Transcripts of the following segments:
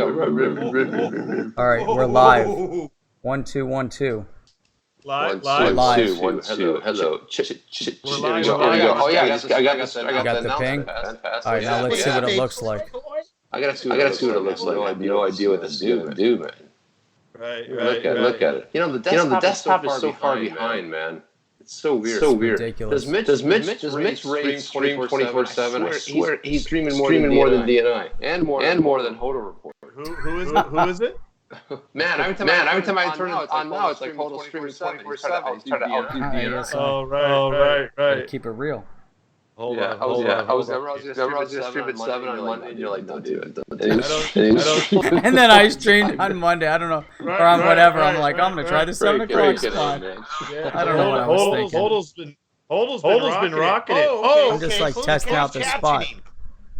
All right, we're live. 1 2 1 2. Live. 1 2 1 2. Hello. We're live. Oh yeah, I got the ping. All right, now let's see what it looks like. I gotta see what it looks like. I have no idea what this is gonna do, man. Right. Look at it. You know, the desktop is so far behind, man. It's so weird. It's ridiculous. Does Mitch stream 24/7? I swear he's streaming more than DNI and more than HODL Report. Who is it? Man, every time I turn it on now, it's like HODL streaming 24/7. He's trying to outdo DNI. Oh, right. Keep it real. Hold I was gonna stream at 7 on Monday, and you're like, don't do it. And then I streamed on Monday. I don't know, or on whatever. I'm like, I'm gonna try the 7 o'clock spot. I don't know what I was thinking. HODL's been rocking it. I'm just like testing out the spot.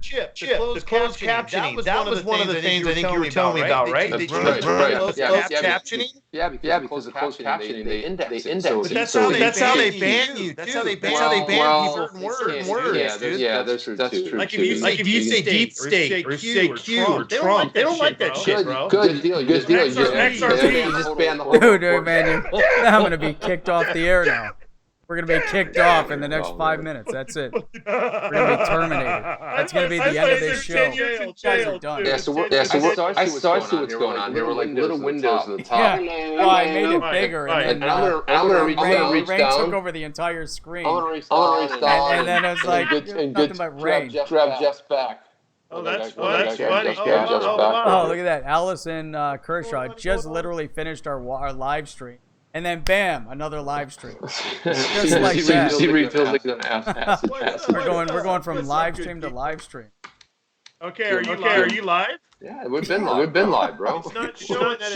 Chip, the closed captioning. That was one of the things I think you were telling me about, right? Right. Closed captioning? Yeah, because the closed captioning, they index it. But that's how they ban you. That's how they ban people from words. Yeah, that's true. Like if you say deep state or you say Q or Trump, they don't like that shit, bro. Good deal. XRP. Just ban the whole Dude, man, I'm gonna be kicked off the air now. We're going to be kicked off in the next 5 minutes. That's it. We're going to be terminated. That's going to be the end of this show. You guys are done. Yeah, so I see what's going on here. We're like little windows at the top. Yeah, well, I made it bigger. And I'm going to reach Rain down. took over the entire screen. I'm going to reach down. And then it's like nothing but rain. Grab Jeff's back. Oh, that's funny. Oh, look at that. Allison Kershaw just literally finished our live stream. And then bam, another live stream. Just like that. We're going from live stream to live stream. Okay, are you live? Yeah, we've been live, bro. It's not showing that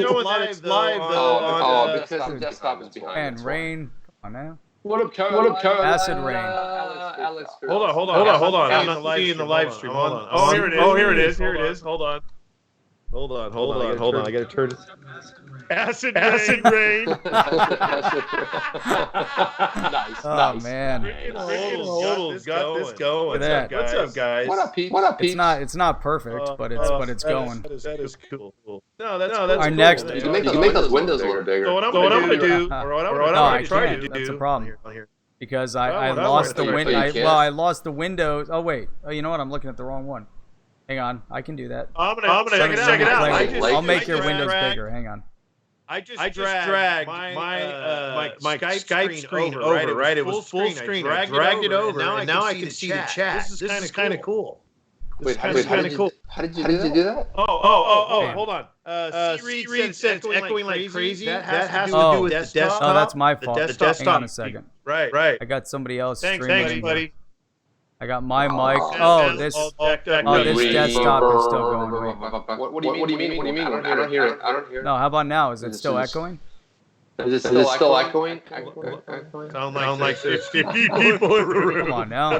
it's live though. Oh, because the desktop is behind. And rain, come on now. What up, Carolina? Acid rain. Alex. Hold on. I'm not seeing the live stream. Hold on. Oh, here it is. Hold on. I gotta turn it. Acid rain. Nice. Oh man. HODL's got this going. What's up, guys? What up, Pete? It's not perfect, but it's going. That is cool. No, that's our cool. next. You can make those windows a little bigger. So what I'm gonna do, or what I'm gonna try to do. That's a problem. Because I lost the window. I lost the windows. Oh wait. Oh, you know what? I'm looking at the wrong one. Hang on. I can do that. I'm gonna check it out. I'll make your windows bigger. Hang on. I just dragged my Skype screen over, right? It was full screen. I dragged it over, and now I can see the chat. This is kind of cool. Wait, how did you do that? Oh, hold on. C-Read said it's echoing like crazy. That has to do with the desktop. Oh, that's my fault. The desktop. Hang on a second. Right. I got somebody else streaming. Thanks, buddy. I got my mic. This desktop is still going. What do you mean? I don't hear it. No, how about now? Is it still echoing? Is it still echoing? Sound like there's 50 people in the room. Come on now.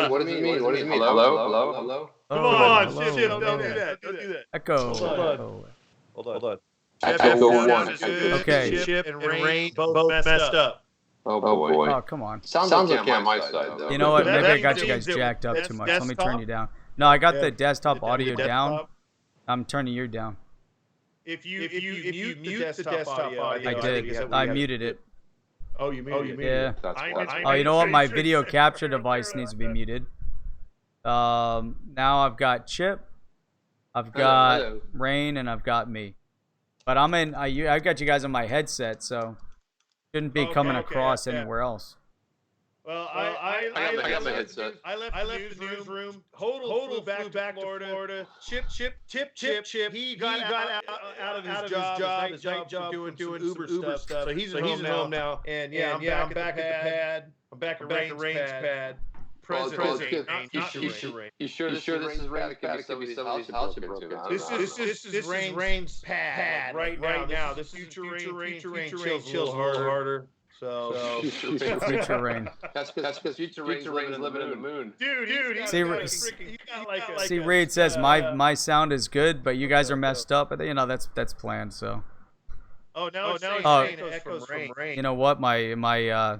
What does it mean? Hello? Come on, shit, don't do that. Echo. Hold on. Echo 1. Okay. Chip and Rain both messed up. Oh boy. Oh, come on. Sounds okay on my side, though. You know what? Maybe I got you guys jacked up too much. Let me turn you down. No, I got the desktop audio down. I'm turning you down. If you mute the desktop audio, I did. I muted it. Oh, you muted it. Yeah. Oh, you know what? My video capture device needs to be muted. Now I've got Chip, I've got Rain, and I've got me. But I'm in. I got you guys on my headset, so shouldn't be coming across anywhere else. Well, I got my headset. I left the newsroom. HODL back to Florida. Chip. He got out of his job doing Uber stuff. So he's at home now. And I'm back at the pad. I'm back at Rain's pad. You sure this is Rain's pad? It could be some of these houses broken. This is Rain's pad right now. This is future Rain chills harder. So future Rain. That's because future Rain is living in the moon. Dude. See, Reed says my sound is good, but you guys are messed up. But you know that's planned. So. Now it echoes from Rain. You know what? My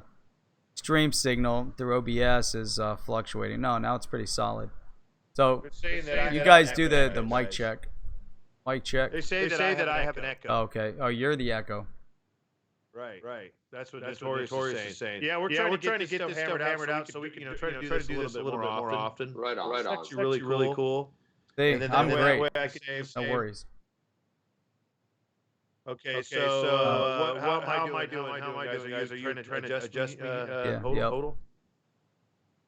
stream signal through OBS is fluctuating. No, now it's pretty solid. So you guys do the mic check. Mic check. They say that I have an echo. Oh, okay. Oh, you're the echo. Right. That's what Notorious is saying. Yeah, we're trying to get this stuff hammered out so we can try to do this a little bit more often. Right on. It's actually really cool. See, And then I'm great. I can save. No worries. Okay, so how am I doing? How am I doing, guys? Are you trying to adjust me? HODL?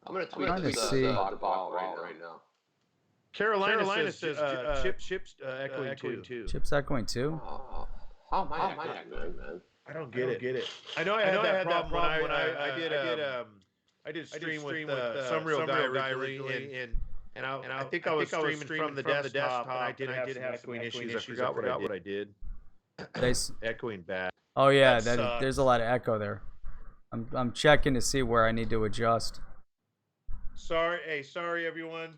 I'm gonna tweet trying to this see. bot right now. Carolina says Chip's echoing too. Chip's echoing too? Oh, how am I echoing, man? I don't get it. I know I had that problem when I did a stream with some real guy originally, and I think I was streaming from the desktop, and I did have some echoing issues. I forgot what I did. Echoing bad. Oh yeah, there's a lot of echo there. I'm checking to see where I need to adjust. Sorry everyone.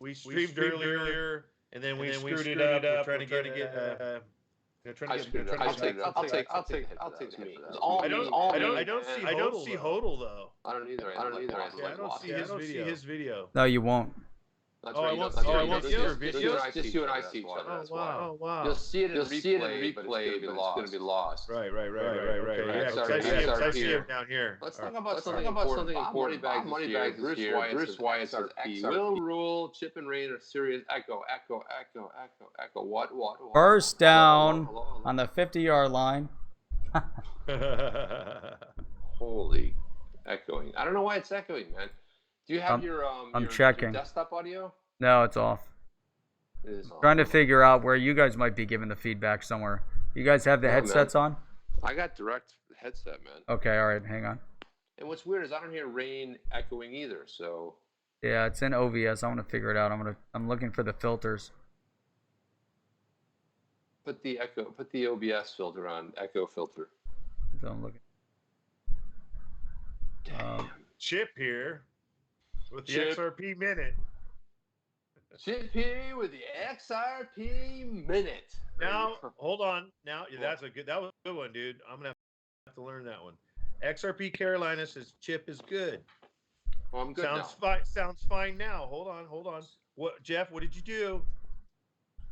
We streamed earlier, and then we screwed it up. We're trying to get I'll take me. I don't see HODL though. I don't either. I don't see his video. No, you won't. That's right. I won't see your video. Just you and I see each other. That's why. Oh wow. You'll see it in replay, but it's going to be lost. Right. Okay. Yeah, I see it down here. Let's talk about something important. Moneybags is here. Bruce Wyatt says XRP will rule. Chip and Rain are serious. Echo. What? First down on the 50-yard line. Holy echoing. I don't know why it's echoing, man. Do you have your checking. Your desktop audio? No, it's off. It is off. Trying to figure out where you guys might be giving the feedback somewhere. You guys have the headsets on? I got direct headset, man. Okay, all right, hang on. And what's weird is I don't hear Rain echoing either. So yeah, it's in OVS. I want to figure it out. I'm looking for the filters. Put the OBS filter on. Echo filter. So I'm looking. Chip here. With the XRP minute. Chip here with the XRP minute. Now, hold on. Now, that was a good one, dude. I'm gonna have to learn that one. XRP Carolina says Chip is good. Well, I'm good Sounds fine now. Hold on. What, Jeff? What did you do?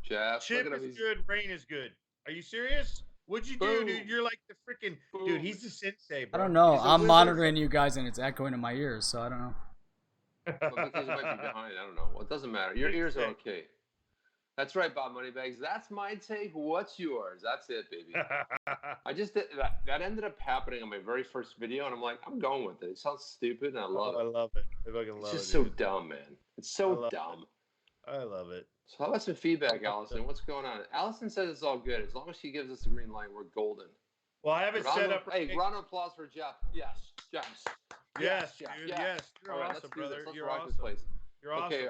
Jeff, Chip is good. Rain is good. Are you serious? What'd you do, dude? You're like the freaking dude. He's the sensei, bro. I don't know. I'm monitoring you guys, and it's echoing in my ears, so I don't know. Well, because it might be behind. I don't know. Well, it doesn't matter. Your ears are okay. That's right, Bob Moneybags. That's my take. What's yours? That's it, baby. I just did that ended up happening on my very first video, and I'm like, I'm going with it. It sounds stupid, and I love it. I love it. I fucking love it. It's just so dumb, man. It's so dumb. I love it. So how about some feedback, Allison? What's going on? Allison says it's all good. As long as she gives us the green light, we're golden. Well, I have it set up. Hey, round of applause for Jeff. Yes. Yes, dude. Yes. You're awesome, brother. You're awesome. You're awesome. Okay.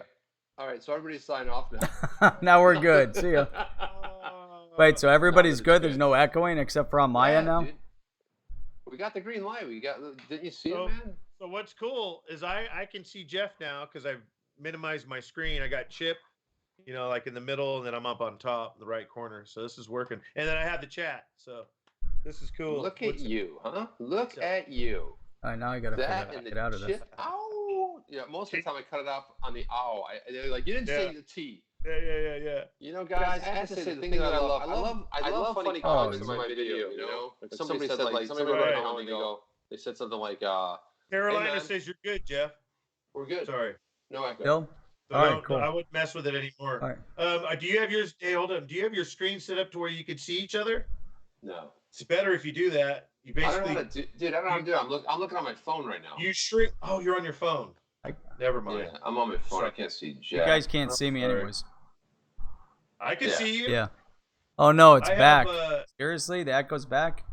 All right. So everybody's signed off now. Now we're good. See ya. Wait, so everybody's good? There's no echoing except for on my end now? Dude. We got the green light. Didn't you see it, man? So what's cool is I can see Jeff now because I've minimized my screen. I got Chip, like in the middle, and then I'm up on top in the right corner. So this is working. And then I have the chat. So this is cool. Look at you, huh? Look at you. All right, now I gotta get out of this. Ow! Yeah, most of the time I cut it off on the ow. They're like, you didn't say the T. Yeah. Guys, I have to say the thing that I love. I love funny comments in my video. Like somebody said, like somebody wrote a comment ago. They said something like, Carolina says you're good, Jeff. We're good. Sorry. No echo. Bill? All right, cool. I wouldn't mess with it anymore. All right. Do you have yours? Hey, hold on. Do you have your screen set up to where you can see each other? No. It's better if you do that. You basically. I don't know how to do, dude. I don't know how to do it. I'm looking on my phone right now. You shrink. Oh, you're on your phone. Never mind. Yeah, I'm on my phone. I can't see Jeff. You guys can't see me anyways. I can see you. Yeah. Oh no, it's back. Seriously, the echo's back.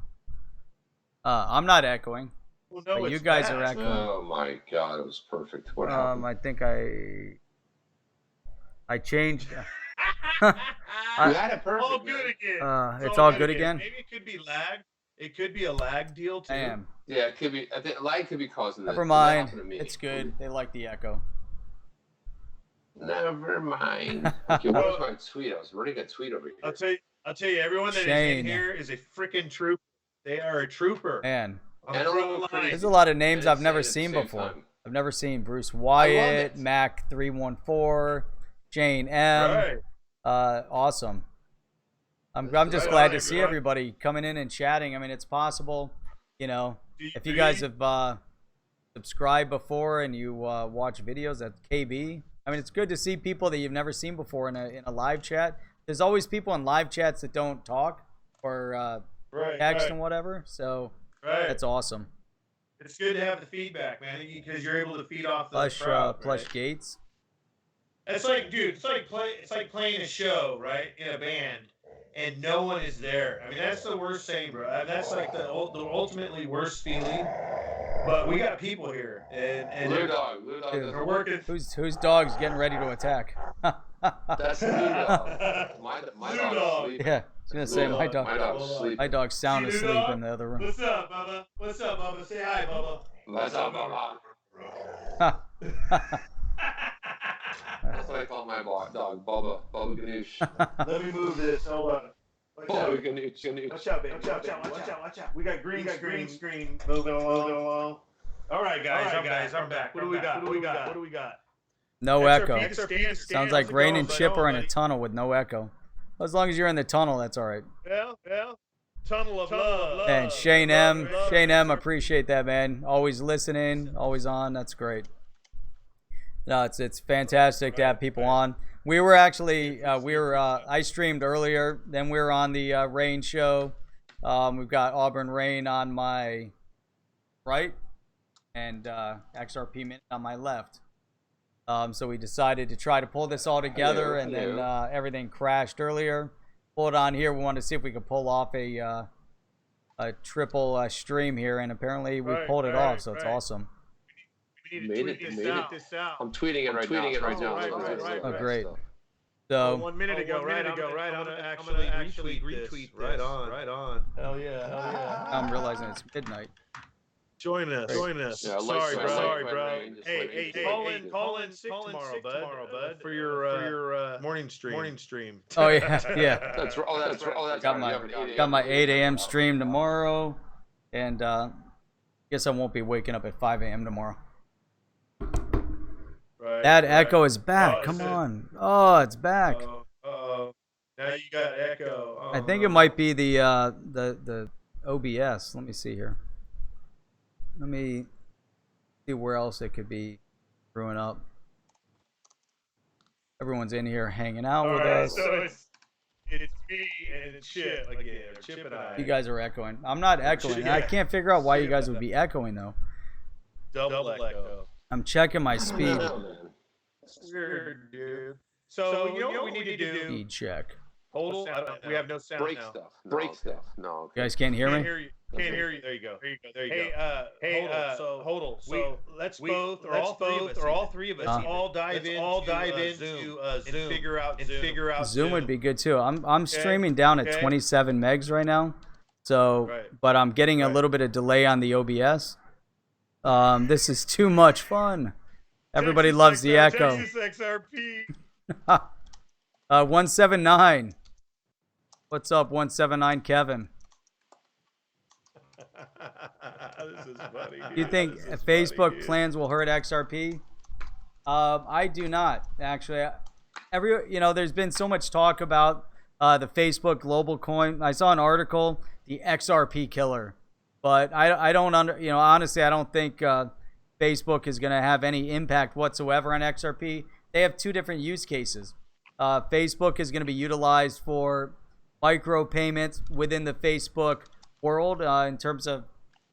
I'm not echoing. Well, no, you guys are echoing. Oh my god, it was perfect. What happened? I think I changed. You had it perfect. All good again. It's all good again. Maybe it could be lag. It could be a lag deal too. Damn. Yeah, it could be. I think lag could be causing that. Never mind. It's good. They like the echo. Never mind. Okay, where's my tweet? I was running a tweet over here. I'll tell you. Everyone that is in here is a freaking troop. They are a trooper. Man. There's a lot of names I've never seen before. I've never seen Bruce Wyatt, Mac314, Jane M. Right. Awesome. I'm just glad to see everybody coming in and chatting. I mean, it's possible, you know, if you guys have subscribed before and you watch videos at KB. I mean, it's good to see people that you've never seen before in a live chat. There's always people in live chats that don't talk or text and whatever. So that's awesome. It's good to have the feedback, man, because you're able to feed off the crowd, Plush Gates. It's like, dude, it's like playing a show, right, in a band, and no one is there. I mean, that's the worst thing, bro. That's like the ultimately worst feeling. But we got people here, and Blue Dog they're working. Whose dog's getting ready to attack? That's Blue Dog. My dog's sleeping. Yeah, I was gonna say my dog's sleeping. My dog's sound asleep in the other room. What's up, Bubba? What's up, Bubba? Say hi, Bubba. What's up, Bubba? That's what I call my dog, Bubba Ganoush. Let me move this. Hold on. Bubba Ganoush. Watch out, baby. Watch out. We got green screen. Moving along. All right, guys. I'm back. What do we got? No echo. XRP Sounds like Rain and Chip are in a tunnel with no echo. As long as you're in the tunnel, that's all right. Well. Tunnel of love. And Shane M, appreciate that, man. Always listening, always on. That's great. No, it's fantastic to have people on. We were actually I streamed earlier. Then we were on the Rain show. We've got Auburn Rain on my right and XRP Minute on my left. So we decided to try to pull this all together, and then everything crashed earlier. Pull it on here. We wanted to see if we could pull off a triple stream here, and apparently we pulled it off. So it's awesome. We need to tweet this out. I'm tweeting it right now. Oh, great. So 1 minute ago, right? I'm gonna actually retweet this. Right on. Hell yeah. I'm realizing it's midnight. Join us. Yeah, sorry, bro. Hey, call in sick tomorrow, bud. For your morning stream. Oh yeah. That's right. Got my 8 a.m. stream tomorrow, and guess I won't be waking up at 5 a.m. tomorrow. That echo is back. Come on. Oh, it's back. Now you got echo. I think it might be the OBS. Let me see here. Let me see where else it could be screwing up. Everyone's in here hanging out with us. So it's me and Chip again. Chip and I. You guys are echoing. I'm not echoing. I can't figure out why you guys would be echoing though. Double echo. I'm checking my speed. That's weird, dude. So you know what we need to do? Speed check. Hold on. We have no sound now. Break stuff. No. You guys can't hear me? Can't hear you. There you go. Hey, HODL. So let's both, or all three of us, all dive into Zoom and figure out Zoom would be good too. I'm streaming down at 27 megs right now, so but I'm getting a little bit of delay on the OBS. This is too much fun. Everybody loves the echo. Texas XRP. 179. What's up, 179 Kevin? This is funny. Dude. Do you think Facebook plans will hurt XRP? I do not, actually. There's been so much talk about the Facebook global coin. I saw an article, the XRP killer, but I don't honestly, I don't think Facebook is going to have any impact whatsoever on XRP. They have two different use cases. Facebook is going to be utilized for micro payments within the Facebook world in terms of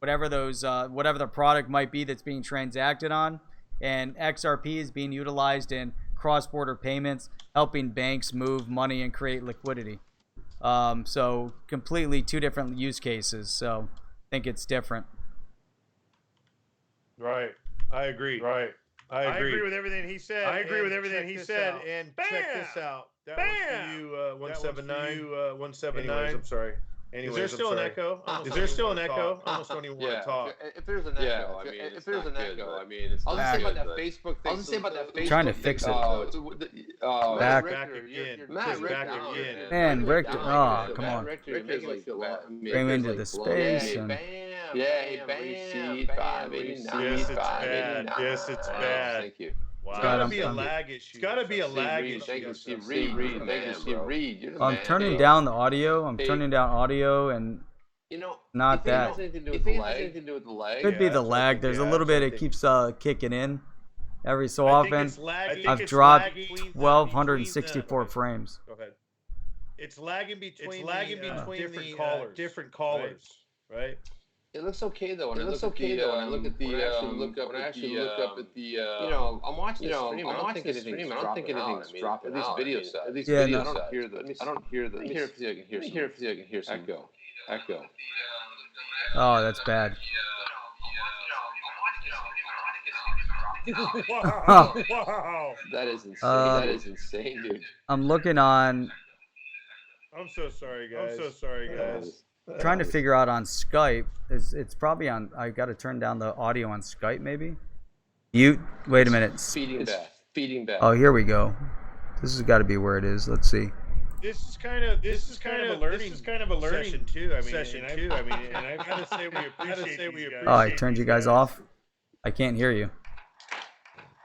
whatever the product might be that's being transacted on, and XRP is being utilized in cross-border payments, helping banks move money and create liquidity. So completely two different use cases. So I think it's different. Right. I agree. I agree with everything he said. And check this out. That one's for you, 179. 179. I'm sorry. Anyways, is there still an echo? Almost don't even want to talk. If there's an echo, I mean, it's I'll just say about that Facebook thing. I'll just say about that Facebook. Trying to fix it. Back again. Man, Richter. Oh, come on. Bring into the space. Yes, it's bad. Yes, it's bad. Thank you. Wow. It's God, gotta be a lag issue. It's gotta be a lag issue. Thank you, Steve Reed. Thank you, Steve Reed. You're the I'm man, turning dude. down the audio. I'm turning down audio and You know, not you think that. it has anything to do with the lag? Anything to do with the lag? Could be the lag. There's a little bit. It keeps kicking in every so often. I've dropped 1,264 frames. Go ahead. It's lagging between different callers, right? It looks okay though. When I look at the, when I actually look up at the, you know, I'm watching the stream. I don't think anything's dropping. At least video side. At least video side. I don't hear the. Let me hear if I can hear some echo. Oh, that's bad. Wow. Wow. That is insane. That is insane, dude. I'm looking on. I'm so sorry, guys. Trying to figure out on Skype. It's probably on. I got to turn down the audio on Skype, maybe. Mute. Wait a minute. Feeding back. Oh, here we go. This has got to be where it is. Let's see. This is kind of a learning session too. I mean, and I've got to say we appreciate. Oh, I turned you guys off. I can't hear you.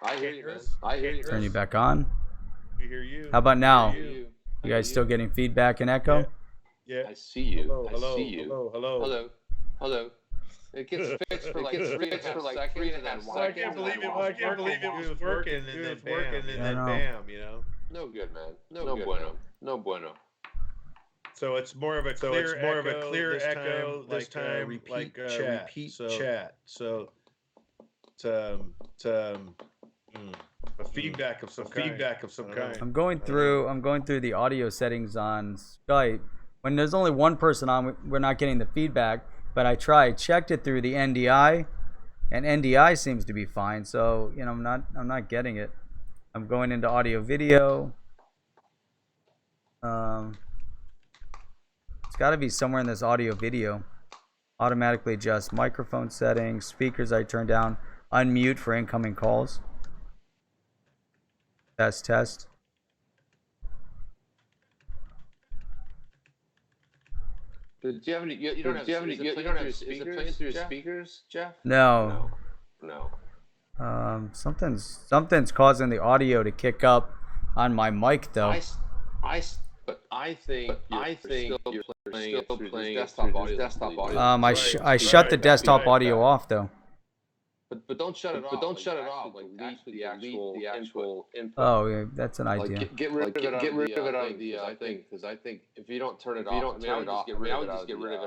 I hear you, man. Turn you back on. We hear you. How about now? You guys still getting feedback and echo? Yeah. I see you. Hello. It gets fixed for like 3.5 seconds. I can't believe it was working and then bam, you know. No good, man. No bueno. So it's more of a clear echo this time, repeat chat. So it's a feedback of some kind. I'm going through the audio settings on Skype. When there's only one person on, we're not getting the feedback. But I checked it through the NDI, and NDI seems to be fine. So you know, I'm not getting it. I'm going into audio video. It's got to be somewhere in this audio video. Automatically adjust microphone settings, speakers I turn down, unmute for incoming calls. Test. Do you have any? You don't have any speakers, Jeff? No. Something's causing the audio to kick up on my mic though. I think you're still playing desktop audio. I shut the desktop audio off though. But don't shut it off. Like the actual input. Oh, yeah, that's an idea. Like get rid of it out of the thing, because I think if you don't turn it off, I would just get rid of it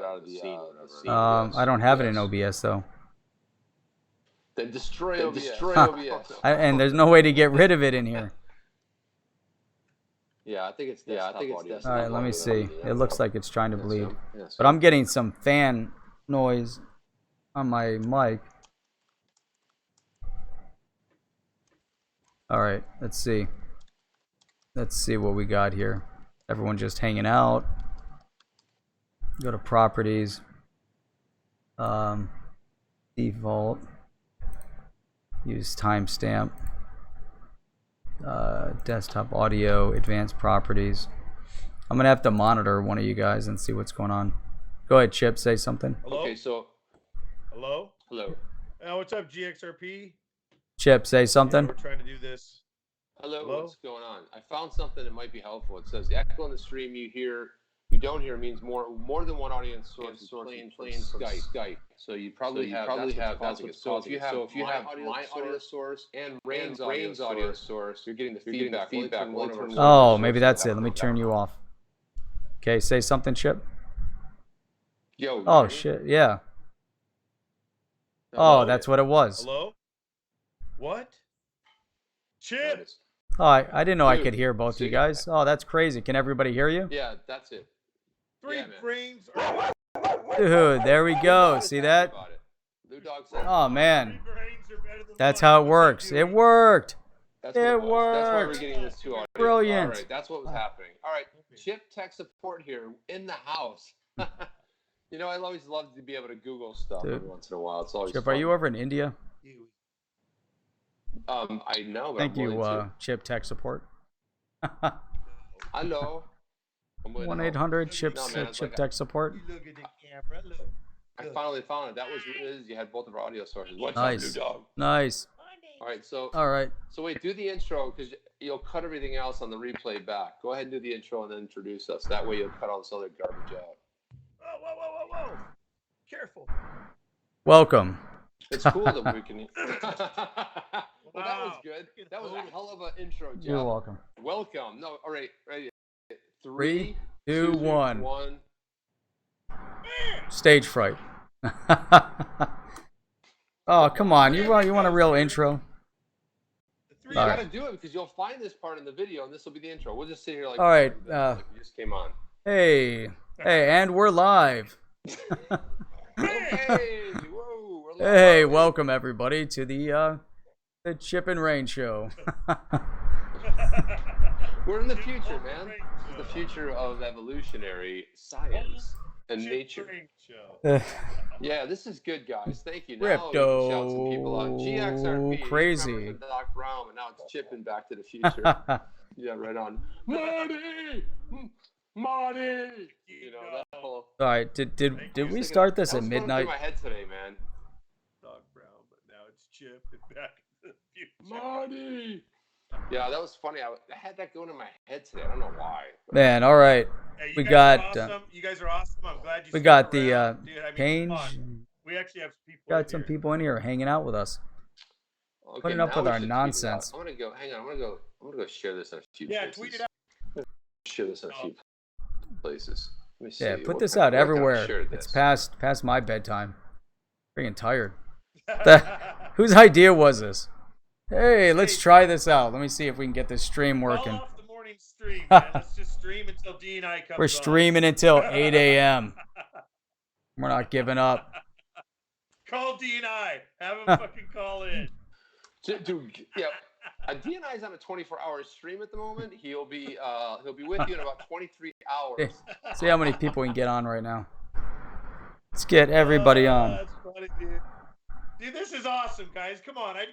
out of the scene. I don't have it in OBS though. Then destroy OBS. And there's no way to get rid of it in here. Yeah, I think it's desktop audio. All right, let me see. It looks like it's trying to bleed, but I'm getting some fan noise on my mic. All right, let's see. Let's see what we got here. Everyone just hanging out. Go to properties. Default. Use timestamp. Desktop audio, advanced properties. I'm gonna have to monitor one of you guys and see what's going on. Go ahead, Chip. Say something. Hello? Okay, so. Hello. What's up, GXRP? Chip, say something. Yeah, we're trying to do this. Hello, what's going on? I found something that might be helpful. It says the echo in the stream you don't hear means more than one audience source is playing Skype. So you probably have that's what's causing it. So if you have my audio source and Rain's audio source, you're getting the feedback. Oh, maybe that's it. Let me turn you off. Okay, say something, Chip. Yo. Oh shit, yeah. Oh, that's what it was. Hello? What? Chip! Oh, I didn't know I could hear both you guys. Oh, that's crazy. Can everybody hear you? Yeah, that's it. 3 frames. Dude, there we go. See that? Oh, man. That's how it works. It worked. It worked. That's why we're getting this 2 audio. Brilliant. All right, that's what was happening. All right, Chip tech support here in the house. You know, I always love to be able to Google stuff every once in a while. It's always Chip, fun. are you over in India? I know. But Thank you, Chip Tech Support. Hello. 1-800 Chip Tech Support. I finally found it. That was you had both of our audio sources. What's nice. up, new dog? Nice. All right, so All right. So wait, do the intro because you'll cut everything else on the replay back. Go ahead and do the intro and then introduce us. That way you'll cut all this other garbage out. Whoa. Careful. Welcome. It's cool that we can. Well, that was good. That was a hell of an intro, Jeff. You're welcome. Welcome. No, all right, ready. 3, 2, 1. 1. Stage fright. Oh, come on. You want a real intro? You gotta do it because you'll find this part in the video, and this will be the intro. We'll just sit here like. All right. Like we just came on. Hey, and we're live. Hey, whoa, we're live. Hey, welcome everybody to the Chip and Rain show. We're in the future, man. This is the future of evolutionary science and nature. Yeah, this is good, guys. Thank you. Now we can shout some people out. XRP, CrayZ. Doc Brown, and now it's Chip and Back to the Future. Yeah, right on. Marty. You know that whole. All right. Did we start this at midnight? That was going through my head today, man. Doc Brown, but now it's Chip and Back to the Future. Marty. Yeah, that was funny. I had that going in my head today. I don't know why. Man, all right. Hey, we got. Awesome. You guys are awesome. I'm glad you. We got the Dude, Page. We actually have people. Got some people in here hanging out with us. Okay, Putting up with our tweet it nonsense. out. I'm gonna go. Hang on. I'm gonna go share this in a few places. Yeah, tweet it out. Share this in a few places. Let me see. Yeah, put this out everywhere. It's past my bedtime. Freaking tired. Whose idea was this? Hey, let's try this out. Let me see if we can get this stream working. Call off the morning stream, man. Let's just stream until D and I come. We're streaming until 8 a.m. We're not giving up. Call D and I. Have him fucking call in. Dude, yeah. D&I is on a 24-hour stream at the moment. He'll be with you in about 23 hours. See how many people we can get on right now. Let's get everybody on. That's funny, dude. Dude, this is awesome, guys. Come on. I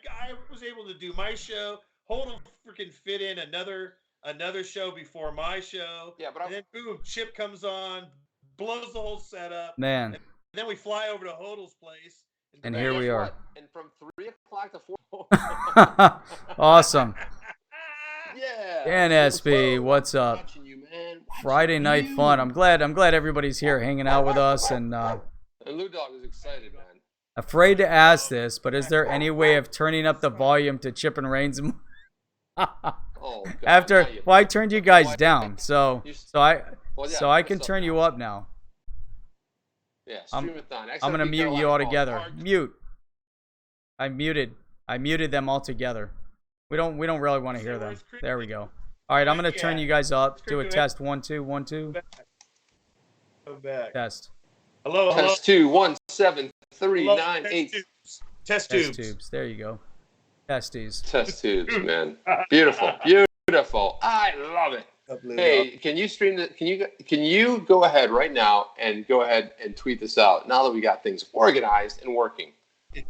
was able to do my show. HODL freaking fit in another show before my show. Yeah, but and then boom, Chip comes on, blows the whole setup. Man. And then we fly over to HODL's place. And here we are. And from 3 o'clock to 4. Awesome. Yeah. Dan SB, what's up? Watching you, man. Friday night fun. I'm glad everybody's here hanging out with us and Lou Dog is excited, man. Afraid to ask this, but is there any way of turning up the volume to Chip and Rain's? Oh, God. After I turned you guys down, so I can turn you up now. Yeah, stream it down. I'm gonna mute you all together. Mute. I muted them all together. We don't really want to hear them. There we go. All right, I'm gonna turn you guys up. Do a test. 1 2 1 2. Come back. Test. Hello. Test 2 1 7 3 9 8. Test tubes. There you go. Testes. Test tubes, man. Beautiful. I love it. Hey, can you stream the? Can you go ahead right now and go ahead and tweet this out now that we got things organized and working?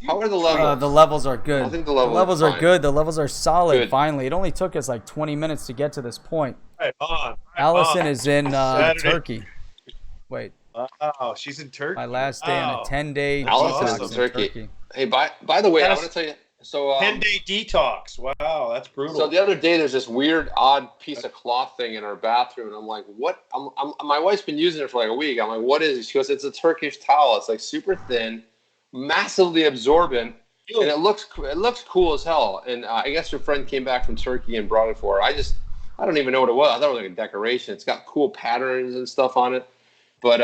How are the levels? The levels are good. I think the levels are good. The levels are solid. Good. Finally, it only took us like 20 minutes to get to this point. Right on. Allison is in Turkey. Wait. Oh, she's in Turkey. My last day on a 10-day Allison detox is in Turkey. Hey, by the way, I want to tell you. So 10-day detox. Wow, that's brutal. So the other day, there's this weird, odd piece of cloth thing in our bathroom, and I'm like, "What?" My wife's been using it for like a week. I'm like, "What is it?" She goes, "It's a Turkish towel. It's like super thin, massively absorbent, and it looks cool as hell." And I guess your friend came back from Turkey and brought it for her. I don't even know what it was. I thought it was like a decoration. It's got cool patterns and stuff on it. But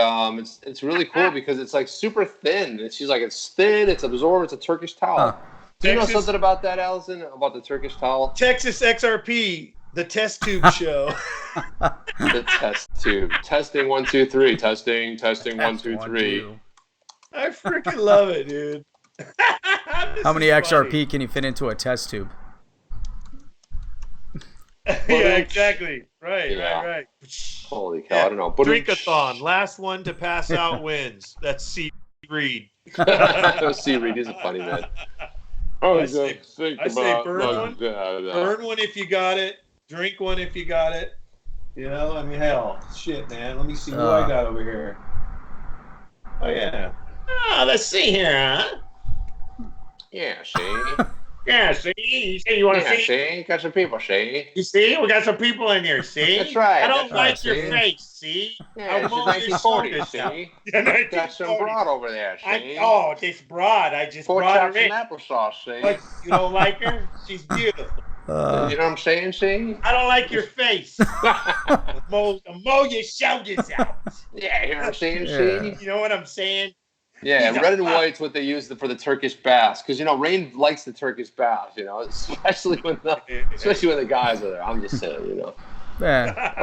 it's really cool because it's like super thin. And she's like, it's thin, it's absorbent, it's a Turkish towel. Huh. Do you know something about that, Allison? About the Turkish towel? Texas XRP, the test tube show. The test tube. Testing 1 2 3. Testing 1 2 3. I freaking love it, dude. How many XRP can you fit into a test tube? Yeah, exactly. Right. Holy cow, I don't know. Drink-a-thon. Last one to pass out wins. That's C. Reed. C. Reed, he's a funny man. I say burn one if you got it. Drink one if you got it. You know, I mean, hell, shit, man. Let me see who I got over here. Oh, yeah. Let's see here, huh? Yeah, see? Yeah, see, you want to Yeah, see? see, got some people. See, You see, we got some people in here. See, that's right. I don't That's like right, your see? face. See, Yeah, I this is mow your 1940s. shoulders out. See, Yeah, got some 1940. broad over there. See, Oh, this broad. I just pork brought her chops and in. applesauce. See, But you don't like her? She's beautiful. you know what I'm saying? See, I don't like your face. Mow your shoulders out. yeah, you know what I'm saying? Yeah. See. You know what I'm saying? Yeah, He's a red and pup. white's what they use for the Turkish baths, because Rain likes the Turkish baths, especially when the guys are there. I'm just saying, Yeah.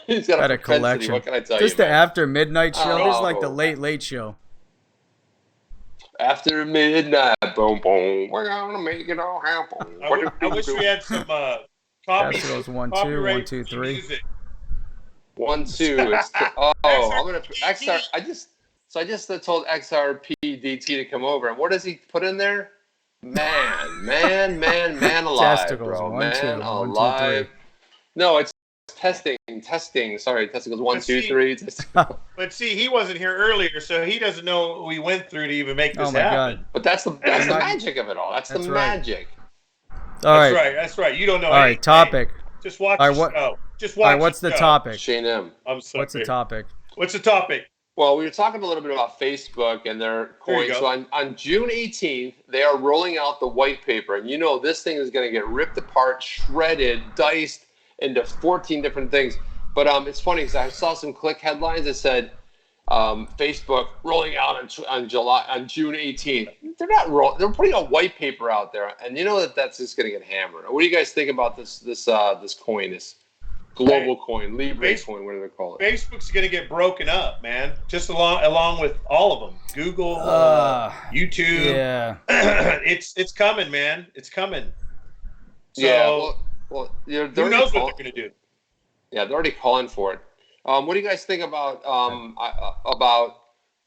He's got Got a a propensity. collection. What can I tell Just you, the man? after midnight show. This is like the Oh. late show. After midnight, boom, boom, we're gonna make it all happen. I wish we had some That's those 1, 2, 1, 2, 3. music. 1, 2. It's I'm gonna XR. I just told XRP DT to come over, and what does he put in there? Man alive, Testicles, bro. 1, 2, Man 1, 2, 3. alive. No, it's testing. Sorry, testicles 1, 2, 3. But see, he wasn't here earlier, so he doesn't know what we went through to even make this happen. God. But that's the magic of it all. That's the magic. All right. That's right. You don't know. All right, topic. Just watch the show. Just watch. All right, what's the topic? Shane M. I'm sorry. What's the topic? What's the topic? Well, we were talking a little bit about Facebook and their coins. So on June 18th, they are rolling out the white paper. And this thing is going to get ripped apart, shredded, diced into 14 different things. But it's funny because I saw some click headlines that said Facebook rolling out on June 18th. They're not rolling. They're putting a white paper out there. And that's just going to get hammered. What do you guys think about this coin, this global coin, Libre coin, whatever they call it? Facebook's going to get broken up, man. Just along with all of them. Google, YouTube. Yeah. It's coming, man. It's coming. So, yeah. Well, who knows what they're going to do? Yeah, they're already calling for it. What do you guys think about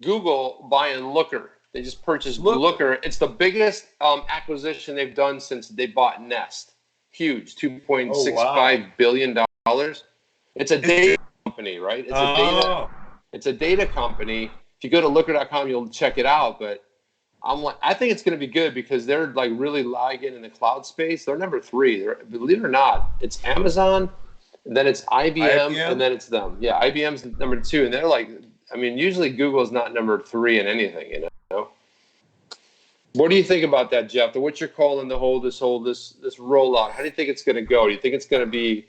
Google buying Looker? They just purchased Looker. It's the biggest acquisition they've done since they bought Nest. Huge, $2.65 billion. It's a data company, right? It's a data company. If you go to looker.com, you'll check it out. But I think it's going to be good because they're like really lagging in the cloud space. They're number 3. Believe it or not, it's Amazon, and then it's IBM, and then it's them. Yeah, IBM's number 2, and they're like, usually Google's not number 3 in anything, What do you think about that, Jeff? What's your call in this rollout? How do you think it's going to go? Do you think it's going to be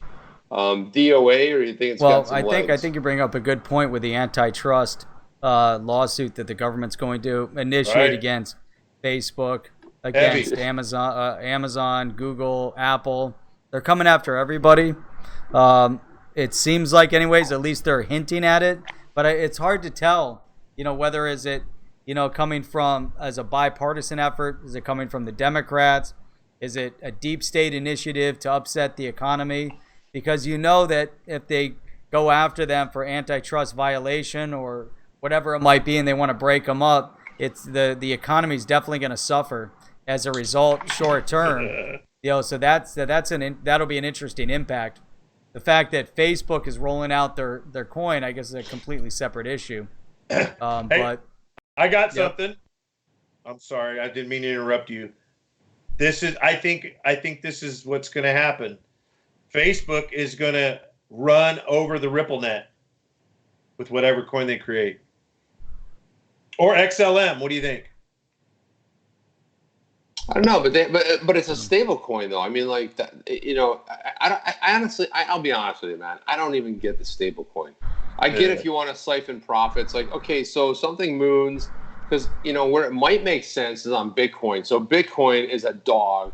DOA, or do you think it's got some legs? I think you bring up a good point with the antitrust lawsuit that the government's going to initiate against Facebook, against Amazon, Google, Apple. They're coming after everybody. It seems like, anyways, at least they're hinting at it, but it's hard to tell. Whether is it coming from as a bipartisan effort? Is it coming from the Democrats? Is it a deep state initiative to upset the economy? Because that if they go after them for antitrust violation or whatever it might be, and they want to break them up, it's the economy's definitely going to suffer as a result, short term. So that'll be an interesting impact. The fact that Facebook is rolling out their coin, I guess, is a completely separate issue. But I got something. I'm sorry, I didn't mean to interrupt you. I think this is what's going to happen. Facebook is going to run over the Ripple net with whatever coin they create. Or XLM. What do you think? I don't know, but it's a stable coin though. Like that. I honestly, I'll be honest with you, man. I don't even get the stable coin. I get if you want to siphon profits. Like, okay, so something moons, because where it might make sense is on Bitcoin. So Bitcoin is a dog.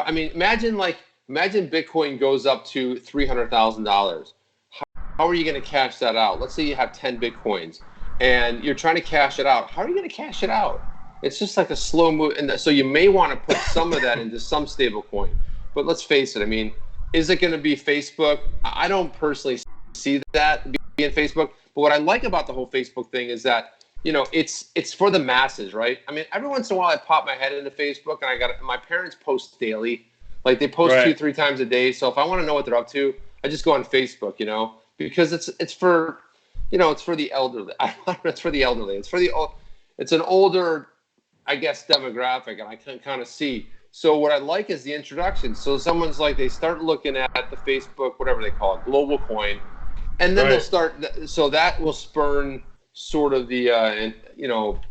Imagine Bitcoin goes up to $300,000. How are you going to cash that out? Let's say you have 10 Bitcoins and you're trying to cash it out. How are you going to cash it out? It's just like a slow move. And so you may want to put some of that into some stable coin. But let's face it. Is it going to be Facebook? I don't personally see that being Facebook. But what I like about the whole Facebook thing is that, it's for the masses, right? Every once in a while I pop my head into Facebook, and my parents post daily. Like, they post 2-3 times a day. So if I want to know what they're up to, I just go on Facebook, because it's for the elderly. It's for the elderly. It's an older, I guess, demographic, and I can kind of see. So what I like is the introduction. So someone's like, they start looking at the Facebook, whatever they call it, global coin, and then they'll start. So that will spurn sort of the,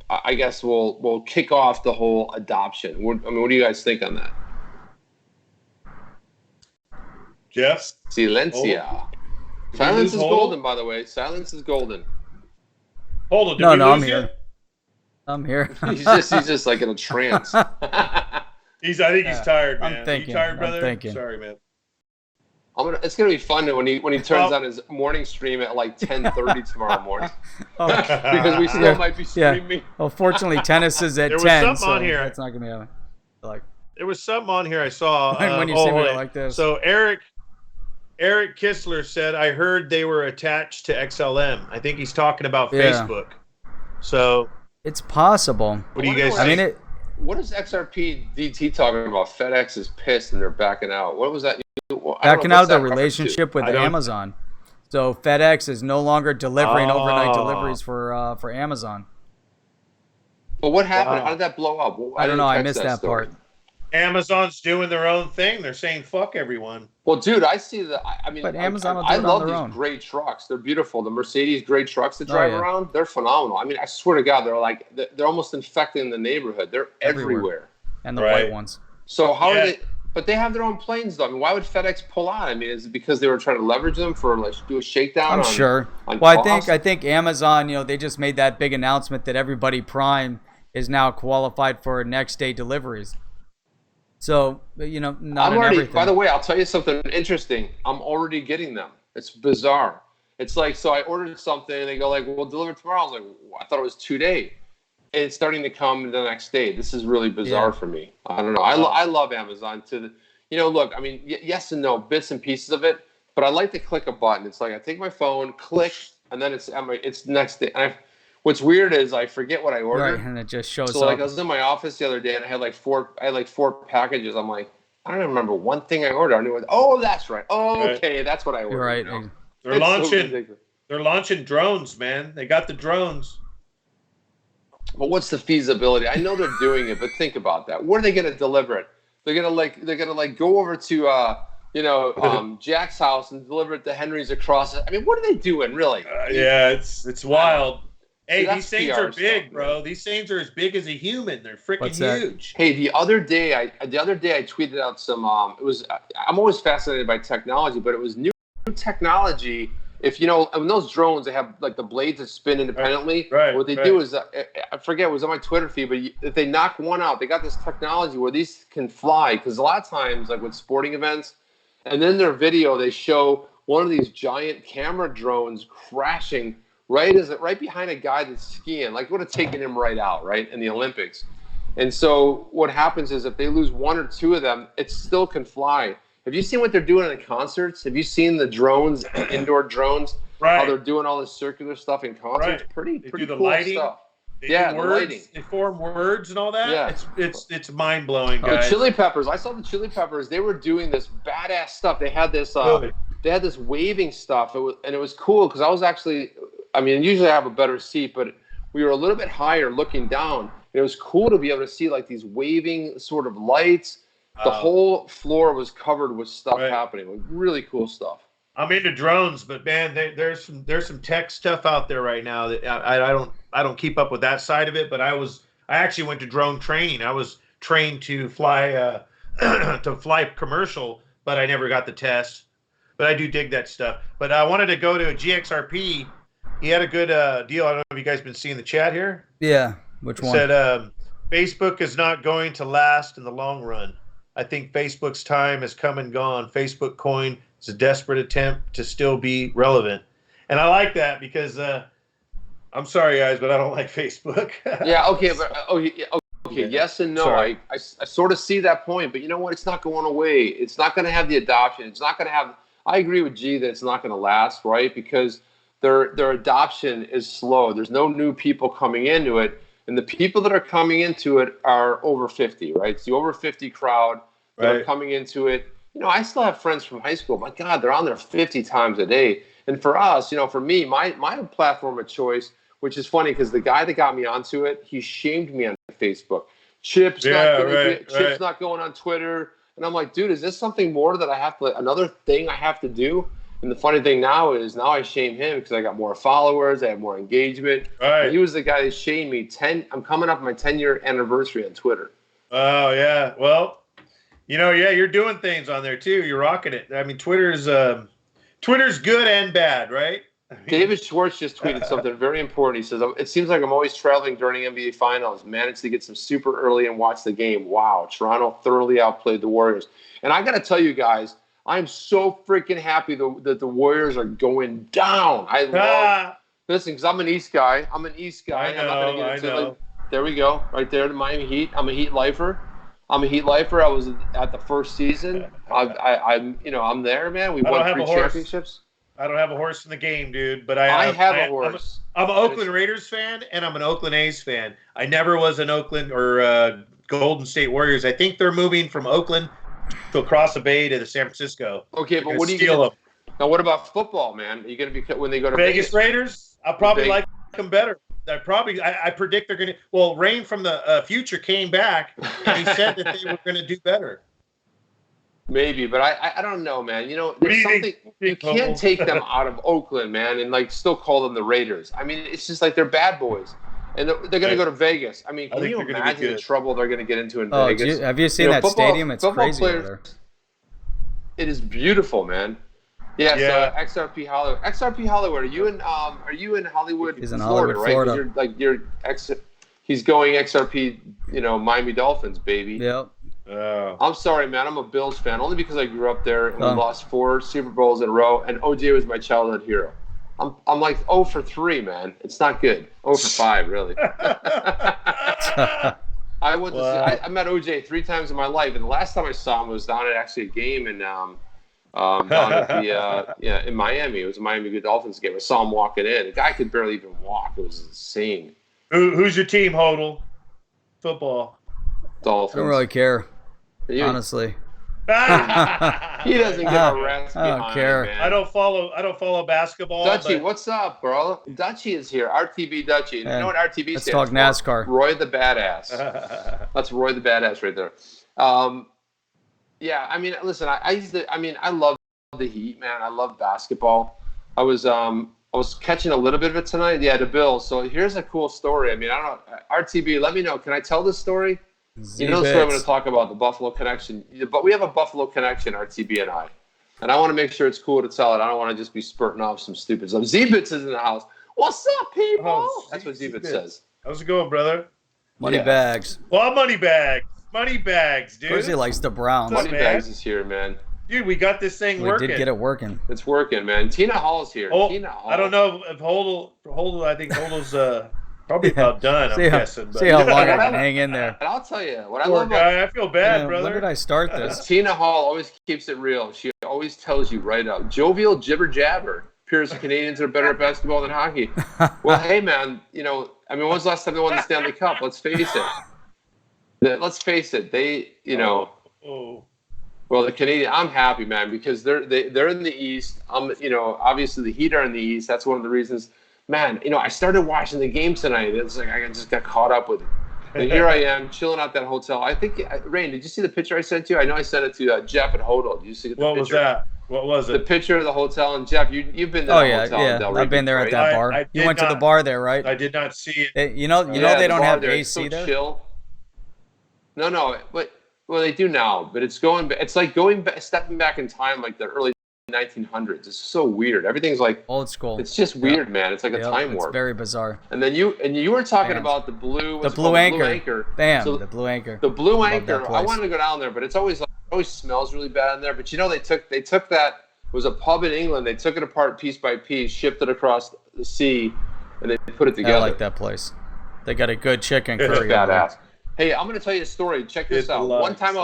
I guess we'll kick off the whole adoption. What do you guys think on that? Jeff? Silencia. Silence is golden, by the way. Silence is golden. Hold on. No, I'm here. I'm here. he's just like in a trance. I think he's tired, man. I'm thinking. Are you tired, brother? I'm thinking. Sorry, man. It's gonna be fun when he turns on his morning stream at like 10:30 tomorrow morning. Because we still might be streaming. Well, fortunately, tennis is at 10, so it's not gonna be like. There was something on here I saw. When you see me like this. So Eric Kistler said, I heard they were attached to XLM. I think he's talking about Facebook. So it's possible. What do you guys think? What is XRP DT talking about? FedEx is pissed and they're backing out. What was that? Backing out of the relationship with Amazon. So FedEx is no longer delivering overnight deliveries for Amazon. But what happened? How did that blow up? I don't know. I missed that part. Amazon's doing their own thing. They're saying fuck everyone. Well, dude, I see the. But Amazon I love these gray trucks. They're beautiful. The Mercedes gray trucks that drive around, they're phenomenal. I mean, I swear to God, they're almost infecting the neighborhood. They're everywhere. And the white ones. So how are they? But they have their own planes, though. I mean, why would FedEx pull out? I mean, is it because they were trying to leverage them for do a shakedown? I'm sure. Well, I think Amazon, they just made that big announcement that everybody Prime is now qualified for next day deliveries. So, not everything. By the way, I'll tell you something interesting. I'm already getting them. It's bizarre. It's like, so I ordered something and they go like, we'll deliver tomorrow. I was like, I thought it was 2 days. And it's starting to come the next day. This is really bizarre for me. I don't know. I love Amazon look, I mean, yes and no, bits and pieces of it, but I like to click a button. It's like, I take my phone, click, and then it's next day. What's weird is I forget what I ordered. Right, and it just shows up. So like I was in my office the other day and I had like four packages. I'm like, I don't even remember one thing I ordered. I knew that's right. Oh, okay, that's what I ordered. You're right. They're launching drones, man. They got the drones. But what's the feasibility? I know they're doing it, but think about that. Where are they going to deliver it? They're gonna go over to Jack's house and deliver it to Henry's across. I mean, what are they doing, really? It's wild. Hey, these things are big, stuff, bro. These things are as big as a human. They're freaking huge. Hey, the other day I tweeted out some. I'm always fascinated by technology, but it was new technology. If in those drones, they have like the blades that spin independently. What they do is, I forget, it was on my Twitter feed, but if they knock one out, they got this technology where these can fly. Because a lot of times, like with sporting events, and then their video, they show one of these giant camera drones crashing right behind a guy that's skiing. Like, would have taken him right out, right, in the Olympics. And so what happens is if they lose one or two of them, it still can fly. Have you seen what they're doing in the concerts? Have you seen the drones, indoor drones? How they're doing all this circular stuff in concerts? Pretty do the cool lighting. stuff. They do words, the lighting. They form words and all that. Yeah. It's mind blowing, guys. The Chili Peppers. I saw the Chili Peppers. They were doing this badass stuff. They had this. They had this waving stuff. It was cool because I was actually. I mean, usually I have a better seat, but we were a little bit higher looking down. It was cool to be able to see like these waving sort of lights. The whole floor was covered with stuff happening. Like, really cool stuff. I'm into drones, but man, there's some tech stuff out there right now that I don't keep up with that side of it. But I actually went to drone training. I was trained to fly commercial, but I never got the test. But I do dig that stuff. But I wanted to go to GXRP. He had a good deal. I don't know if you guys been seeing the chat here. Yeah, which one? Said Facebook is not going to last in the long run. I think Facebook's time has come and gone. Facebook coin is a desperate attempt to still be relevant. And I like that because I'm sorry, guys, but I don't like Facebook. Yeah, okay, but okay, yes and no. I sort of see that point, but you know what? It's not going away. It's not going to have the adoption. It's not going to have. I agree with G that it's not going to last, right? Because their adoption is slow. There's no new people coming into it. And the people that are coming into it are over 50, right? It's the over 50 crowd that are coming into it. I still have friends from high school. My God, they're on there 50 times a day. And for us, for me, my platform of choice, which is funny because the guy that got me onto it, he shamed me on Facebook. Chip's not going on Twitter. And I'm like, dude, is this something more that I have to, another thing I have to do? And the funny thing now is I shame him because I got more followers, I have more engagement. Right. And he was the guy that shamed me. I'm coming up on my 10-year anniversary on Twitter. Oh yeah, well, you're doing things on there too. You're rocking it. I mean, Twitter's good and bad, right? David Schwartz just tweeted something very important. He says, "It seems like I'm always traveling during NBA Finals. Managed to get some super early and watch the game. Wow, Toronto thoroughly outplayed the Warriors." And I got to tell you guys, I'm so freaking happy that the Warriors are going down. I love listen, because I'm an East guy. I'm not going to get into it. Like, there we go, right there, the Miami Heat. I'm a Heat lifer. I was at the first season. I'm there, man. We won 3 championships. I don't have a horse in the game, dude, but I have a horse. I'm an Oakland Raiders fan, and I'm an Oakland A's fan. I never was an Oakland or Golden State Warriors. I think they're moving from Oakland to across the bay to the San Francisco. Okay, but what do you steal them? Now, what about football, man? Are you going to be when they go to Vegas Raiders? I'll probably like them better. I predict they're going to. Well, Rain from the future came back, and he said that they were going to do better. Maybe, but I don't know, man. There's something you can't take them out of Oakland, man, and still call them the Raiders. I mean, it's just like they're bad boys, and they're going to go to Vegas. I mean, can you imagine the trouble they're going to get into in Vegas? Have you seen that stadium? It's crazy over there. It is beautiful, man. Yeah. So XRP Hollywood. Are you in Hollywood? He's in Florida, Hollywood, right? Florida. He's going XRP. Miami Dolphins, baby. Yep. I'm sorry, man. I'm a Bills fan only because I grew up there and we lost 4 Super Bowls in a row. And OJ was my childhood hero. I'm like 0 for 3, man. It's not good. 0 for 5, really. I met OJ 3 times in my life, and the last time I saw him was down at actually a game in down at the in Miami. It was a Miami Dolphins game. I saw him walking in. The guy could barely even walk. It was insane. Who's your team, HODL? Football. Dolphins. I don't really care. Honestly. He doesn't give a rat's behind. I don't care. Man. I don't follow basketball. Dutchie, what's up, bro? Dutchie is here. RTB Dutchie. You know what RTB Let's stands talk for? NASCAR. Roy the Badass. That's Roy the Badass right there. Yeah, I mean, listen, I love the Heat, man. I love basketball. I was catching a little bit of it tonight. Yeah, the Bills. So here's a cool story. I mean, I don't know. RTB, let me know. Can I tell this story? You know the story I'm going to talk about, the Buffalo connection. But we have a Buffalo connection, RTB and I. And I want to make sure it's cool to tell it. I don't want to just be spurting off some stupid stuff. Z-Bits is in the house. What's up, people? Oh, that's what Z-Bits says. How's it going, brother? Money bags. Well, money bags. Money bags, dude. CrayZ likes the Browns. Money bags is here, man. Dude, we got this thing working. We did get it working. It's working, man. Tina Hall's here. Tina Hall. I don't know if HODL, I think HODL's probably about done, I'm guessing. See how long I can hang in there. And I'll tell you, what I Poor love guy, I feel bad, brother. When did I start this? Tina Hall always keeps it real. She always tells you right up. Jovial jibber jabber. Appears Canadians are better at basketball than hockey. Well, hey, man, when was the last time they won the Stanley Cup? Let's face it. They, Well, the Canadian, I'm happy, man, because they're in the East. Obviously the Heat are in the East. That's one of the reasons. Man, I started watching the game tonight. It's like I just got caught up with it. And here I am, chilling out that hotel. I think, Rain, did you see the picture I sent you? I know I sent it to Jeff at HODL. Did you see the picture? What was that? What was it? The picture of the hotel. And Jeff, you've been to the hotel in Del Rio, I've been there right? at that bar. You went to the bar there, right? I did not see it. You know they don't have AC so there? Chill. No, but they do now. But it's like stepping back in time, like the early 1900s. It's so weird. Everything's like old school. It's just weird, man. It's like a time warp. It's very bizarh. And then you were talking about the blue anchor. Bam, so the blue anchor. The blue anchor. I wanted to go down there, but it always smells really bad in there. But they took that. It was a pub in England. They took it apart piece by piece, shipped it across the sea, and they put it together. I like that place. They got a good chicken curry. It's badass. Hey, I'm going to tell you a story. Check this out. One time,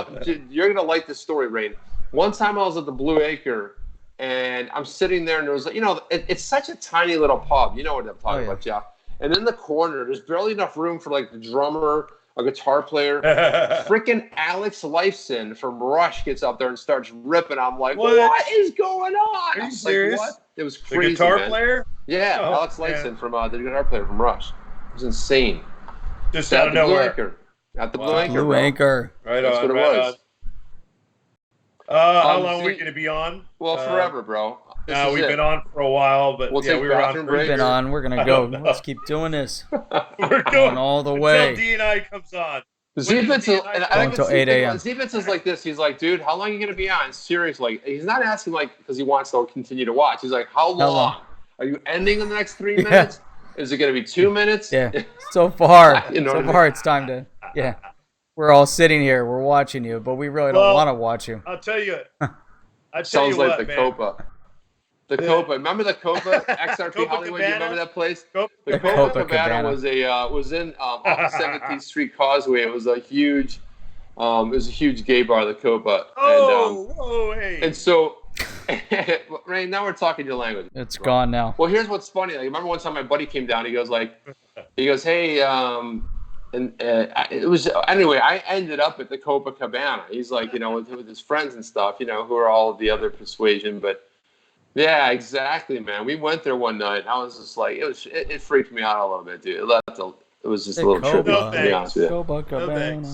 you're going to like this story, Rain. One time I was at the Blue Acre, and I'm sitting there, and there was, it's such a tiny little pub. You know what I'm talking about, Jeff. And in the corner, there's barely enough room for, like, the drummer, a guitar player. Freaking Alex Lifeson from Rush gets up there and starts ripping. I'm like, what is going on? Are you serious? Like, what? It was crazy, the guitar man. player? Yeah, Alex Lifeson from the guitar player from Rush. It was insane. Just out of nowhere. At the Blue Anchor. Blue bro. Anchor. Right That's on. what it Right was. on. How long are we going to be on? Well, forever, bro. We've been on for a while, but We'll take we were on. bathroom breaks. We've been on. We're gonna go. Let's keep doing this. We're Going all the way. Until D&I comes on. Zebits is, and I until can see 8 a.m. Zebits is like this. He's like, dude, how long are you going to be on? Seriously. He's not asking like because he wants to continue to watch. He's like, how long? Are you ending in the next 3 minutes? Is it going to be 2 minutes? Yeah. So far, You know what I mean? it's time to. Yeah. We're all sitting here. We're watching you, but we really don't want to watch you. I'll tell you. Sounds like the man. Copa. The Copa. Remember the Copa? XRP Copa Hollywood. Cabana? You remember that place? The The Copa Cabana was in off the 17th Street Causeway. It was a huge gay bar, the Copa. Hey. And so, Rain, now we're talking your language. It's gone now. Well, here's what's funny. Like, remember one time my buddy came down. He goes, hey, it was anyway. I ended up at the Copa Cabana. He's like, with his friends and stuff, who are all the other persuasion, but. Yeah, exactly, man. We went there one night. I was just like, it freaked me out a little bit, dude. It was just a little trippy, to be honest with you. Copa Cabana.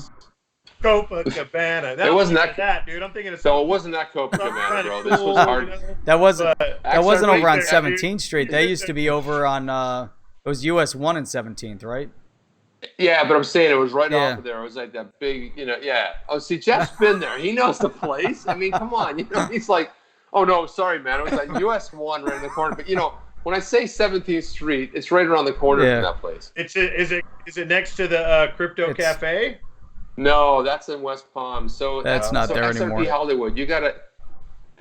Copa Cabana. It wasn't that, dude. I'm thinking of No, it wasn't that Copa Cabana, bro. This was hard. That wasn't over on there, 17th Street. They used to be over on it was US 1 and 17th, right? Yeah, but I'm saying it was right Yeah. off of there. It was like that big, yeah. Oh, see, Jeff's been there. He knows the place. I mean, come on. He's like, oh, no, sorry, man. It was like US 1 right in the corner. But, when I say 17th Street, it's right around the corner from that place. Is it next to the Crypto Cafe? No, that's in West Palm. So that's not there XRP anymore. Hollywood, you got to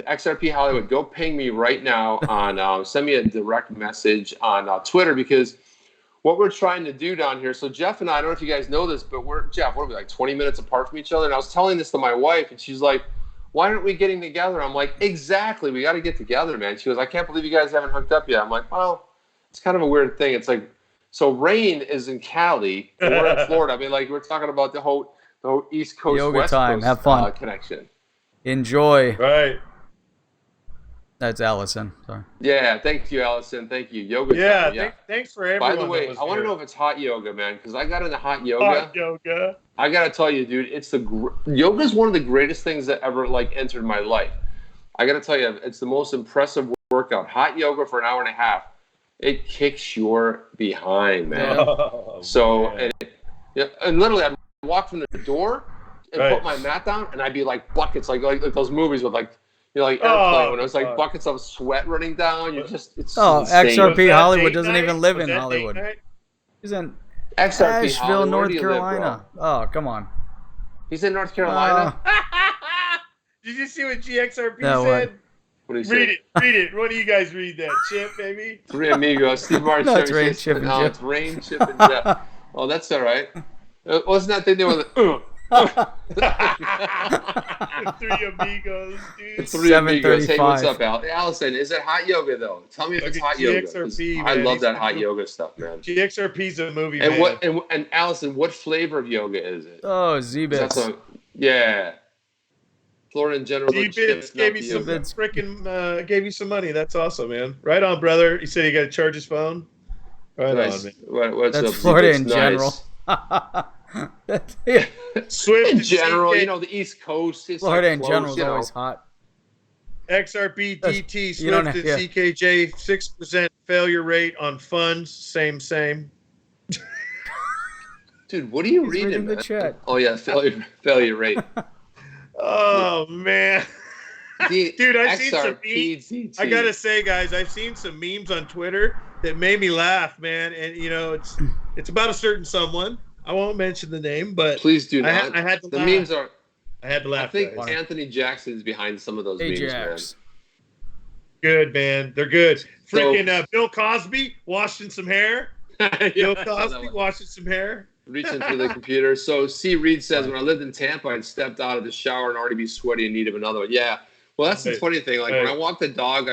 XRP Hollywood. Go ping me right now on send me a direct message on Twitter because what we're trying to do down here. So Jeff and I don't know if you guys know this, but Jeff, what are we like 20 minutes apart from each other? And I was telling this to my wife, and she's like, "Why aren't we getting together?" I'm like, "Exactly, we got to get together, man." She goes, "I can't believe you guys haven't hooked up yet." I'm like, "Well, it's kind of a weird thing." It's like, so Rain is in Cali, and we're in Florida. I mean, like we're talking about the whole East Coast, Yoga West time. Coast Have fun. connection. Enjoy. Right. That's Allison. Sorry. Yeah, thank you, Allison. Thank you. Yoga time. Yeah. Thanks for everyone. By the way, I want to know if it's hot yoga, man, because I got into hot yoga. Hot yoga. I gotta tell you, dude, yoga is one of the greatest things that ever entered my life. I gotta tell you, it's the most impressive workout. Hot yoga for an hour and a half, it kicks your behind, man. Oh, so, man. and literally, I'd walk from the door and put my mat down, and I'd be like buckets, like those movies with like airplane when it was like buckets of sweat running down. It's insane. XRP Hollywood doesn't even live in Hollywood. He's in XRP Asheville, Hollywood, North where do you Carolina. live, Oh, come on. He's in North Carolina. Did you see what GXRP No, said? What do you say? Read it. One of you guys read that. Chip, baby. Three amigos. Steve Martin. No, it's Rain, Chip, and Jeff. It's Rain, Chip, and Jeff. Oh, that's all right. Wasn't that thing there with Three amigos, dude. Three amigos. Hey, what's 7:35. up, Al? Allison, is it hot yoga though? Tell me if it's hot yoga. 'Cause GXRP, I man. love that hot yoga stuff, man. GXRP's a movie, And man. and Allison, what flavor of yoga is it? Oh, Is that Z-Bits. yeah. Florida in general. D-Bits gave you some Bits. gave you some money. That's awesome, man. Right on, brother. You said you got to charge his phone. Right Nice. on, man. What's That's up, Florida Z-Bits? in general. Yeah. Swift In and general, CK, the East Coast. It's Florida like in close, general is always hot. XRP, DT, You don't Swift, and have- CKJ, 6% failure rate on funds. Same. Dude, what are you He's reading, reading the man? chat. Oh yeah, failure rate. Oh, man. Dude, I've seen some XRP, I gotta say, guys, I've seen some memes on Twitter that made me laugh, man. And it's about a certain someone. I won't mention the name, but Please do not. I had to the laugh. memes are. I had to laugh. I think guys. Anthony Jackson is behind some of those memes, Ajax. Good, man. They're good. So- Freaking Bill Cosby washing some hair. man. Bill Yeah, I saw that Cosby one. washing some hair. Reaching through the computer. So C. Reed says, when I lived in Tampa, I'd stepped out of the shower and already be sweaty in need of another one. Yeah. Well, that's the Hey. funny thing. Like when I walk the dog,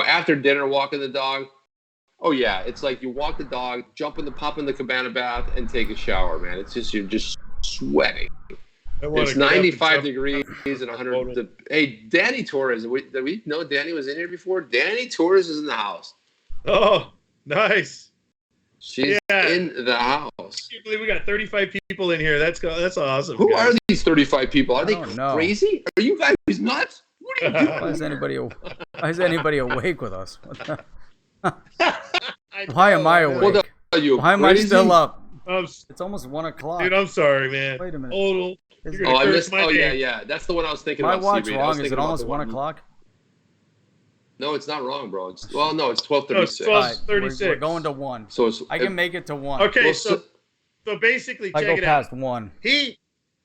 after dinner, walking the dog. Oh yeah, it's like you walk the dog, pop in the cabana bath, and take a shower, man. It's just you're just sweating. It's 95 degrees and 100. Hey, Danny Torres. Did we know Danny was in here before? Danny Torres is in the house. Oh, nice. She's in the house. amigos. I can't believe we got 35 people in here. That's awesome. Who guys. are these 35 people? Are they know. crazy? Are you guys nuts? What are you doing? Why is anybody awake with us? What the? I Why am I know, man. awake? Are you Why am I crazy? still up? I'm, It's almost 1 o'clock. dude, I'm sorry, man. Wait a minute. Hodl, Is- you're Oh, gonna I curse missed. my Oh, name. yeah. That's the one I was thinking My about. watch Seaweed. I was wrong? Is thinking it about almost the 1 one- o'clock? No, it's not wrong, bro. Well, no, it's No, it's 12:36. 12. Alright, 36. we're going to 1. So it's. I can make it to 1. Okay, Well, so basically, I check go it out. past 1.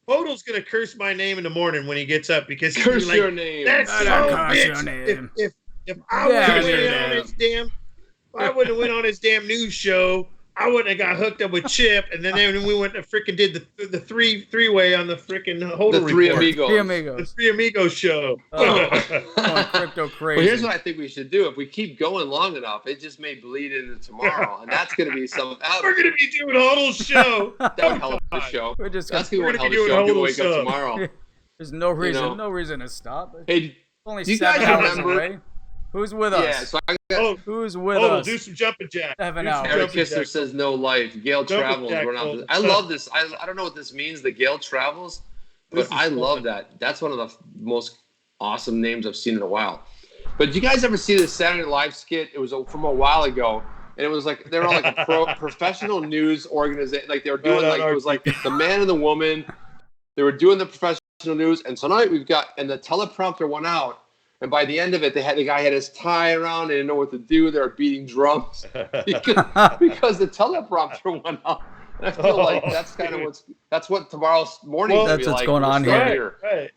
Hodl's gonna curse my name in the morning when he gets up because he's Curse like, your name. "That's I so don't curse bitch. your name." If I Yeah, wouldn't have yeah, went on yeah. his damn, if I wouldn't have went on his damn news show, I wouldn't have got hooked up with Chip, and then we went and freaking did the three-way on the freaking HODL The three Report. amigos. Three The amigos. Three Amigos show. Going crypto crazy. Well, here's what I think we should do. If we keep going long enough, it just may bleed into tomorrow, and that's going to be some. We're gonna be doing HODL's show. That would help the show. We're just That's gonna, going to We're help gonna the be show. doing People wake HODL up tomorrow. there's no reason, know. no reason to stop. It's Hey, only do you 7 guys hours remember- away. Who's with us? yeah. So I got Oh, Who's with HODL, us? do some jumping jacks. 7 Do some hours. Eric jumping Kistler jacks. says no life. Gail Double travels. jack, We're not. Gold. I love this. I don't know what this means. The Gail travels, This but is I fun. love that. That's one of the most awesome names I've seen in a while. But did you guys ever see the Saturday Night Live skit? It was from a while ago, and it was like they were on like a professional news organization. Like they were doing like it was like the man and the woman. They were doing the professional news, and tonight we've got and the teleprompter went out. And by the end of it, the guy had his tie around, they didn't know what to do. They were beating drums because the teleprompter went out. And I feel like that's kind of what tomorrow's morning. Well, is gonna be that's what's like. going We're on still here. Right.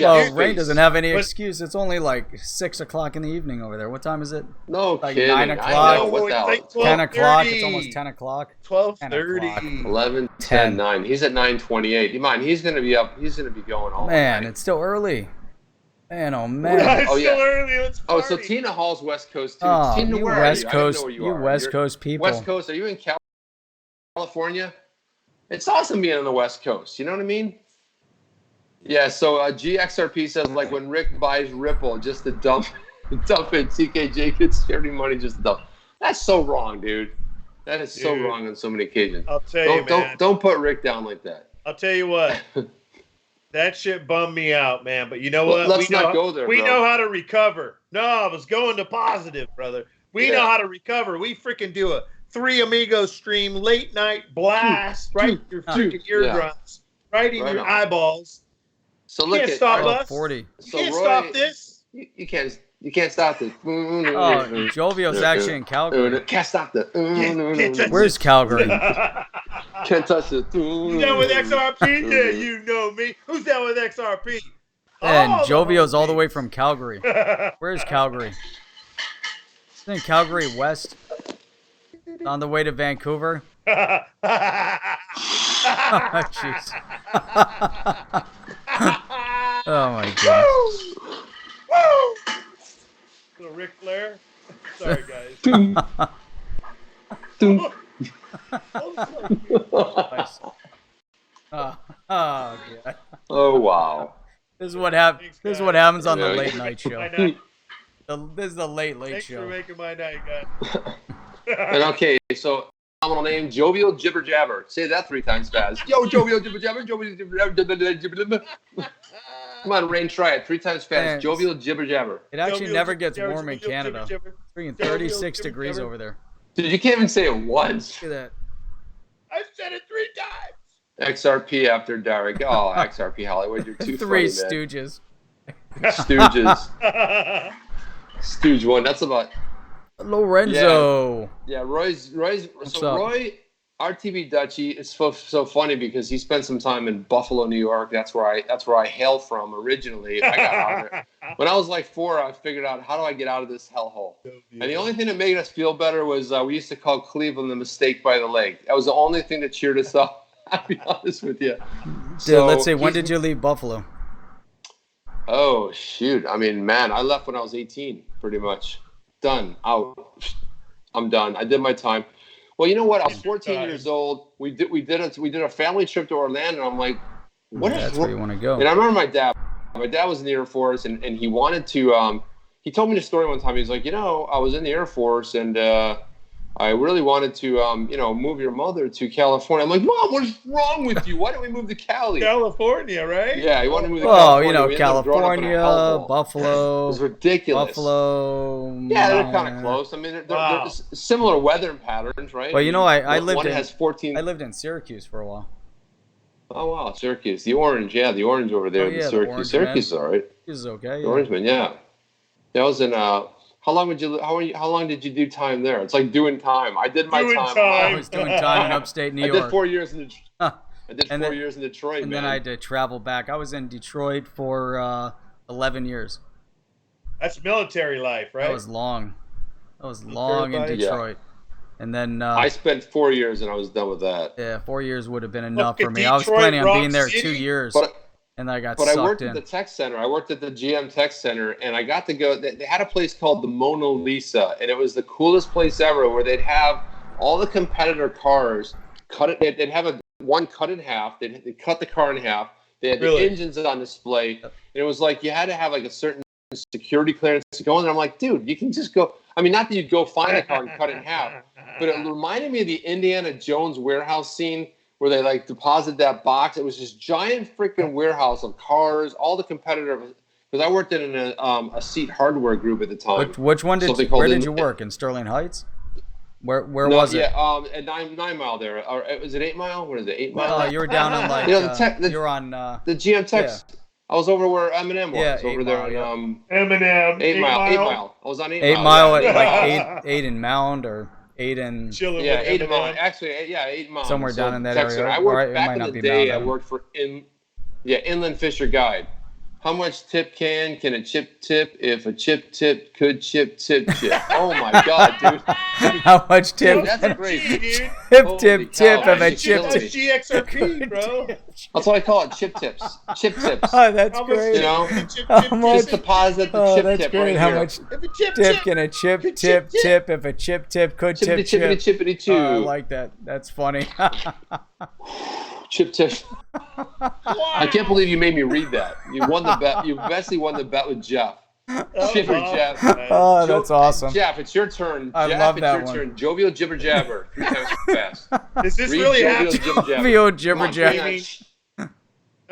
Well, Dude, Rain doesn't have any but- excuse. It's only like 6 o'clock in the evening over there. What time is it? No Like kidding. 9 I o'clock. know. What the hell? Like 10 o'clock. It's 12:30. almost 10 o'clock. 12:30. 11, 10. 10, 9. He's at 9:28. You mind? He's going to be up. He's going to be going all Man, night. it's still early. Man, oh man. It's Oh, still yeah. early. Let's Oh, party. so Tina Hall's West Coast too. Oh, Tina, you where are West you? I don't know Coast, where you you are. West You're- Coast people. West Coast. Are you in California? It's awesome being on the West Coast. You know what I mean? Yeah. So GXRP says like when Rick buys Ripple just to dump it, TKJ gets charity money just to dump. That's so wrong, dude. That is so Dude. wrong on so many occasions. I'll tell you, man. Don't put Rick down like that. I'll tell you what. That shit bummed me out, man. But you know Well, what? let's not go there, We bro. know how to recover. No, I was going to positive, brother. We Yeah. know how to recover. We freaking do a Three Amigos stream, late night blast, right in your freaking eardrums, right in Right your on. eyeballs. So You look can't at stop Oh, us. 40. So You can't Roy- stop this. You can't stop this. Oh, Jovio's actually in Calgary. Can't stop the. Can't touch Where's Calgary? Can't touch it. You down with XRP? Yeah, you know me. Who's down with XRP? And All the Jovio's all the homies. way from Calgary. Where's Calgary? Isn't it Calgary West? On the way to Vancouver? Oh, jeez. Oh, my goodness. Woo! Little Ric Flair. Sorry, guys. Nice. Oh, God. Oh wow. This is what happens on the Yeah. late night show. My night. This is the late Thanks for show. making my night, guys. And okay, so phenomenal name, Jovial Jibber Jabber. Say that 3 times fast. Yo, Jovial Jibber Jabber, Jovial Jibber Jabber. Come on, Rain, try it 3 times fast. Thanks. Jovial Jibber Jabber. It actually Jovial never Jibber gets Jabber, warm in Jovial Canada. Jibber It's freaking Jovial 36 Jibber degrees Jabber. over there. Dude, you can't even say it once. Look at I said it 3 times. XRP after Derek. Oh, XRP Hollywood, you're too that. Three funny, man. Stooges. Stooges. Stooge 1. That's about. Lorenzo. Yeah, Roy's What's so up? Roy, RTB Dutchie, is so funny because he spent some time in Buffalo, New York. That's where I hail from originally. I got out of there. When I was like 4, I figured out how do I get out of this hellhole. And the only thing that made us feel better was we used to call Cleveland the mistake by the lake. That was the only thing that cheered us up. I'll be honest with you. Dude, let's see. When did you leave Buffalo? Oh shoot! I mean, man, I left when I was 18, pretty much. Done. Out. I'm done. I did my time. Well, you know what? I was 14 years old. We did a family trip to Orlando. And I'm like, what is That's where you want to go. And I remember my dad. My dad was in the Air Force, and he wanted to. He told me the story one time. He's like, I was in the Air Force, and I really wanted to, you know, move your mother to California. I'm like, Mom, what's wrong with you? Why don't we move to Cali? California, right? Yeah, he wanted to move to Well, California. you know, We ended up growing up in a California, hellhole. Buffalo. It was ridiculous. Buffalo. Yeah, they're kind of close. I mean, they're similar weather patterns, right? Well, you know, I lived one in has 14. I lived in Syracuse for a while. Oh wow, Syracuse, the orange, yeah, the orange over there. Oh, yeah, the Syracuse, orange Syracuse is all right. This is okay. The Orangeman, yeah. That was in how long would you? How long did you do time there? It's like doing time. I did my time. I was doing time in upstate New York. I did 4 years in Huh. I did 4 years in Detroit, and man. then I had to travel back. I was in Detroit for 11 years. That's military life, right? That was long. That was long in Detroit. Yeah. And then I spent 4 years and I was done with that. Yeah, 4 years would have been enough for me. Detroit, I was planning on being there City. 2 years, and I got But sucked I worked in. at the tech center. I worked at the GM Tech Center, and I got to go. They had a place called the Mona Lisa, and it was the coolest place ever, where they'd have all the competitor cars cut it. They'd have one cut in half. They'd cut the car in half. They had the engines on display, and it was like you had to have like a certain security clearance to go in there. I'm like, dude, you can just go. I mean, not that you'd go find a car and cut it in half, but it reminded me of the Indiana Jones warehouse scene where they like deposit that box. It was this giant freaking warehouse of cars, all the competitors. Because I worked in a seat hardware group at the time. Which one did? Where did you work? In Sterling Heights? Where was it? Yeah, at 9 Mile there. Or was it 8 Mile? What is it? 8 Mile? Oh, you were down on like. You're on. The GM Techs. Yeah. I was over where Eminem was. Yeah, over there. Eminem. 8 Mile. I was on 8 Mile. 8 Mile at like 8 in Mound or 8 in. Chilling yeah, 8 Mile. Actually, yeah, 8 Mile. Somewhere down in that area. I worked back in the day. I worked for Inland Fisher Guide. How much tip can a chip tip if a chip tip could chip tip chip? Oh my God, dude! How much tip? Dude, that's great. Tip if a chip tip. XRP, bro. That's what I call it. Chip tips. Chip tips. Oh, that's great. You know, just deposit the chip that's tip great. right How here. much tip can a chip tip if a chip tip could chip chip? Chippity choo. I like that. That's funny. Chip tip. I can't believe you made me read that. You won the bet. You basically won the bet with Jeff. Chipper Jeff. Oh, that's awesome. Jeff, it's your turn. I Jeff, love it's that your one. turn. Jovial jibber jabber. 3 times fast. Is this really happening? Jovial jibber jabber. Am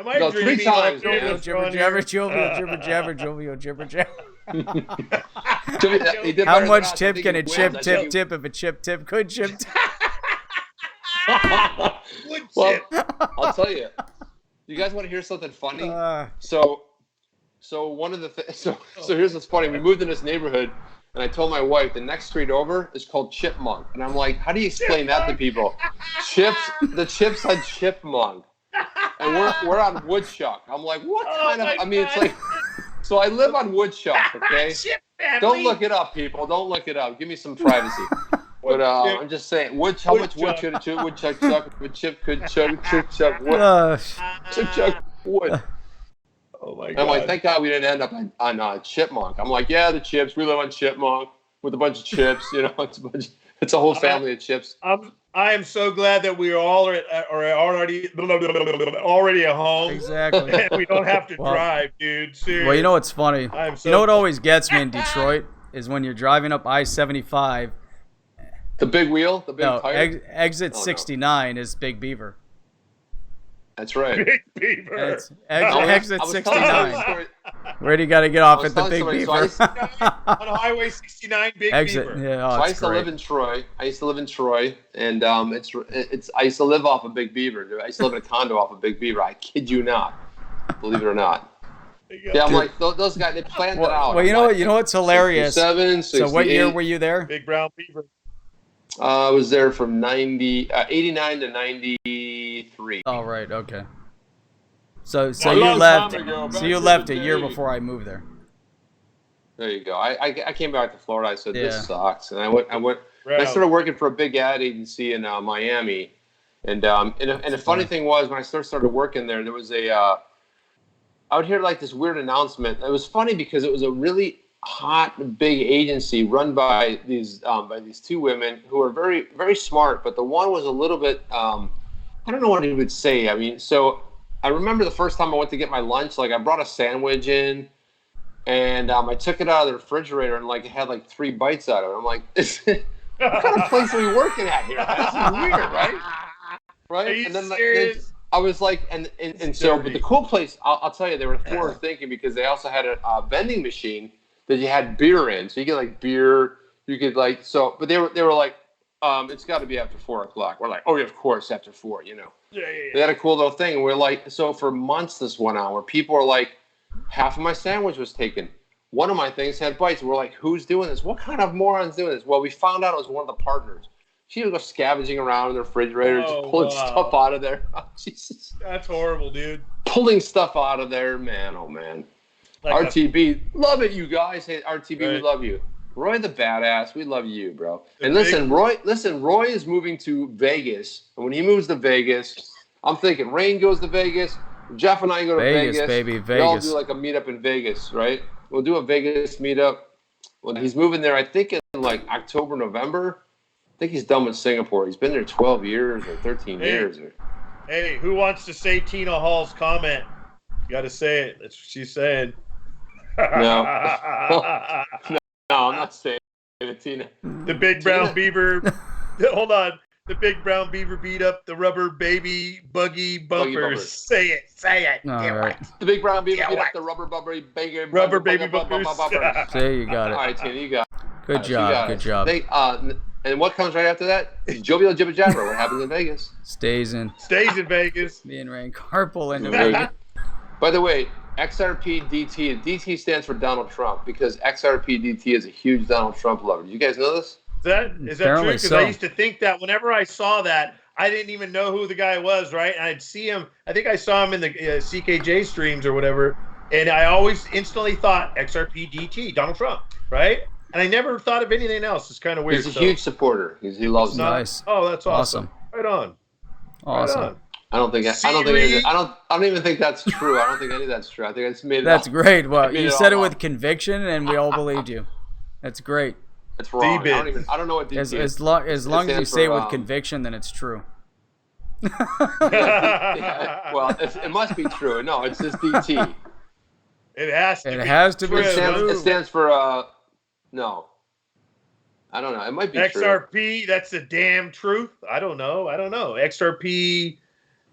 I no, dreaming? 3 times, Jovial jibber jabber. Jovial jibber jabber. Jovial jibber jabber. How much tip can a chip tip if a chip tip could chip tip? Well, I'll tell you. You guys want to hear something funny? So one of the so here's what's funny. We moved in this neighborhood, and I told my wife the next street over is called Chipmunk, and I'm like, how do you explain that to people? The chips had Chipmunk, and we're on Woodchuck. I'm like, what kind of? I mean, it's like. So I live on Woodchuck. Okay. Don't look it up, people. Don't look it up. Give me some privacy. But I'm just saying, how much wood could a woodchuck chuck if a chip could chuck wood? Chuck wood. Oh my God! I'm like, thank God we didn't end up on Chipmunk. I'm like, yeah, the chips. We live on Chipmunk with a bunch of chips. You know, it's a whole family of chips. I am so glad that we all are already at home. Exactly. And we don't have to drive, dude. Seriously. Well, you know what's funny? You know what always gets me in Detroit is when you're driving up I-75. The big wheel, the big tire. Exit 69 is Big Beaver. That's right. Big Beaver. Exit 69. Where do you got to get off at the Big Beaver? On Highway 69, Big Beaver. Yeah, I used to live in Troy. And I used to live off of Big Beaver. I used to live in a condo off of Big Beaver. I kid you not. Believe it or not. Yeah, I'm like, those guys, they planned it out. Well, you know what's hilarious? 67, so what year were you there? Big Brown Beaver. I was there from 89 to 93. Oh, right, okay. So you left. So you left a year before I moved there. There you go. I came back to Florida. I said this sucks, and I went. I started working for a big ad agency in Miami, and the funny thing was when I started working there was I would hear like this weird announcement. It was funny because it was a really hot big agency run by these 2 women who are very, very smart, but the one was a little bit I don't know what he would say. I mean, so I remember the first time I went to get my lunch, like I brought a sandwich in and I took it out of the refrigerator and like it had like 3 bites out of it. I'm like, what kind of place are we working at here? This is weird, right? Right? Are you and then serious? I was like, and so, but the cool place, I'll tell you, they were forward thinking because they also had a vending machine that you had beer in. So you get like beer, you could like, so, but they were like, it's got to be after 4 o'clock. We're like, oh, yeah, of course, after 4, you know. Yeah. They had a cool little thing. And we're like, so for months this went on where people were like, half of my sandwich was taken. One of my things had bites. We're like, who's doing this? What kind of morons doing this? Well, we found out it was one of the partners. She would go scavenging around in the refrigerator, just pulling stuff out of there. Oh, Jesus. That's horrible, dude. Pulling stuff out of there, man. Oh, man. Like RTB, love it, you guys. Hey, RTB, we love you. Roy the badass, we love you, bro. And listen, Roy is moving to Vegas. And when he moves to Vegas, I'm thinking Rain goes to Vegas, Jeff and I go to Vegas. Baby, We Vegas. all do like a meetup in Vegas, right? We'll do a Vegas meetup. Well, he's moving there, I think, in like October, November. I think he's done with Singapore. He's been there 12 years or 13 years. Hey, who wants to say Tina Hall's comment? You got to say it. That's what she's saying. No. No, I'm not saying it, Tina. The big brown beaver. Hold on. The big brown beaver beat up the rubber baby buggy bumpers. Say it. All right. The big brown beaver beat up the rubber baby bumpers. Say you got it. All right, Tina, you got it. Good job. Good job. And what comes right after that? Jovial Jibber Jabber. What happens in Vegas? Stays in Vegas. Me and Rain carpool into Vegas. By the way, XRP DT. DT stands for Donald Trump because XRP DT is a huge Donald Trump lover. Do you guys know this? Is that true? Because I used to think that whenever I saw that, I didn't even know who the guy was, right? And I'd see him. I think I saw him in the CKJ streams or whatever. And I always instantly thought XRP DT, Donald Trump, right? And I never thought of anything else. It's kind of weird. He's a huge supporter. He loves it. Nice. Oh, that's awesome. Right on. Awesome. Right on. I don't even think that's true. I don't think any of that's true. I think I just made it That's up. great. Well, you said it up. with conviction, and we all believed you. That's great. It's wrong. I don't know what DT is. As long as you say it with conviction, then it's true. Yeah, well, it must be true. No, it's just DT. It has to. It has to be. It stands for no. I don't know. It might be XRP. True. That's the damn truth. I don't know. XRP.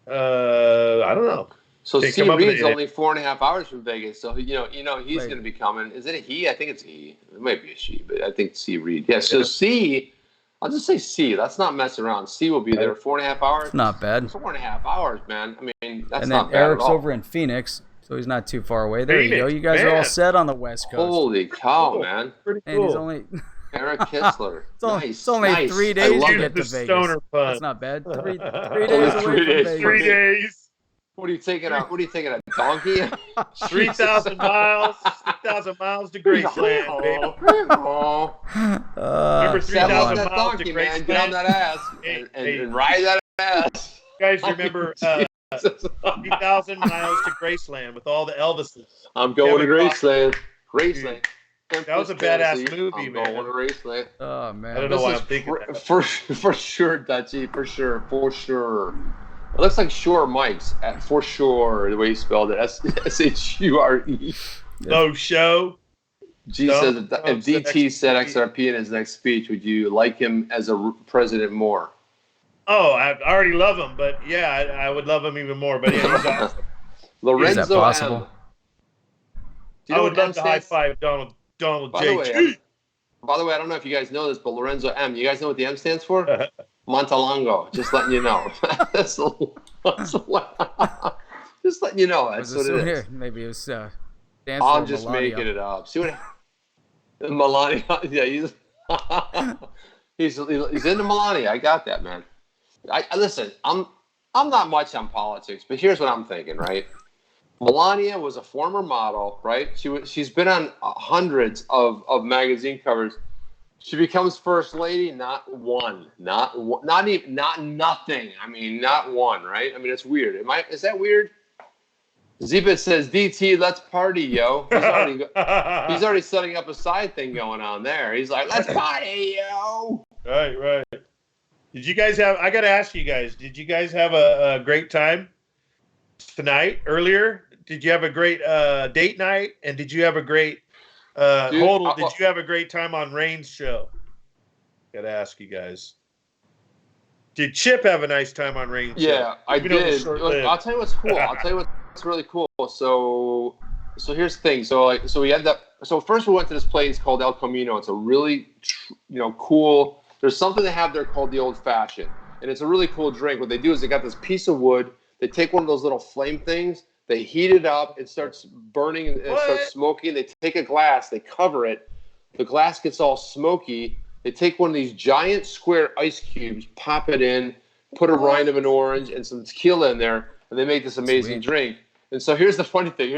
I don't know. So C Reed's only 4.5 hours from Vegas, so he's going to be coming. Is it a he? I think it's he. It might be a she, but I think C Reed. Yeah. So C, I'll just say C. Let's not mess around. C will be there 4.5 hours. Not bad. 4.5 hours, man. I mean, that's and not then bad Eric's at all. over in Phoenix, so he's not too far away. There you go. You guys are all set on the West Coast. Holy cow, man! Pretty cool. And he's only. Eric Kistler. It's only 3 days to get to Vegas. That's not bad. 3 days away from Vegas. 3 days. What are you taking? A donkey? 3,000 miles. 3,000 miles to Graceland, baby. Remember 3,000 miles donkey, to Graceland? Man. Get on that ass and ride that ass. You guys remember 3,000 miles to Graceland with all the Elvises? I'm going to Graceland. Graceland. That was a badass movie, man. I'm going to Graceland. Oh, man. I don't know why I'm thinking that. For sure, Dutchie. For sure. It looks like Shure Mike's for sure, the way he spelled it. S-H-U-R-E. No show. G says, if DT said XRP in his next speech, would you like him as a president more? Oh, I already love him, but yeah, I would love him even more. But yeah, he's awesome. Lorenzo Is that possible? M. Do you know I would love to high five Donald J. By the way, I don't know if you guys know this, but Lorenzo M. You guys know what the M stands for? Montalongo. Just letting you know. Just letting you know. That's what it is. Maybe it was. I'm just making it up. See what? Melania. Yeah, he's into Melania. I got that, man. I listen. I'm not much on politics, but here's what I'm thinking. Right. Melania was a former model, right? She's been on hundreds of magazine covers. She becomes first lady, not nothing. I mean, not one, right? I mean, it's weird. Is that weird? Zebit says, DT, let's party, yo. He's already setting up a side thing going on there. He's like, let's party, yo. Right. Did you guys have? I got to ask you guys. Did you guys have a great time tonight? Earlier, did you have a great date night? And did you have a great? Did you have a great time on Rain's show? Gotta ask you guys. Did Chip have a nice time on Rain? Yeah, I did. I'll tell you what's cool. I'll tell you what's really cool. So here's the thing. So we had that. So first we went to this place called El Camino. It's a really, cool. There's something they have there called the Old Fashioned, and it's a really cool drink. What they do is they got this piece of wood. They take one of those little flame things. They heat it up. It starts burning and it starts smoking. They take a glass. They cover it. The glass gets all smoky. They take one of these giant square ice cubes, pop it in, put a rind of an orange and some tequila in there, and they make this amazing drink. And so here's the funny thing.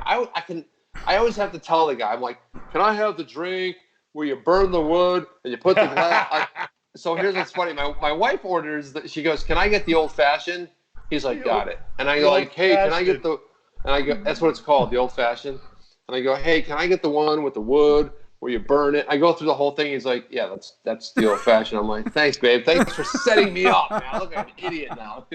I always have to tell the guy, I'm like, can I have the drink where you burn the wood and you put the glass? So here's what's funny. My wife orders. She goes, can I get the old fashioned? He's like, got it. And I go like, hey, can I get the? And I go, that's what it's called, the old fashioned. And I go, hey, can I get the one with the wood where you burn it? I go through the whole thing. He's like, yeah, that's the old fashioned. I'm like, thanks, babe. Thanks for setting me up, man. I look like an idiot now.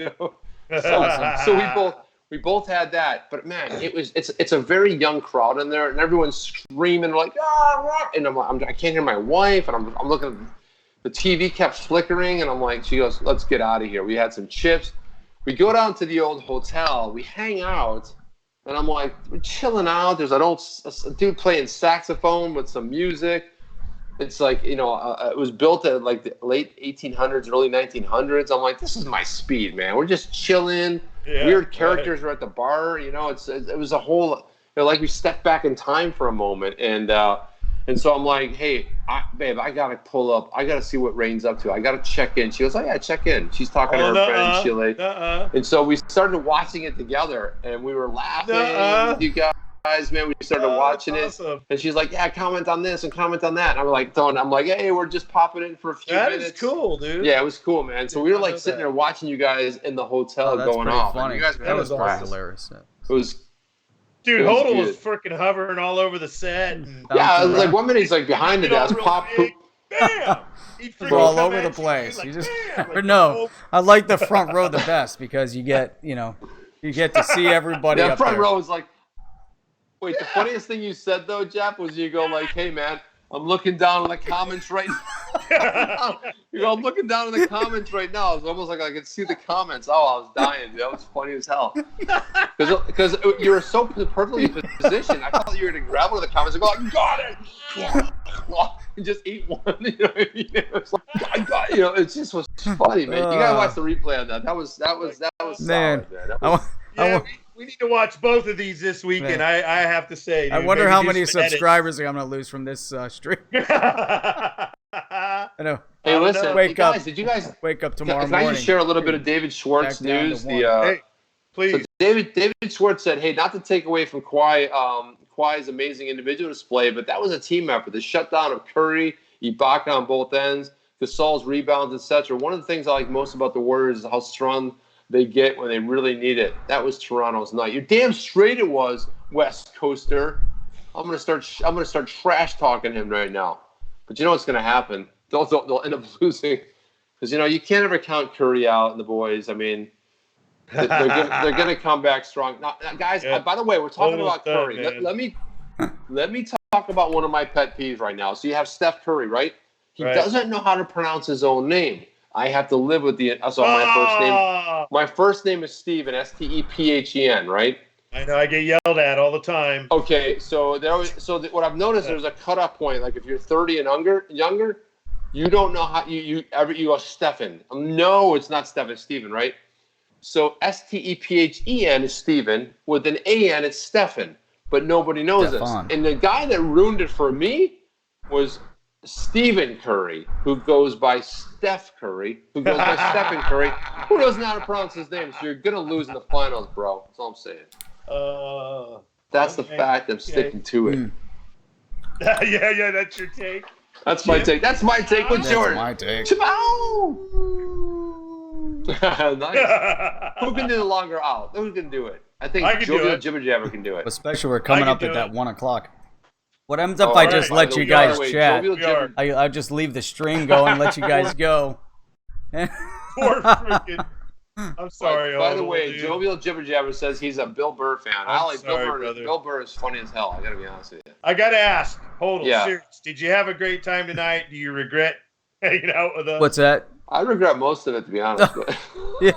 So we both had that. But man, it's a very young crowd in there, and everyone's screaming like, ah, and I can't hear my wife, and I'm looking. The TV kept flickering, and I'm like, she goes, let's get out of here. We had some chips. We go down to the old hotel. We hang out. And I'm like, we're chilling out. There's a dude playing saxophone with some music. It's like, it was built at like the late 1800s, early 1900s. I'm like, this is my speed, man. We're just chilling. Yeah, weird characters are at the bar. It was a whole, like we stepped back in time for a moment. And so I'm like, hey, babe, I got to pull up. I got to see what Rain's up to. I got to check in. She goes, oh, yeah, check in. She's talking to her friend in Chile. And so we started watching it together, and we were laughing with you guys, man. We started watching it. And she's like, yeah, comment on this and comment on that. And I'm like, hey, we're just popping in for a few minutes. That is cool, dude. Yeah, it was cool, man. So we were like sitting there watching you guys in the hotel going off. Funny. You guys that was awesome. Hilarious. It was. Dude, HODL was freaking hovering all over the set. Yeah, it was like 1 minute he's like behind the desk, pop. Bam! We're all over the place. Like, I like the front row the best because you get to see everybody. Yeah, up front there. row is like. Wait, the funniest thing you said though, Jeff, was you go like, "Hey man, I'm looking down in the comments right now." I'm looking down in the comments right now. It's almost like I could see the comments. Oh, I was dying. That was funny as hell. Because you were so perfectly positioned. I thought you were going to grab one of the comments and go, I got it! And just eat one. You know what I mean? It was like, I got it. It just was funny, man. You got to watch the replay on that. That was man. Solid, man. We need to watch both of these this weekend. I have to say. Dude, I wonder how many subscribers I'm going to lose from this stream. I know. Hey, listen, did you guys wake up tomorrow morning? Can I just share a little bit of David Schwartz news? Hey, please. So David Schwartz said, hey, not to take away from Kawhi's amazing individual display, but that was a team effort. The shutdown of Curry, Ibaka on both ends, Gasol's rebounds, etc. One of the things I like most about the Warriors is how strong they get when they really need it. That was Toronto's night. You're damn straight it was, West Coaster. I'm gonna start trash talking him right now. But you know what's gonna happen? They'll end up losing because you can't ever count Curry out and the boys. I mean, they're gonna come back strong. Now guys. Yeah. By the way, we're talking about Curry. Let me talk about one of my pet peeves right now. So you have Steph Curry, right? He doesn't know how to pronounce his own name. I have to live with my first name is Steven, Stephen, right? I know, I get yelled at all the time. Okay, so what I've noticed, there's a cutoff point. Like if you're 30 and younger, you don't know how you go Stephen. No, it's not Stephen, Steven, right? So Stephen is Steven. With an AN, it's Stephen. But nobody knows this. And the guy that ruined it for me was Stephen Curry, who goes by Steph Curry, who goes by Stephen Curry, who doesn't know how to pronounce his name. So you're going to lose in the finals, bro. That's all I'm saying. That's the fact. I'm sticking to it. Yeah, that's your take. That's my take. What's yours? My take. Nice. Who can do the longer out? Who can do it? I think Jovial Jibber Jabber can do it. Especially we're coming up at that 1 o'clock. What happens if I just let you guys chat? I'll just leave the stream going and let you guys go. Poor freaking. I'm sorry. By the way, Jovial Jibber Jabber says he's a Bill Burr fan. I like Bill Burr. Brother. Bill Burr is funny as hell. I gotta be honest with you. I gotta ask. Hold on. Serious. Did you have a great time tonight? Do you regret hanging out with us. What's that? I regret most of it, to be honest. But Yeah.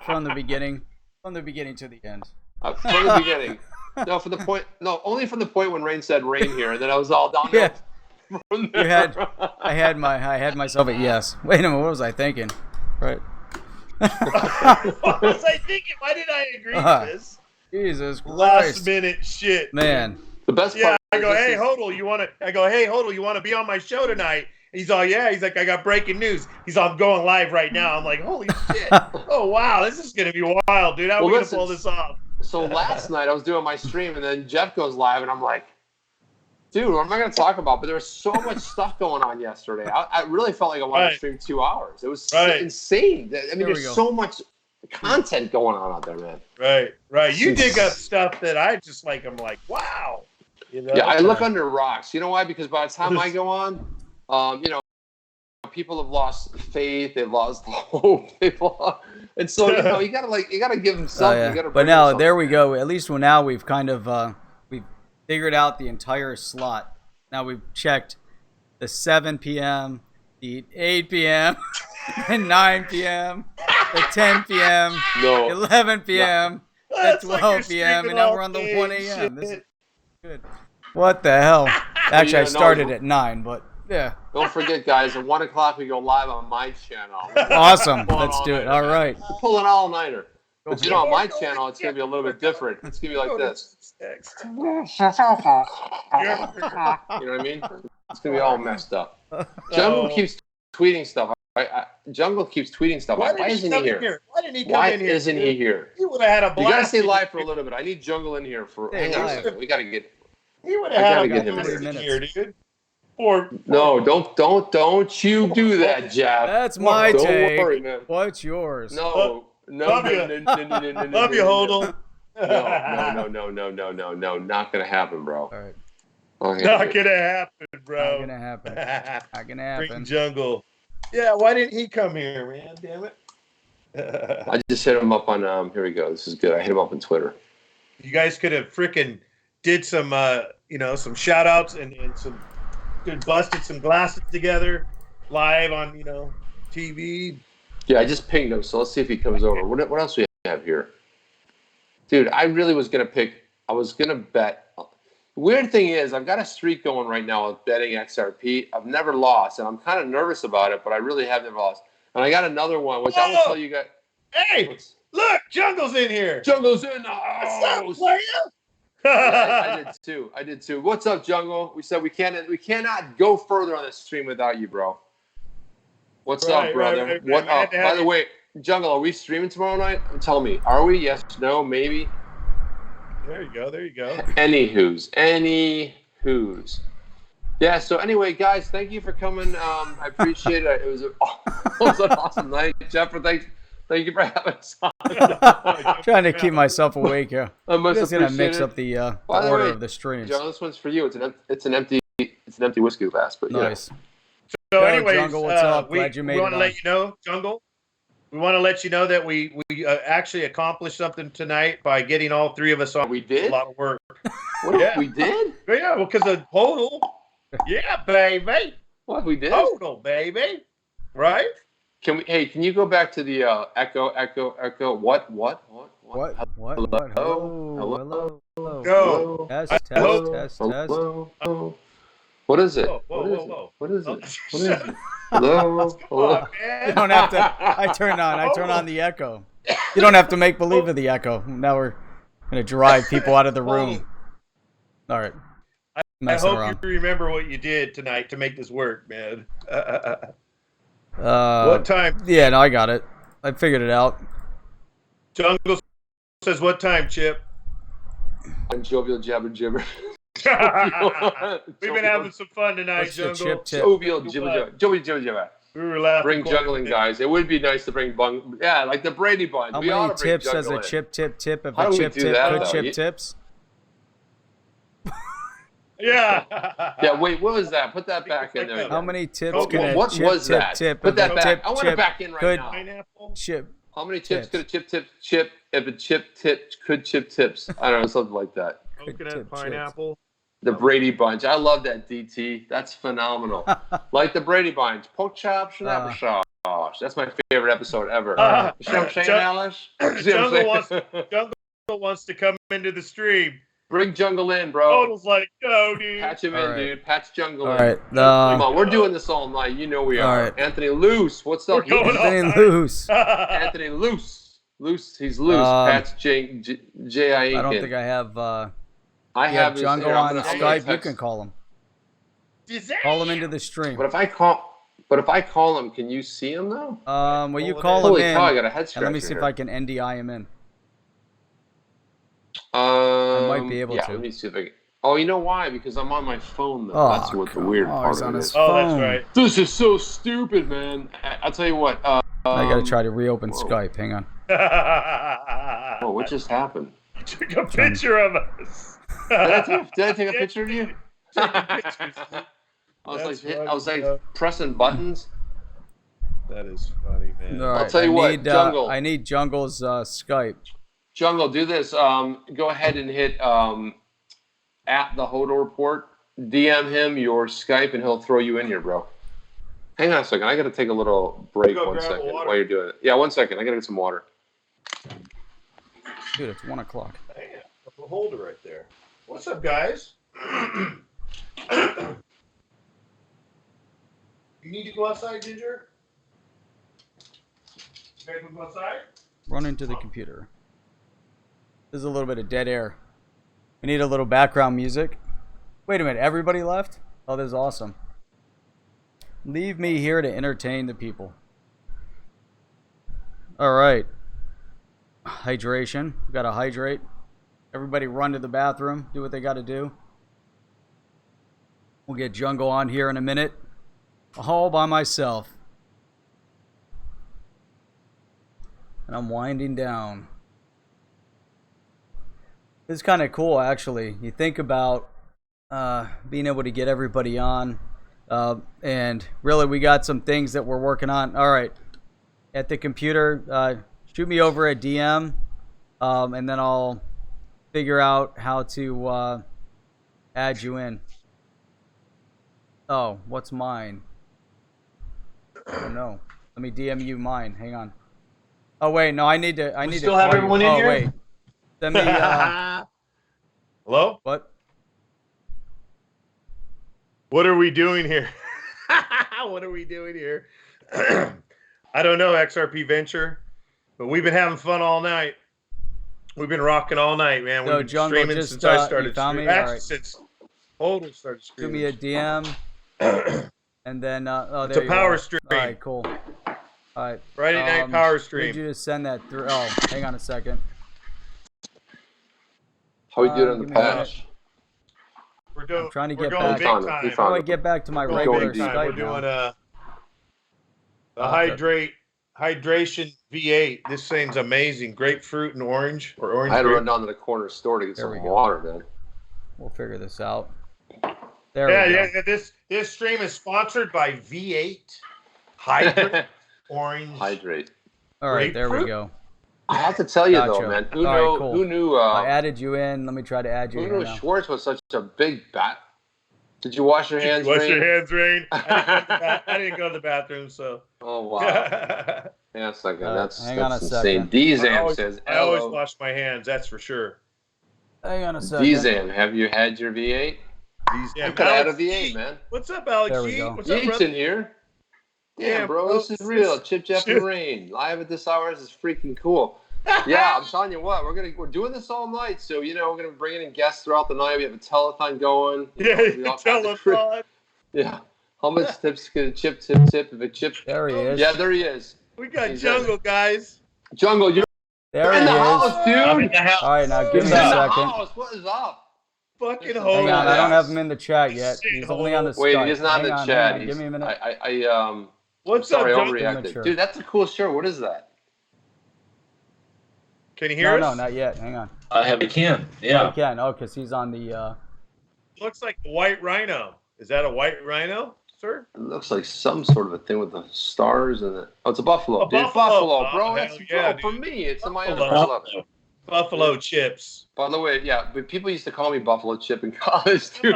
From the beginning to the end. from the beginning. No, from the point. No, only from the point when Rain said rain here, and then I was all downhill. Yeah. From there. I had myself at yes. Wait a minute, what was I thinking? Right. What was I thinking? Why did I agree to this? Jesus Christ. Last minute shit, man. The best part. Yeah, I go, hey HODL, you want to be on my show tonight? He's all, yeah. He's like, I got breaking news. He's all, I'm going live right now. I'm like, holy shit! Oh wow, this is gonna be wild, dude. How are we gonna pull this off? So last night I was doing my stream, and then Jeff goes live, and I'm like, dude, what am I going to talk about? But there was so much stuff going on yesterday. I really felt like I wanted to stream 2 hours. It was insane. I mean, there's so much content going on out there, man. Right. You dig up stuff that I just like. I'm like, wow. You know? Yeah, I look under rocks. You know why? Because by the time I go on, you know, people have lost faith. They've lost hope. And so you know, you gotta give them something. Yeah. You gotta but now there we go. At least now we've kind of we've figured out the entire slot. Now we've checked the 7 p.m., the 8 p.m., the 9 p.m., the 10 p.m., 11 p.m., the 12 p.m., and now we're on the 1 a.m. This is good. What the hell? Actually, I started at 9, but yeah. Don't forget, guys, at 1 o'clock we go live on my channel. Awesome. Let's do it. All right. We'll pull an all-nighter. But you know, on my channel, it's going to be a little bit different. It's going to be like this. You know what I mean? It's going to be all messed up. Jungle keeps tweeting stuff. Jungle keeps tweeting stuff. Why isn't he here? Why didn't he come in here? Why isn't he here? He would have had a blast. You got to stay live for a little bit. I need Jungle in here for. Hang on a second. We got to get. He would have had a blast in here, dude. No, don't you do that, Jeff. That's my take. Don't worry, man. What's yours? No. Love you, HODL. No, not gonna happen, bro. All right. Not gonna happen, bro. Not gonna happen. Not gonna happen. Freaking Jungle. Yeah, why didn't he come here, man? Damn it. I just hit him up on here we go. This is good. I hit him up on Twitter. You guys could have freaking did some some shout outs and some good busted some glasses together live on TV. Yeah, I just pinged him, so let's see if he comes over. What else do we have here? Dude, I really was going to pick, I was going to bet. Weird thing is, I've got a streak going right now of betting XRP. I've never lost, and I'm kind of nervous about it, but I really have never lost. And I got another one, which I will tell you guys. Hey, look, Jungle's in here. Jungle's in the house. What's up, player? I did too. What's up, Jungle? We said we cannot go further on this stream without you, bro. What's up, brother? What up? By the way, Jungle, are we streaming tomorrow night? Tell me. Are we? Yes, no, maybe? There you go. Anywho's. Yeah, so anyway, guys, thank you for coming. I appreciate it. It was an awesome night. Jeffrey, thank you for having us on. Trying to keep myself awake here. I'm just going to mix up the order of the streams. Jungle, this one's for you. It's an empty whiskey glass, but nice. So anyways, Jungle, what's up? Glad you made it. We want to let you know, Jungle. We want to let you know that we actually accomplished something tonight by getting all three of us on. We did? A lot of work. What? We did? Yeah, well, because of HODL. Yeah, baby. What, we did? HODL, baby. Right? Can you go back to the echo? What? Hello. Go. Test. Hello. What is it? Whoa. What is it? Hello. Come on, man. You don't have to. I turn on the echo. You don't have to make believe of the echo. Now we're gonna drive people out of the room. All right. I hope you remember what you did tonight to make this work, man. What time? Yeah, no, I got it. I figured it out. Jungle says, "What time, Chip?" Jovial jabber jibber. We've been having some fun tonight, Jungle. Jovial jibber jibber. We were laughing. Bring juggling, guys. It would be nice to bring like the Brady Bunch. How many tips has a chip tip if a chip tip could chip tips? Yeah. Yeah. Wait. What was that? Put that back in there. How many tips can a what chip was tip that? tip? Put that back. Chip, I want it back in right now. Pineapple. Chip. How many tips could a chip if a chip tip could chip tips? I don't know, something like that. Coconut, pineapple. The Brady Bunch. I love that, DT. That's phenomenal. Like the Brady Bunch. Pork chop, snapper That's my favorite episode ever. You know what I'm saying, Alice? Jungle wants to come into the stream. Bring Jungle in, bro. HODL's like, no, dude. Patch him in, dude. Patch Jungle in. All right. Come on, we're doing this all night. You know we are. Right. Anthony Loose. What's up? Anthony Loose. Anthony Loose. He's loose. Patch J.I. I don't think I have... I have Jungle on Skype. You can call him. Call him into the stream. But if I call him, can you see him though? Well, you call him Holy in. cow, I got a head scratcher. And let me see if I can NDI him in. I might be able to. Let me see if I can. Oh, you know why? Because I'm on my phone, though. That's what the weird part of it is. Oh, that's right. This is so stupid, man. I'll tell you what. I gotta try to reopen Skype. Hang on. Oh, what just happened? Took a picture of us. Did I take a picture of you? I was like pressing buttons. That is funny, man. All right, I'll tell you what, Jungle. I need Jungle's Skype. Jungle, do this. Go ahead and hit at the HODL Report. DM him your Skype, and he'll throw you in here, bro. Hang on a second. I got to take a little break. 1 second while you're doing it. Yeah, 1 second. I got to get some water. Dude, it's 1 o'clock. Damn, a holder right there. What's up, guys? You need to go outside, Ginger? You guys want to go outside? Run into the computer. There's a little bit of dead air. We need a little background music. Wait a minute, everybody left? Oh, this is awesome. Leave me here to entertain the people. All right. Hydration. We gotta hydrate. Everybody run to the bathroom. Do what they gotta do. We'll get Jungle on here in a minute. All by myself. And I'm winding down. This is kind of cool, actually. You think about being able to get everybody on. And really, we got some things that we're working on. All right. At the computer, shoot me over a DM. And then I'll figure out how to add you in. Oh, what's mine? Oh, no. Let me DM you mine. Hang on. Oh, wait. No, I need to. I need still to have everyone in here? Oh, wait. Send me. Hello? What? What are we doing here? What are we doing here? I don't know, XRP Venture, but we've been having fun all night. We've been rocking all night, man. We've been Jungle, streaming just, since I started streaming. Actually, right. since HODL started Give streaming. me a DM. And then, oh, It's there a you power go. stream. All right, cool. All right. Friday night power Did stream. you just send that through? Oh, hang on a second. How we doing on give the me a minute. patch? We're doing. I'm trying to we're get going back. big time. How do I get back to my We're regular going big time. Skype We're doing now? a hydration V8. This thing's amazing. Grapefruit and orange or orange. I had to grape. run down to the corner store to get There some we go. water, man. We'll figure this out. There we go. Yeah. This stream is sponsored by V8 Hydrate Orange. Hydrate. All right, there we grapefruit? go. I have to tell you Gotcha. though, man. All right, cool. Who knew? I added you in. Let me try to add you Who here knew now. Schwartz was such a big bat? Did you wash your hands? Wash Rain? your hands, Rain. I didn't go to the bathroom, so. Oh wow. I Yeah, it's like that's hang on a insane. second. Dzam says, always "Hello." wash my hands. That's for sure. Hang on a second. Dzam, have you had your V8? Yeah, You could have had a Alex V8, G. man. What's up, Alex There we G? go. What's up, Yeats brother? in here. Yeah, Yeah, bro, bro, this is real. Chip, Jeff, and Rain live at this hour. This is freaking cool. Yeah, I'm telling you what, we're doing this all night. So we're gonna be bringing in guests throughout the night. We have a telethon going. We all have to telethon. Yeah. How much tips can a chip tip? If a chip. There he is. Yeah, there he is. We got He's Jungle, guys. Jungle, you're There he in the is. house, dude. I'm in the house. All right, now give He's me in a the second. house. What is up? Fucking Hang hold Hang on, I don't yes. have him in the chat yet. He's only on the Wait, Skype. he's not in Hang the on, chat. hang on. Give me a minute. I What's sorry, I up, Jungle? overreacted. Immature. Dude, that's a cool shirt. What is that? Can you hear No, us? not yet. Hang on. I have a can. I Yeah. can. Oh, because he's on the. Looks like a white rhino. Is that a white rhino, sir? It looks like some sort of a thing with the stars and the. Oh, it's a buffalo. A dude. buffalo. Bro. Oh, That's hell yeah, for dude. me. It's in my Buffalo. other love it. Buffalo chips. By the way, yeah, but people used to call me Buffalo Chip in college too.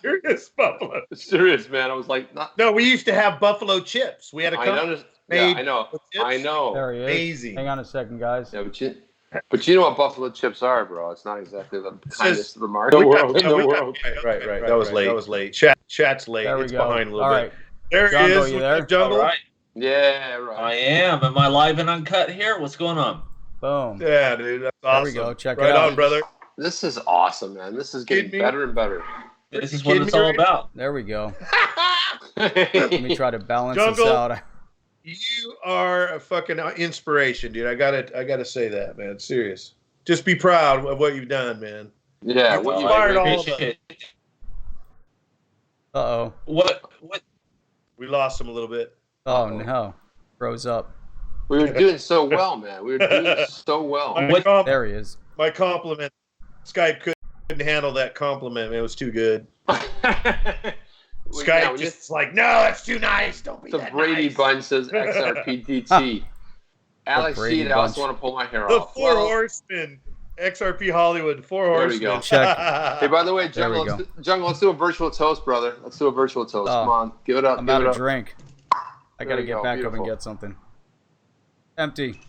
Serious Buffalo. Serious, man. I was like, no, we used to have Buffalo chips. We had a company I know. I know. There he is. Amazing. Hang on a second, guys. Yeah, but you know what Buffalo chips are, bro. It's not exactly the kindest of the market world. Right. That was late. Chat's late. There we it's go. behind a little All bit. right. There Jungle, he is. you there? Jungle. All right. Yeah, right. I am. Am I live and uncut here? What's going on? Boom. Yeah, dude. That's awesome. There we go. Check it right out. on, brother. This is awesome, man. This is getting better and better. This is what it's all about. There we go. Let me try to balance Jungle. this out. You are a fucking inspiration, dude. I gotta say that, man. Serious. Just be proud of what you've done, man. Yeah, You what you inspired all of us. Appreciate it. Uh-oh. What? We lost him a little bit. Oh, no. Froze up. We were doing so well, man. We were doing so well. There he is. My compliment. Skype couldn't handle that compliment, man. It was too good. Skype just like, no, that's too nice. Don't be the that Brady nice. Bunch says XRPDT. Alex Brady Sheet, I also want to pull my hair The off. Four Horsemen. XRP Hollywood. Four Horsemen. There we go. Check. Hey, by the way, There we Jungle, let's do a virtual toast, brother. Let's do a virtual toast. Oh, Come on, give it up. I'm give out it of up. drink. I There got to you get go. back Beautiful. up and get something. Empty.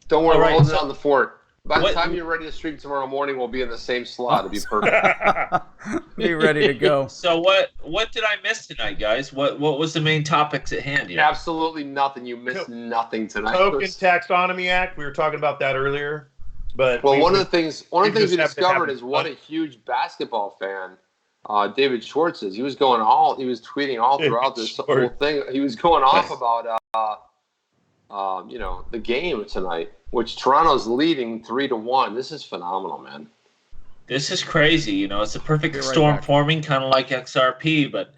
Don't worry, All we're right, holding so- on the fort. By the What- time you're ready to stream tomorrow morning, we'll be in the same slot. It'll be perfect. Be ready to go. So what did I miss tonight, guys? What was the main topics at hand here? Absolutely nothing. You missed nothing tonight. Token Taxonomy Act. We were talking about that earlier. But Well, one of the things we just have to discovered have is what a huge basketball fan David Schwartz is. He was tweeting all throughout this whole thing. He was going off about the game tonight, which Toronto's leading 3-1. This is phenomenal, man. This is crazy. It's a perfect Be right storm back. forming, kind of like XRP. But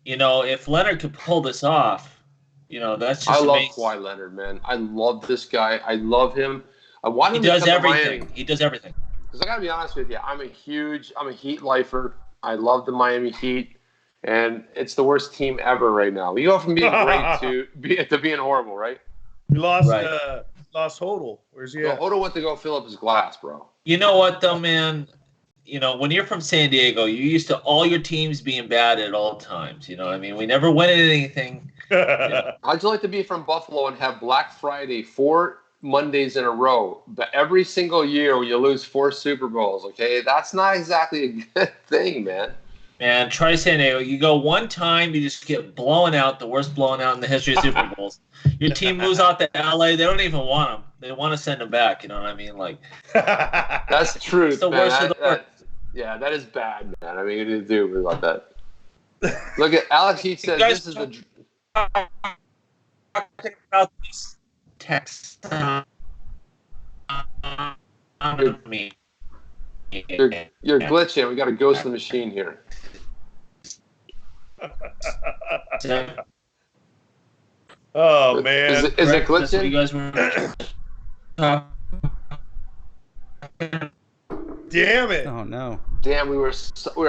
if Leonard could pull this off, that's just I love amazing. Kawhi Leonard, man. I love this guy. I love him. I want He him to does come to everything. Miami. He does everything. Because I got to be honest with you, I'm a Heat lifer. I love the Miami Heat, and it's the worst team ever right now. We go from being great to being horrible, right? we lost Right. lost HODL. Where's he Well, at? Odo went to go fill up his glass, bro. You know what, though, man? When you're from San Diego, you're used to all your teams being bad at all times. You know what I mean? We never win at anything. How'd you like to be from Buffalo and have Black Friday 4 Mondays in a row, but every single year when you lose 4 Super Bowls, okay? That's not exactly a good thing, man. Man, try San Diego. You go one time, you just get blown out, the worst blown out in the history of Super Bowls. Your team moves out to LA. They don't even want them. They want to send them back. You know what I mean? Like, That's true, it's the man. worst of the worst. Yeah, that is bad, man. I mean, what do you do about that? Look at Alex Heat says guys this is the. Check out this text. Me. You're glitching. We got a ghost in the machine here. Oh man. Is it That's what glitching? you guys were Damn it. Oh, no. Damn, we were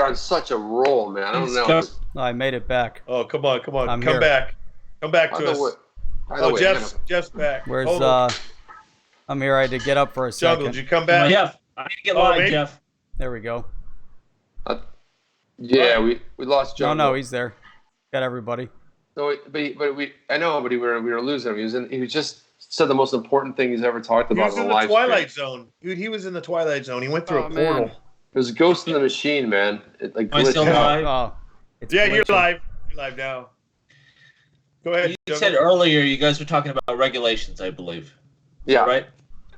on such a roll, man. I don't know. No, I made it back. Oh, come on. I'm Come here. back. Come back By to the us. way, Oh, Jeff's back. Where's, Hold on. I'm here. I had to get up for a Jungle, second. did you come back? Jeff, I need to get Oh, live, maybe- Jeff. There we go. Yeah, we lost John. No, he's there. Got everybody. No, but we we were losing him. He just said the most important thing he's ever talked He about was in in a the live Twilight stream. Zone. Dude, he was in the Twilight Zone. He went through Oh, a man. portal. There's a ghost in the machine, man. It like Am I still glitched out. live? Oh, it's Yeah, you're glitching. live. You're live now. Go ahead. You Jungle. said earlier you guys were talking about regulations, I believe. Yeah, Right?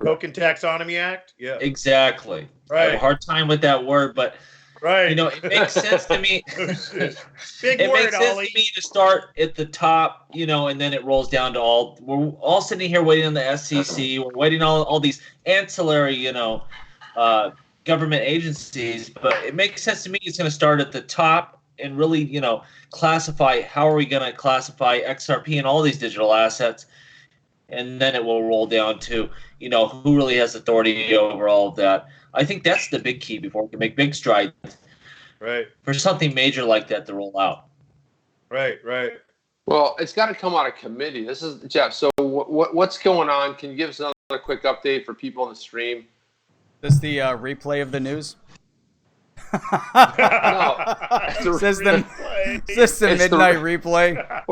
Token Taxonomy Act? Yeah. Exactly. I have a Right. hard time with that word, but Right. it makes sense to me. Oh, shit. Big It word, makes sense Ollie. to me to start at the top, and then it rolls down to all. We're all sitting here waiting on the SEC. We're waiting on all these ancillary, government agencies. But it makes sense to me. It's going to start at the top and really, classify. How are we going to classify XRP and all these digital assets? And then it will roll down to, who really has authority over all of that. I think that's the big key before we can make big strides Right. for something major like that to roll out. Right. Well, it's got to come out of committee. This is Jeff. So what's going on? Can you give us another a quick update for people on the stream. Is this the replay of the news? No, Is this the midnight replay?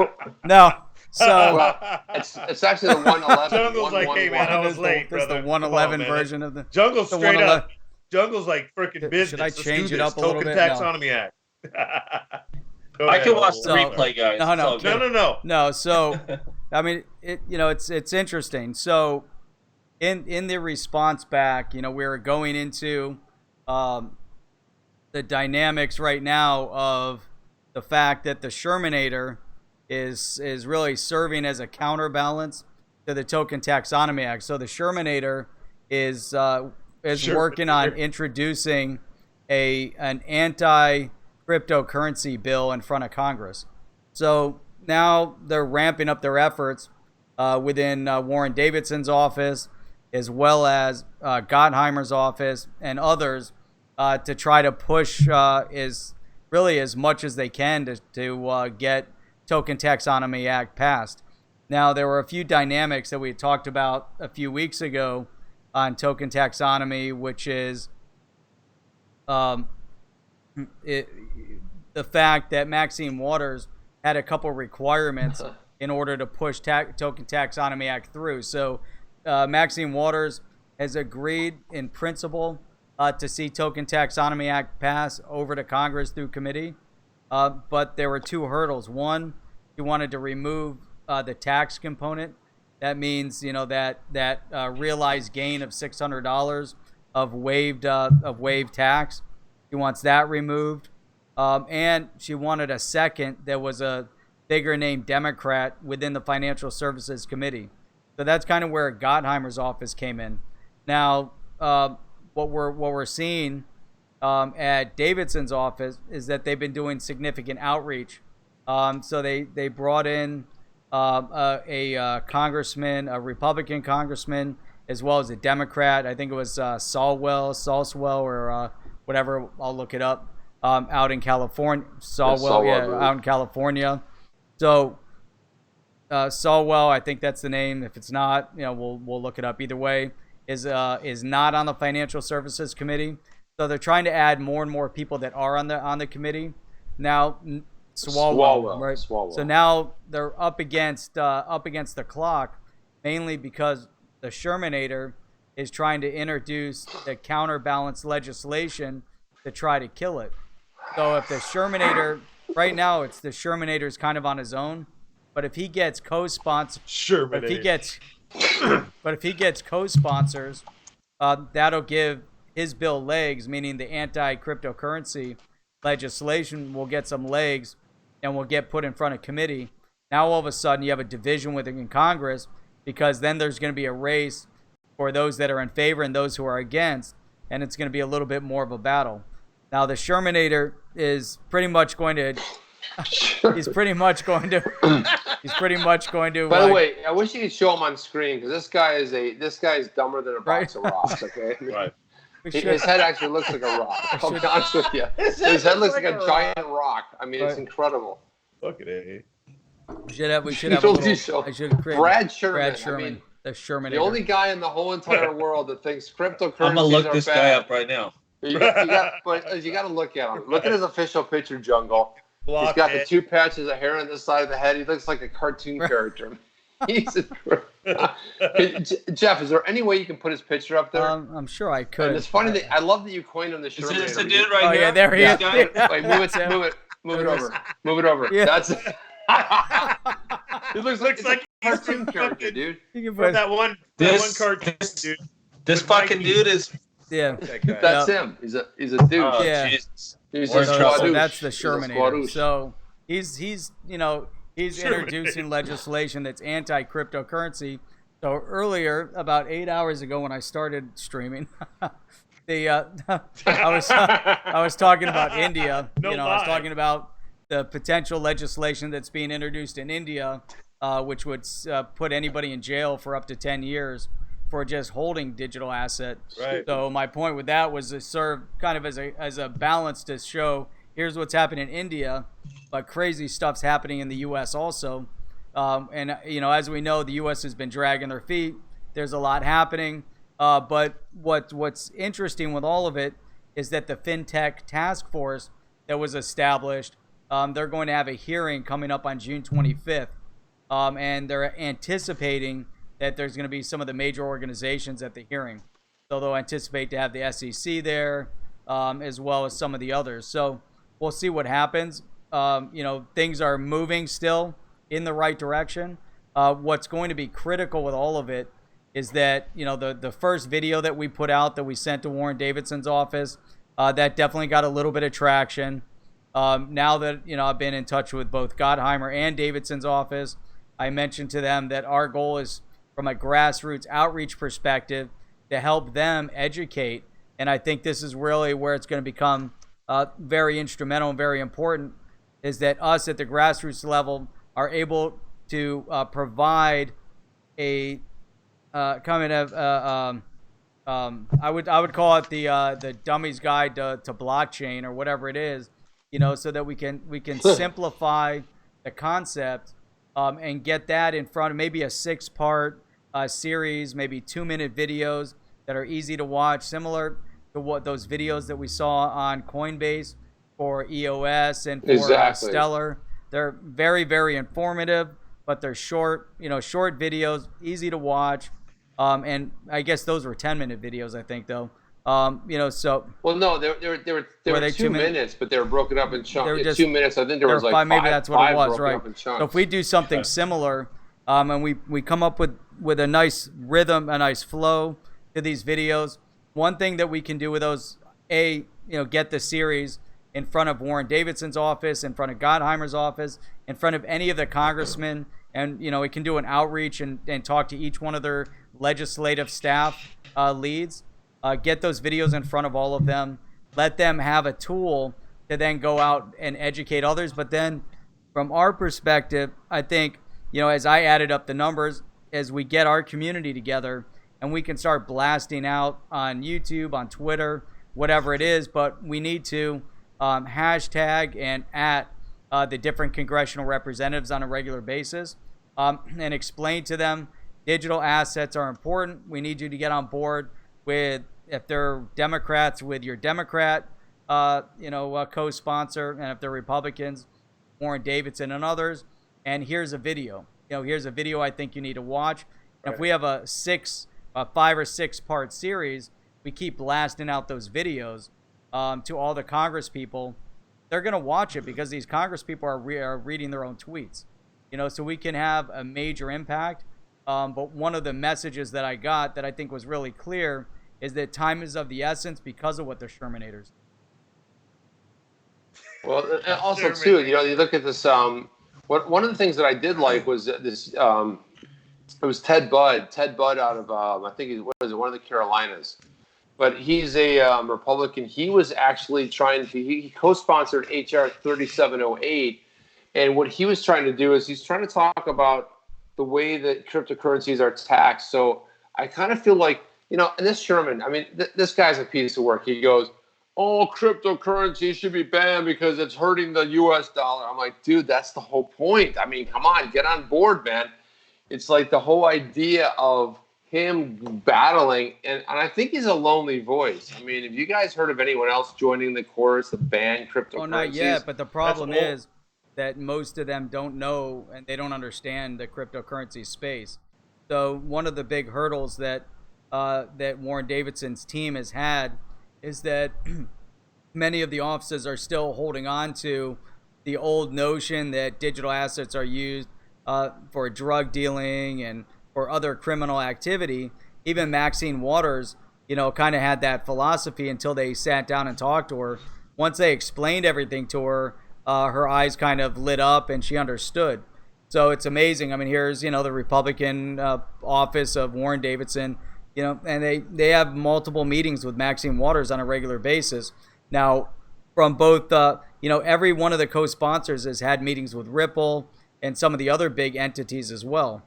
No. So well, it's actually the 111. Jungle's like, hey man, I was late, This is brother. the 111 version of the. Jungle's the straight 111. up. Jungle's like freaking business. Should I Let's change do it this. up a little Token bit? No. Taxonomy Act. I can watch the So- replay, guys. No, It's no, all good. No. No, so I mean, it's interesting. So in the response back, we're going into the dynamics right now of the fact that the Shermanator is really serving as a counterbalance to the Token Taxonomy Act. So the Shermanator is working on introducing an anti-cryptocurrency bill in front of Congress. So now they're ramping up their efforts within Warren Davidson's office, as well as Gottheimer's office and others, to try to push as much as they can to get Token Taxonomy Act passed. Now, there were a few dynamics that we had talked about a few weeks ago on token taxonomy, which is the fact that Maxine Waters had a couple requirements in order to push Token Taxonomy Act through. So Maxine Waters has agreed in principle to see Token Taxonomy Act pass over to Congress through committee. But there were two hurdles. One, he wanted to remove the tax component. That means, that realized gain of $600 of waived tax. She wants that removed. And she wanted a second that was a bigger name Democrat within the Financial Services Committee. So that's kind of where Gottheimer's office came in. Now, what we're seeing at Davidson's office is that they've been doing significant outreach. So they brought in a congressman, a Republican congressman, as well as a Democrat. I think it was Salswell, or whatever. I'll look it up. Out in California, out in California. So Salwell, I think that's the name. If it's not, we'll look it up. Either way, is not on the Financial Services Committee. So they're trying to add more and more people that are on the committee. Now, Swalwell, right? Swalwell. So now they're up against the clock, mainly because the Shermanator is trying to introduce the counterbalance legislation to try to kill it. So if the Shermanator, right now it's the Shermanator's kind of on his own, but if he gets co-sponsors, if he gets co-sponsors, that'll give his bill legs, meaning the anti-cryptocurrency legislation will get some legs and will get put in front of committee. Now all of a sudden you have a division within Congress, because then there's going to be a race for those that are in favor and those who are against, and it's going to be a little bit more of a battle. Now the Shermanator is pretty much going to he's pretty much going to By the way, I wish you could show him on screen, because this guy is dumber than a box of rocks. Okay, Right. His head actually looks like a rock. I'll be honest with you. His head looks like a giant rock. I mean, it's incredible. Look at it. We should have a little, I should create Brad Sherman. I mean, the Shermanator. The only guy in the whole entire world that thinks cryptocurrencies I'm gonna look are this bad. guy up right now. You got to look at him. Look at his official picture, Jungle. He's got the two patches of hair on this side of the head. He looks like a cartoon character. Jeff, is there any way you can put his picture up there? I'm sure I could. And it's funny that I love that you coined him the Is Shermanator. this the dude right Oh here? yeah, there he is. Yeah. Wait, move it over. Move it over. Yeah. That's it. He looks like a cartoon character, dude. You can Put put that one cartoon, dude. This fucking dude is. yeah. That guy. That's him. He's a dude. Oh, Yeah. Jesus. He's So, a squadouche. that's the He's a Shermanator. squadouche. So he's introducing legislation that's anti-cryptocurrency. So earlier, about 8 hours ago, when I started streaming, I was talking about India. No I was lie. talking about the potential legislation that's being introduced in India, which would put anybody in jail for up to 10 years for just holding digital asset. Right. So my point with that was to serve kind of as a balance to show here's what's happening in India, but crazy stuff's happening in the U.S. also. And as we know, the U.S. has been dragging their feet There's a lot happening. But what's interesting with all of it is that the FinTech task force that was established, they're going to have a hearing coming up on June 25th. And they're anticipating that there's going to be some of the major organizations at the hearing. So they'll anticipate to have the SEC there, as well as some of the others. So we'll see what happens. Things are moving still in the right direction. What's going to be critical with all of it is that, the first video that we put out that we sent to Warren Davidson's office, that definitely got a little bit of traction. Now that, I've been in touch with both Gottheimer and Davidson's office, I mentioned to them that our goal is, from a grassroots outreach perspective, to help them educate. And I think this is really where it's going to become very instrumental and very important, is that us at the grassroots level are able to provide a kind of I would call it the dummy's guide to blockchain, or whatever it is, so that we can simplify the concept, and get that in front of maybe a 6-part series, maybe 2-minute videos that are easy to watch, similar to what those videos that we saw on Coinbase for EOS and for Stellar. They're very, very informative, but they're short, short videos, easy to watch. And I guess those were 10-minute videos, I think, though. So. Well, no, they were 2 minutes, but they were broken up in chunks. 2 minutes. I think there was like five. Maybe that's what it was, right? So if we do something similar, and we come up with a nice rhythm, a nice flow to these videos, one thing that we can do with those, get the series in front of Warren Davidson's office, in front of Gottheimer's office, in front of any of the congressmen, and we can do an outreach and talk to each one of their legislative staff leads. Get those videos in front of all of them. Let them have a tool to then go out and educate others. But then, from our perspective, I think, as I added up the numbers, as we get our community together and we can start blasting out on YouTube, on Twitter, whatever it is, but we need to hashtag and at the different congressional representatives on a regular basis, and explain to them digital assets are important. We need you to get on board with, if they're Democrats, with your Democrat, co-sponsor, and if they're Republicans, Warren Davidson and others. And here's a video. Here's a video I think you need to watch. Right. If we have a 5 or 6 part series, we keep blasting out those videos to all the Congress people. They're going to watch it because these Congress people are reading their own tweets. So we can have a major impact. But one of the messages that I got that I think was really clear is that time is of the essence because of what the Shermanators. Well, and also too, you look at this. One of the things that I did like was this. It was Ted Budd. Ted Budd out of I think one of the Carolinas, but he's a Republican. He was actually he co-sponsored HR 3708, and what he was trying to do is he's trying to talk about the way that cryptocurrencies are taxed. So I kind of feel like, and this Sherman, I mean, this guy's a piece of work. He goes, "Oh, cryptocurrency should be banned because it's hurting the U.S. dollar." I'm like, dude, that's the whole point. I mean, come on, get on board, man. It's like the whole idea of him battling, and I think he's a lonely voice. I mean, have you guys heard of anyone else joining the chorus to ban cryptocurrencies? Oh, not yet, but the problem is that most of them don't know and they don't understand the cryptocurrency space. So one of the big hurdles that that Warren Davidson's team has had is that many of the offices are still holding on to the old notion that digital assets are used for drug dealing and for other criminal activity. Even Maxine Waters, kind of had that philosophy until they sat down and talked to her. Once they explained everything to her, her eyes kind of lit up and she understood. So it's amazing. I mean, here's, the Republican office of Warren Davidson, and they have multiple meetings with Maxine Waters on a regular basis. Now, from both, every one of the co-sponsors has had meetings with Ripple and some of the other big entities as well.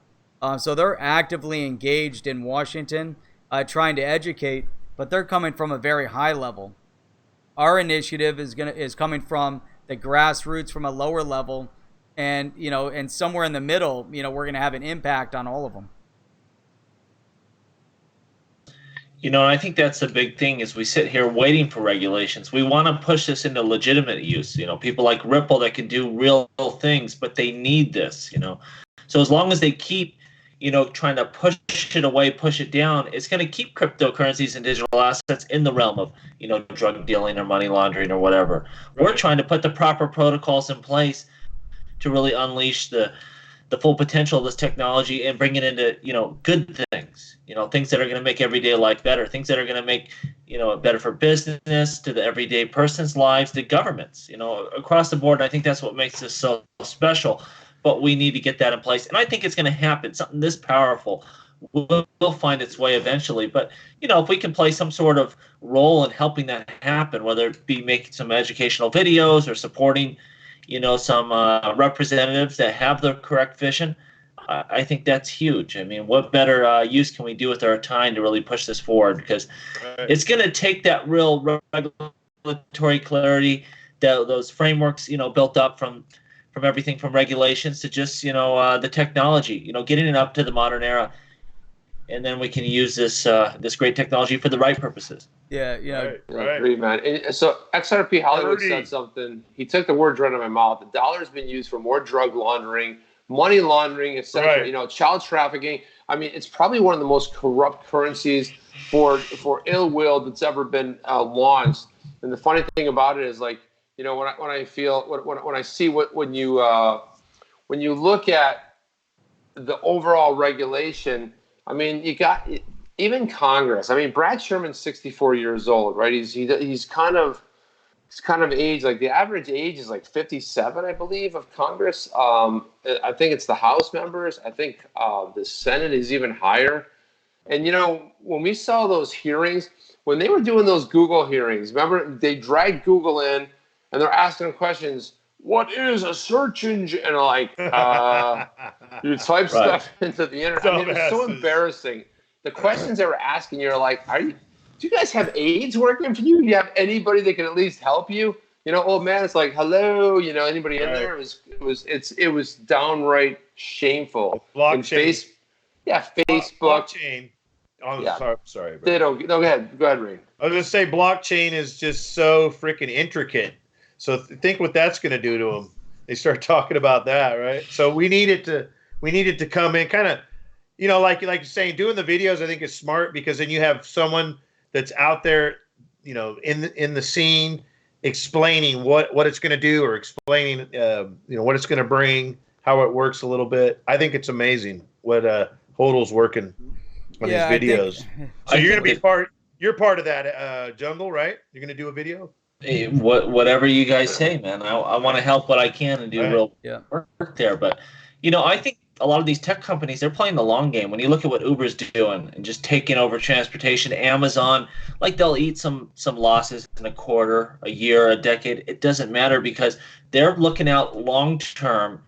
So they're actively engaged in Washington, trying to educate, but they're coming from a very high level. Our initiative is coming from the grassroots, from a lower level, and somewhere in the middle, we're going to have an impact on all of them. You know, and I think that's the big thing is we sit here waiting for regulations. We want to push this into legitimate use. You know, people like Ripple that can do real things, but they need this, you know. So as long as they keep, you know, trying to push it away, push it down, it's going to keep cryptocurrencies and digital assets in the realm of, you know, drug dealing or money laundering or whatever. Right. We're trying to put the proper protocols in place to really unleash the full potential of this technology and bring it into, you know, good things, you know, things that are going to make everyday life better, things that are going to make, you know, better for business, to the everyday person's lives, to governments, you know, across the board. I think that's what makes this so special, but we need to get that in place. And I think it's going to happen. Something this powerful will find its way eventually. But, you know, if we can play some sort of role in helping that happen, whether it be making some educational videos or supporting, you know, some representatives that have the correct vision, I think that's huge. I mean, what better use can we do with our time to really push this forward? Because it's going to take that real regulatory clarity, those frameworks, you know, built up from everything from regulations to just, you know, the technology, you know, getting it up to the modern era. And then we can use this this great technology for the right purposes. Yeah, yeah. Right. Agreed, man. And so XRP Hollywood said something. He took the words right out of my mouth. The dollar has been used for more drug laundering, money laundering, etc. Right. You know, child trafficking. I mean, it's probably one of the most corrupt currencies for ill will that's ever been launched. And the funny thing about it is, like, you know, when I see when you look at the overall regulation, I mean, you got even Congress. I mean, Brad Sherman's 64 years old, right? He's kind of age, like the average age is like 57, I believe, of Congress. I think it's the House members. I think the Senate is even higher. And, you know, when we saw those hearings, when they were doing those Google hearings, remember, they dragged Google in and they're asking questions. What is a search engine? And like, you type stuff into the internet. I mean, it's so embarrassing. The questions they were asking, you're like, do you guys have aides working for you? Do you have anybody that can at least help you? You know, old man, it's like, hello, you know, anybody in there? It was downright shameful. Blockchain. Facebook. Blockchain. Sorry. They don't. No, go ahead, Ray. I was gonna say blockchain is just so freaking intricate. So think what that's going to do to them. They start talking about that, right? So we needed to come in, kind of, you know, like you're saying, doing the videos. I think is smart because then you have someone that's out there, you know, in the scene, explaining what it's going to do, or explaining, you know, what it's going to bring, how it works a little bit. I think it's amazing what HODL's working on these videos. So you're going to be part. You're part of that jungle, right? You're going to do a video. Hey, whatever you guys say, man. I want to help what I can and do real work there. But, you know, I think a lot of these tech companies, they're playing the long game. When you look at what Uber's doing and just taking over transportation, Amazon, like they'll eat some losses in a quarter, a year, a decade. It doesn't matter because they're looking out long term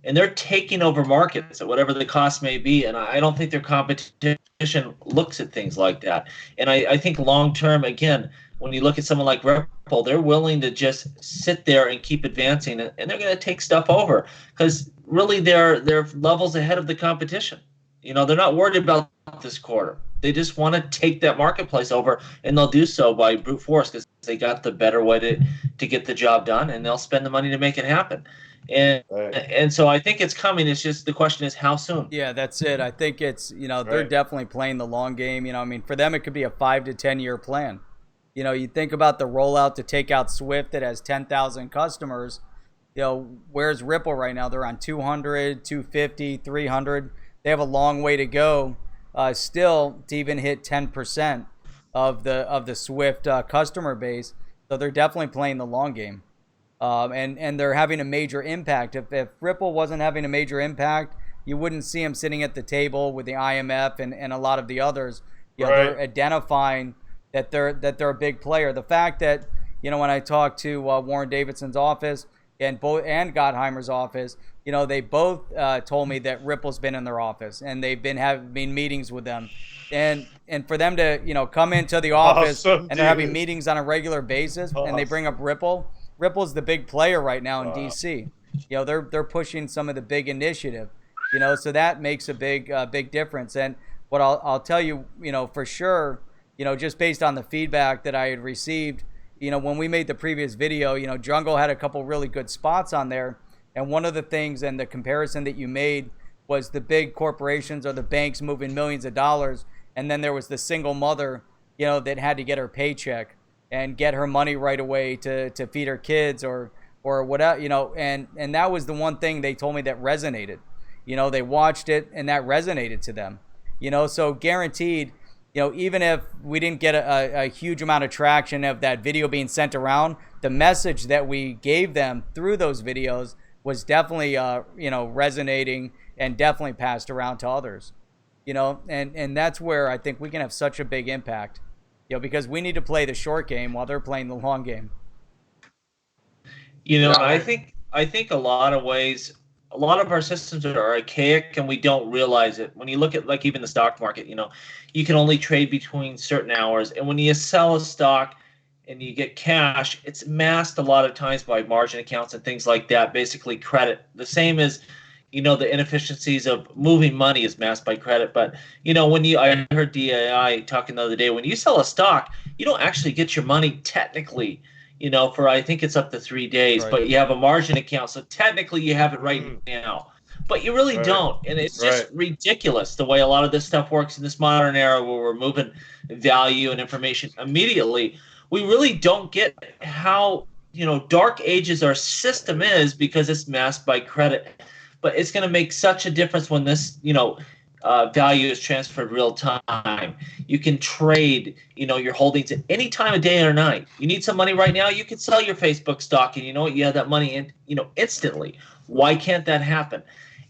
and they're taking over markets at whatever the cost may be. And I don't think their competition looks at things like that. And I think long term, again, when you look at someone like Ripple, they're willing to just sit there and keep advancing, and they're going to take stuff over because really they're levels ahead of the competition. You know, they're not worried about this quarter. They just want to take that marketplace over, and they'll do so by brute force because they got the better way to get the job done, and they'll spend the money to make it happen. And so I think it's coming. It's just the question is how soon. Yeah, that's it. I think it's, you know, they're definitely playing the long game. You know, I mean, for them, it could be a 5 to 10 year plan. You know, you think about the rollout to take out Swift that has 10,000 customers. You know, where's Ripple right now? They're on 200, 250, 300. They have a long way to go still to even hit 10% of the Swift customer base. So they're definitely playing the long game. And they're having a major impact. If Ripple wasn't having a major impact, you wouldn't see them sitting at the table with the IMF and a lot of the others. You know, they're identifying that they're a big player. The fact that, you know, when I talked to Warren Davidson's office and Gottheimer's office, you know, they both told me that Ripple's been in their office and they've been having meetings with them, and for them to, you know, come into the office and they're having meetings on a regular basis and they bring up Ripple. Ripple's the big player right now in DC. You know, they're pushing some of the big initiative. You know, so that makes a big difference. And what I'll tell you, you know, for sure. you know, just based on the feedback that I had received, you know, when we made the previous video, you know, Jungle had a couple really good spots on there. And one of the things and the comparison that you made was the big corporations or the banks moving millions of dollars. And then there was the single mother, you know, that had to get her paycheck and get her money right away to feed her kids or whatever, you know, and that was the one thing they told me that resonated. You know, they watched it and that resonated to them, you know, so guaranteed, you know, even if we didn't get a huge amount of traction of that video being sent around, the message that we gave them through those videos was definitely, you know, resonating and definitely passed around to others, you know, and that's where I think we can have such a big impact, you know, because we need to play the short game while they're playing the long game. You know, I think a lot of ways, a lot of our systems are archaic and we don't realize it. When you look at like even the stock market, you know, you can only trade between certain hours. And when you sell a stock and you get cash, it's masked a lot of times by margin accounts and things like that, basically credit. The same as, you know, the inefficiencies of moving money is masked by credit. But, you know, I heard DAI talking the other day, when you sell a stock, you don't actually get your money technically, you know, for I think it's up to 3 days, Right. but you have a margin account. So technically you have it right now, but you really don't. And it's just ridiculous the way a lot of this stuff works in this modern era where we're moving value and information immediately. We really don't get how, you know, dark ages our system is because it's masked by credit. But it's going to make such a difference when this, you know, value is transferred real time. You can trade, you know, your holdings at any time of day or night. You need some money right now, you can sell your Facebook stock and you know what, you have that money in, you know, instantly. Why can't that happen?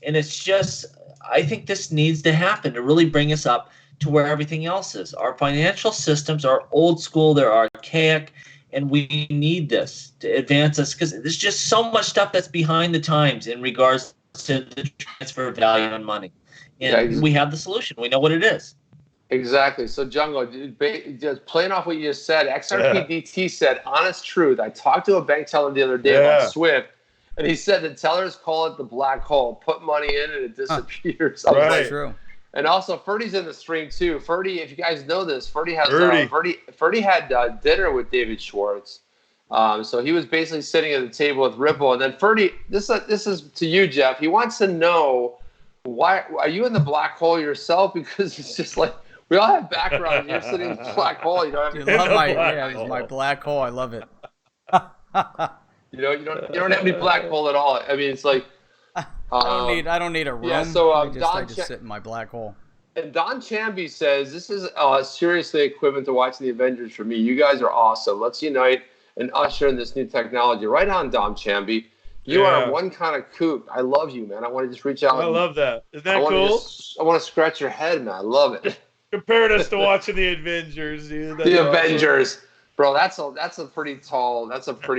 And it's just, I think this needs to happen to really bring us up to where everything else is. Our financial systems are old school, they're archaic, and we need this to advance us because there's just so much stuff that's behind the times in regards to the transfer of value and money. And we have the solution. We know what it is. Exactly. So, Jungle, just playing off what you just said, XRP said, honest truth. I talked to a bank teller the other day about Swift, and he said the tellers call it the black hole. Put money in and it disappears. Right. True. And also, Ferdy's in the stream, too. Ferdy, if you guys know this, Ferdy had dinner with David Schwartz. So he was basically sitting at the table with Ripple. And then Ferdy, this is to you, Jeff. He wants to know, why are you in the black hole yourself? Because it's just like we all have background. You're sitting in the black hole. You don't have it's my black hole. I love it. you don't have any black hole at all. I mean, it's like I don't need a room. Yeah. So I just sit in my black hole. And Don Chamby says this is seriously equivalent to watching the Avengers for me. You guys are awesome. Let's unite and usher in this new technology. Right on, Don Chamby. You are one kind of kook. I love you, man. I want to just reach out. I love that. Isn't that cool? I want to scratch your head, man. I love it. Compared us to watching the Avengers, dude. The Avengers. Bro, that's a pretty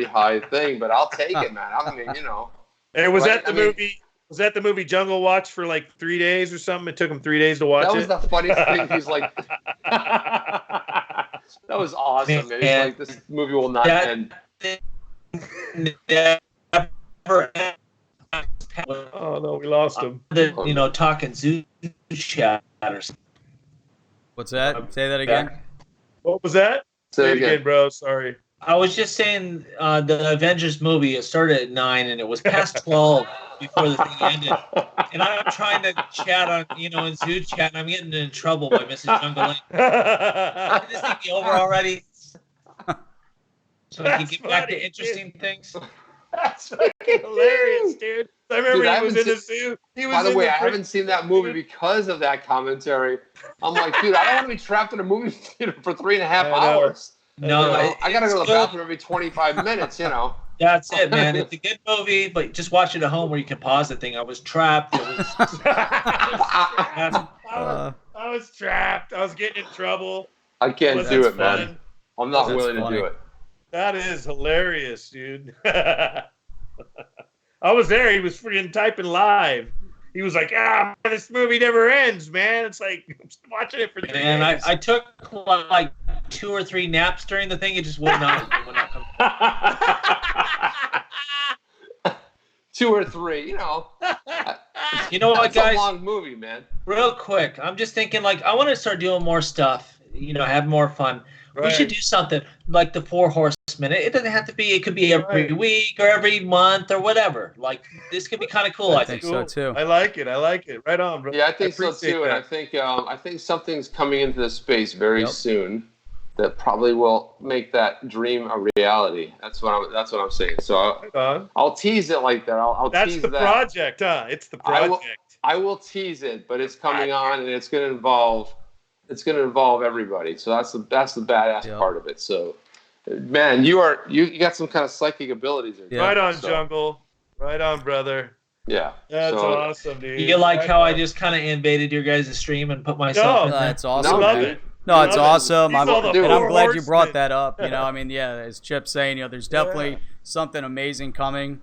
high thing, but I'll take it, man. I mean, you know. Hey, was that the movie Jungle watched for like 3 days or something? It took him 3 days to watch it. That was the funniest thing. He's like, that was awesome, man. He's like, this movie will not end. Oh no, we lost him. You know, talking Zoo chat or something. What's that? Say that again. What was that? Say it again, bro. Sorry. I was just saying the Avengers movie, it started at 9 and it was past 12 before the thing ended. And I'm trying to chat on, you know, in Zoo chat, and I'm getting in trouble by Mrs. Jungle. Can this thing be over already? So we can get back to interesting things. That's fucking hilarious, dude. I remember he was in the zoo. By the way, I haven't seen that movie because of that commentary. I'm like, dude, I don't want to be trapped in a movie theater for 3.5 hours. No, I gotta go to the bathroom every 25 minutes, you know. That's it, man. It's a good movie, but just watch it at home where you can pause the thing. I was trapped. I was trapped. I was getting in trouble. I can't do it, man. I'm not willing to do it. That is hilarious, dude. I was there. He was freaking typing live. He was like, this movie never ends, man. It's like, I'm watching it for 3 days. And I took like 2 or 3 naps during the thing. It just would not come. 2 or 3, you know. You know what, guys? It's a long movie, man. Real quick, I'm just thinking, like, I want to start doing more stuff. have more fun. Right. We should do something like the Four Horsemen. It doesn't have to be. It could be every week or every month or whatever. Like this could be kind of cool. I think so too. I like it. Right on, bro. Yeah, I think so too. And I think something's coming into the space very soon that probably will make that dream a reality. That's what I'm saying. So I'll tease it like that. I'll That's tease the that. project, huh? It's the project. I will tease it, but it's coming on, and it's going to involve everybody. So that's the badass part of it. So, man, you got some kind of psychic abilities there. Yeah. Right on, Jungle. Right on, brother. Yeah, that's awesome, dude. You like how I just kind of invaded your guys' stream and put myself in there? That's awesome. I love it. No, it's awesome. I'm glad you brought horsemen. that up. I mean, as Chip's saying, there's definitely something amazing coming,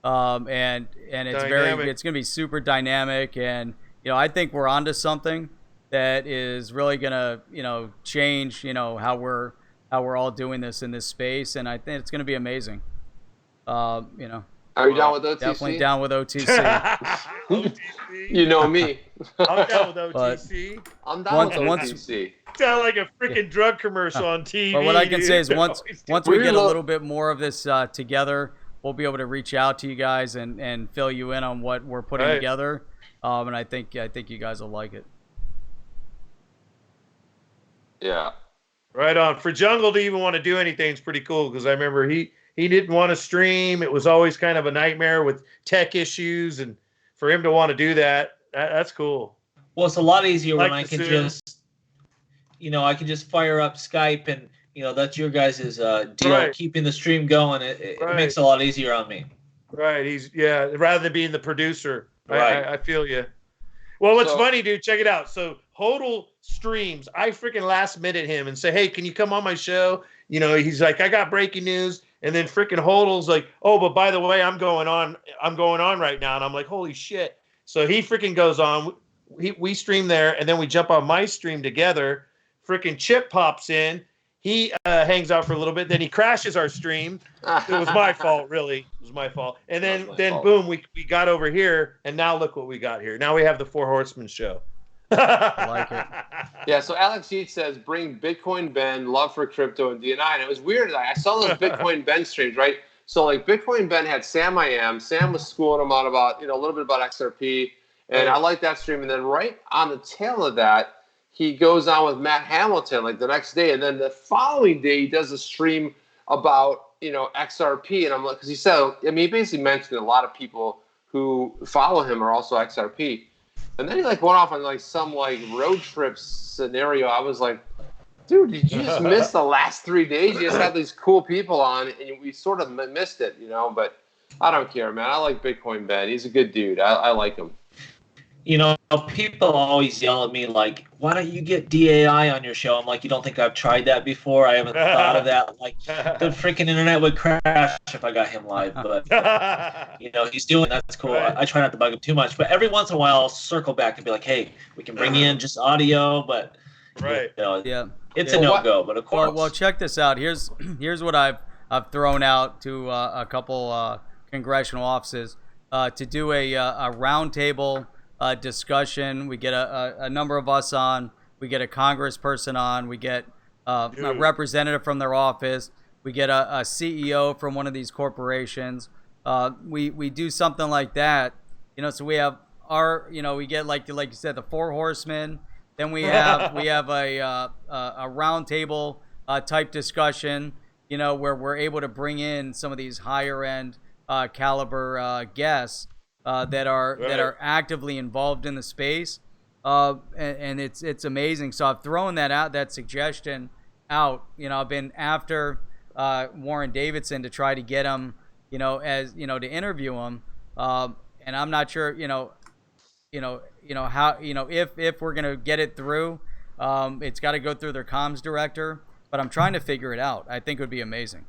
and it's going to be super dynamic, and I think we're onto something that is really going to change how we're all doing this in this space, and I think it's going to be amazing. Are you down with OTC? Definitely down with OTC. OTC. You know me. I'm down with OTC. I'm down with OTC. Sound like a freaking drug commercial on TV. But what I can say is once we get a little bit more of this together, we'll be able to reach out to you guys and fill you in on what we're putting together. And I think you guys will like it. Yeah. Right on. For Jungle to even want to do anything is pretty cool because I remember he didn't want to stream. It was always kind of a nightmare with tech issues, and for him to want to do that's cool. Well, it's a lot easier when I can just, I can just fire up Skype and, that's your guys' deal, keeping the stream going. It makes it a lot easier on me. Right. Rather than being the producer. Right. I feel you. Well, what's funny, dude, check it out. So HODL streams. I freaking last minute him and say, hey, can you come on my show? He's like, I got breaking news. And then freaking HODL's like, oh, but by the way, I'm going on right now. And I'm like, holy shit. So he freaking goes on. We stream there, and then we jump on my stream together. Freaking Chip pops in. He hangs out for a little bit. Then he crashes our stream. It was my fault, really. It was my fault. And then boom, we got over here, and now look what we got here. Now we have the Four Horsemen show. I like it. Yeah, so Alex Yeats says, bring Bitcoin Ben, love for crypto, and DNI. And it was weird. I saw those Bitcoin Ben streams, right? So, like, Bitcoin Ben had Sam I Am. Sam was schooling him out about, a little bit about XRP. And I like that stream. And then right on the tail of that, he goes on with Matt Hamilton, like, the next day. And then the following day, he does a stream about, XRP. And I'm like, because he said, he basically mentioned a lot of people who follow him are also XRP. And then he went off on some road trip scenario. I was like, dude, did you just miss the last 3 days? You just had these cool people on, and we sort of missed it, But I don't care, man. I like Bitcoin Ben. He's a good dude. I like him. People always yell at me like, why don't you get DAI on your show? I'm like, you don't think I've tried that before? I haven't thought of that. Like, the freaking internet would crash if I got him live. But, he's doing that's cool. I try not to bug him too much. But every once in a while, I'll circle back and be like, hey, we can bring in just audio. But, it's a no-go. But, of course. Well, check this out. Here's what I've thrown out to a couple congressional offices to do a roundtable discussion. We get a number of us on. We get a congressperson on. We get a representative from their office. We get a CEO from one of these corporations. We do something like that. So we have our, we get like you said, the Four Horsemen. Then we have a roundtable type discussion. Where we're able to bring in some of these higher end caliber guests. That are actively involved in the space, and it's amazing. So I've thrown that suggestion out. I've been after Warren Davidson to try to get him, to interview him, and I'm not sure, how, if we're gonna get it through. It's got to go through their comms director, but I'm trying to figure it out. I think it would be amazing.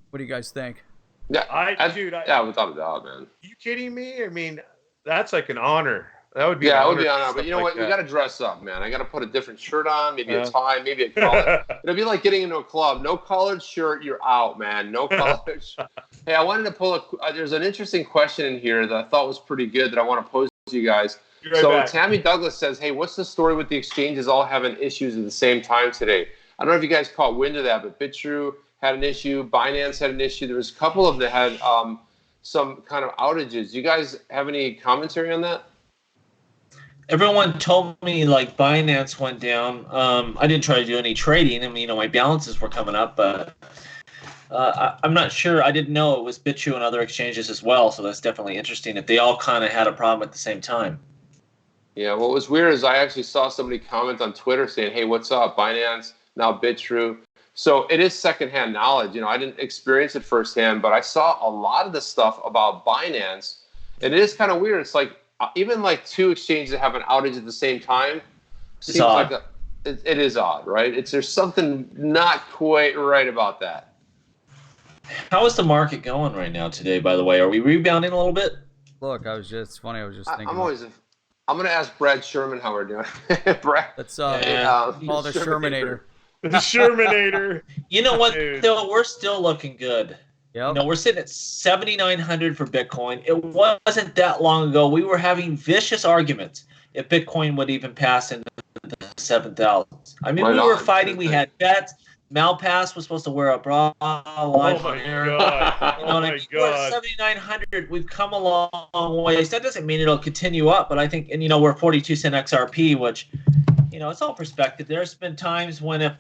What do you guys think? Yeah, yeah, without a doubt, man. You kidding me? I mean, that's like an honor. That would be it would be an honor. But you know what? We got to dress up, man. I got to put a different shirt on, maybe a tie, maybe a collar. It'll be like getting into a club. No collared shirt, you're out, man. No collared shirt. Hey, I wanted to pull there's an interesting question in here that I thought was pretty good that I want to pose you guys. So Tammy Douglas says, hey, what's the story with the exchanges all having issues at the same time today? I don't know if you guys caught wind of that, but BitTrue had an issue. Binance had an issue. There was a couple of them that had some kind of outages. You guys have any commentary on that? Everyone told me like Binance went down. I didn't try to do any trading. I mean, my balances were coming up, but I'm not sure. I didn't know it was BitTrue and other exchanges as well. So that's definitely interesting if they all kind of had a problem at the same time. Yeah, what was weird is I actually saw somebody comment on Twitter saying, hey, what's up, Binance, now BitTrue. So it is secondhand knowledge. I didn't experience it firsthand, but I saw a lot of the stuff about Binance. And it is kind of weird. It's like even like two exchanges that have an outage at the same time seems like it is odd, right? There's something not quite right about that. How is the market going right now today, by the way? Are we rebounding a little bit? Look, it's funny. I was just thinking. I'm going to ask Brad Sherman how we're doing. Brad. Let's call the Shermanator. The Shermanator. You know what, though? We're still looking good. Yep. We're sitting at 7,900 for Bitcoin. It wasn't that long ago. We were having vicious arguments if Bitcoin would even pass into the 7,000. I mean, we were fighting. We had bets. Malpass was supposed to wear a bra. Oh my God! Oh my God! We're at 7,900. We've come a long ways. That doesn't mean it'll continue up, but I think, and we're 42-cent XRP, which, it's all perspective. There's been times when if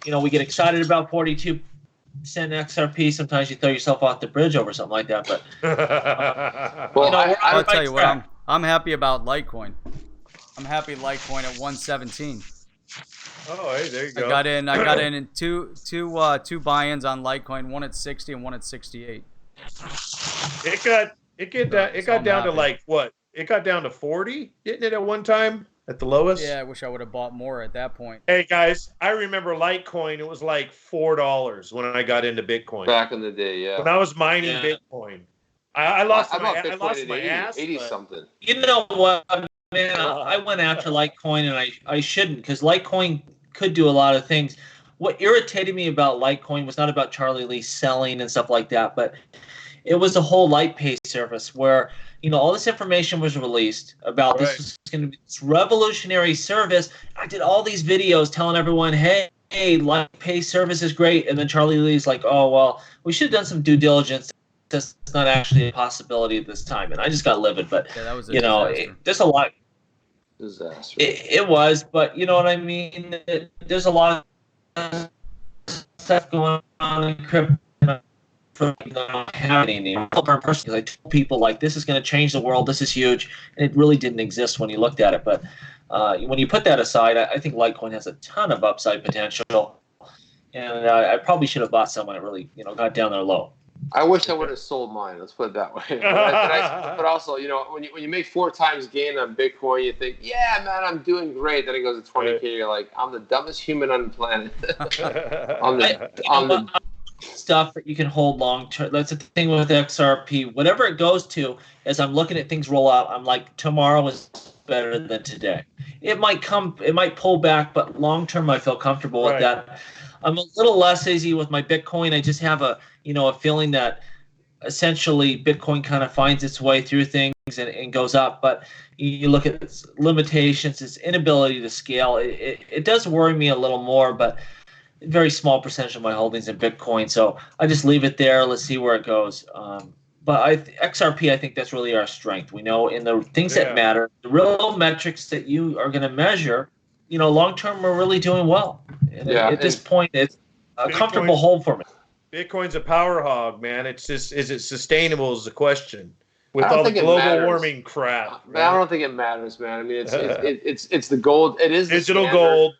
we get excited about 42-cent XRP, sometimes you throw yourself off the bridge over something like that. But I'll tell you what, I'm happy about Litecoin. I'm happy Litecoin at 117. Oh, hey, there you go. I got in two buy-ins on Litecoin, one at 60 and one at 68. It got down to like what? It got down to 40, didn't it, at one time at the lowest? Yeah, I wish I would have bought more at that point. Hey guys, I remember Litecoin. It was like $4 when I got into Bitcoin. Back in the day, yeah. When I was mining Bitcoin, I lost my ass. 80 something. You know what, man? I went after Litecoin, and I shouldn't, because Litecoin could do a lot of things. What irritated me about Litecoin was not about Charlie Lee selling and stuff like that, but it was the whole LightPay service where, all this information was released about this was going to be this revolutionary service. I did all these videos telling everyone, hey, LightPay service is great. And then Charlie Lee's like, oh, well, we should have done some due diligence. That's not actually a possibility at this time. And I just got livid. But, that was a there's a lot. Disaster. It was, but you know what I mean? There's a lot of stuff going on in crypto happening. Personally, I told people like this is going to change the world. This is huge, and it really didn't exist when you looked at it. But when you put that aside, I think Litecoin has a ton of upside potential, and I probably should have bought some when it really got down there low. I wish I would have sold mine. Let's put it that way. But also, when you make 4 times gain on Bitcoin, you think, yeah, man, I'm doing great. Then it goes to 20K. You're like, I'm the dumbest human on the planet. Stuff that you can hold long term. That's the thing with XRP. Whatever it goes to, as I'm looking at things roll out, I'm like, tomorrow is better than today. It might pull back, but long term, I feel comfortable with that. I'm a little less easy with my Bitcoin. I just have a feeling that essentially Bitcoin kind of finds its way through things and goes up. But you look at its limitations, its inability to scale. It does worry me a little more, but a very small percentage of my holdings in Bitcoin. So I just leave it there. Let's see where it goes. But XRP, I think that's really our strength. We know in the things that matter, the real metrics that you are going to measure, long term, we're really doing well. And at this point, it's a comfortable hold for me. Bitcoin's a power hog, man. It's just, is it sustainable is the question. With all the global warming crap. Man, I don't think it matters, man. I mean, it's the gold. It is the digital standard. Gold.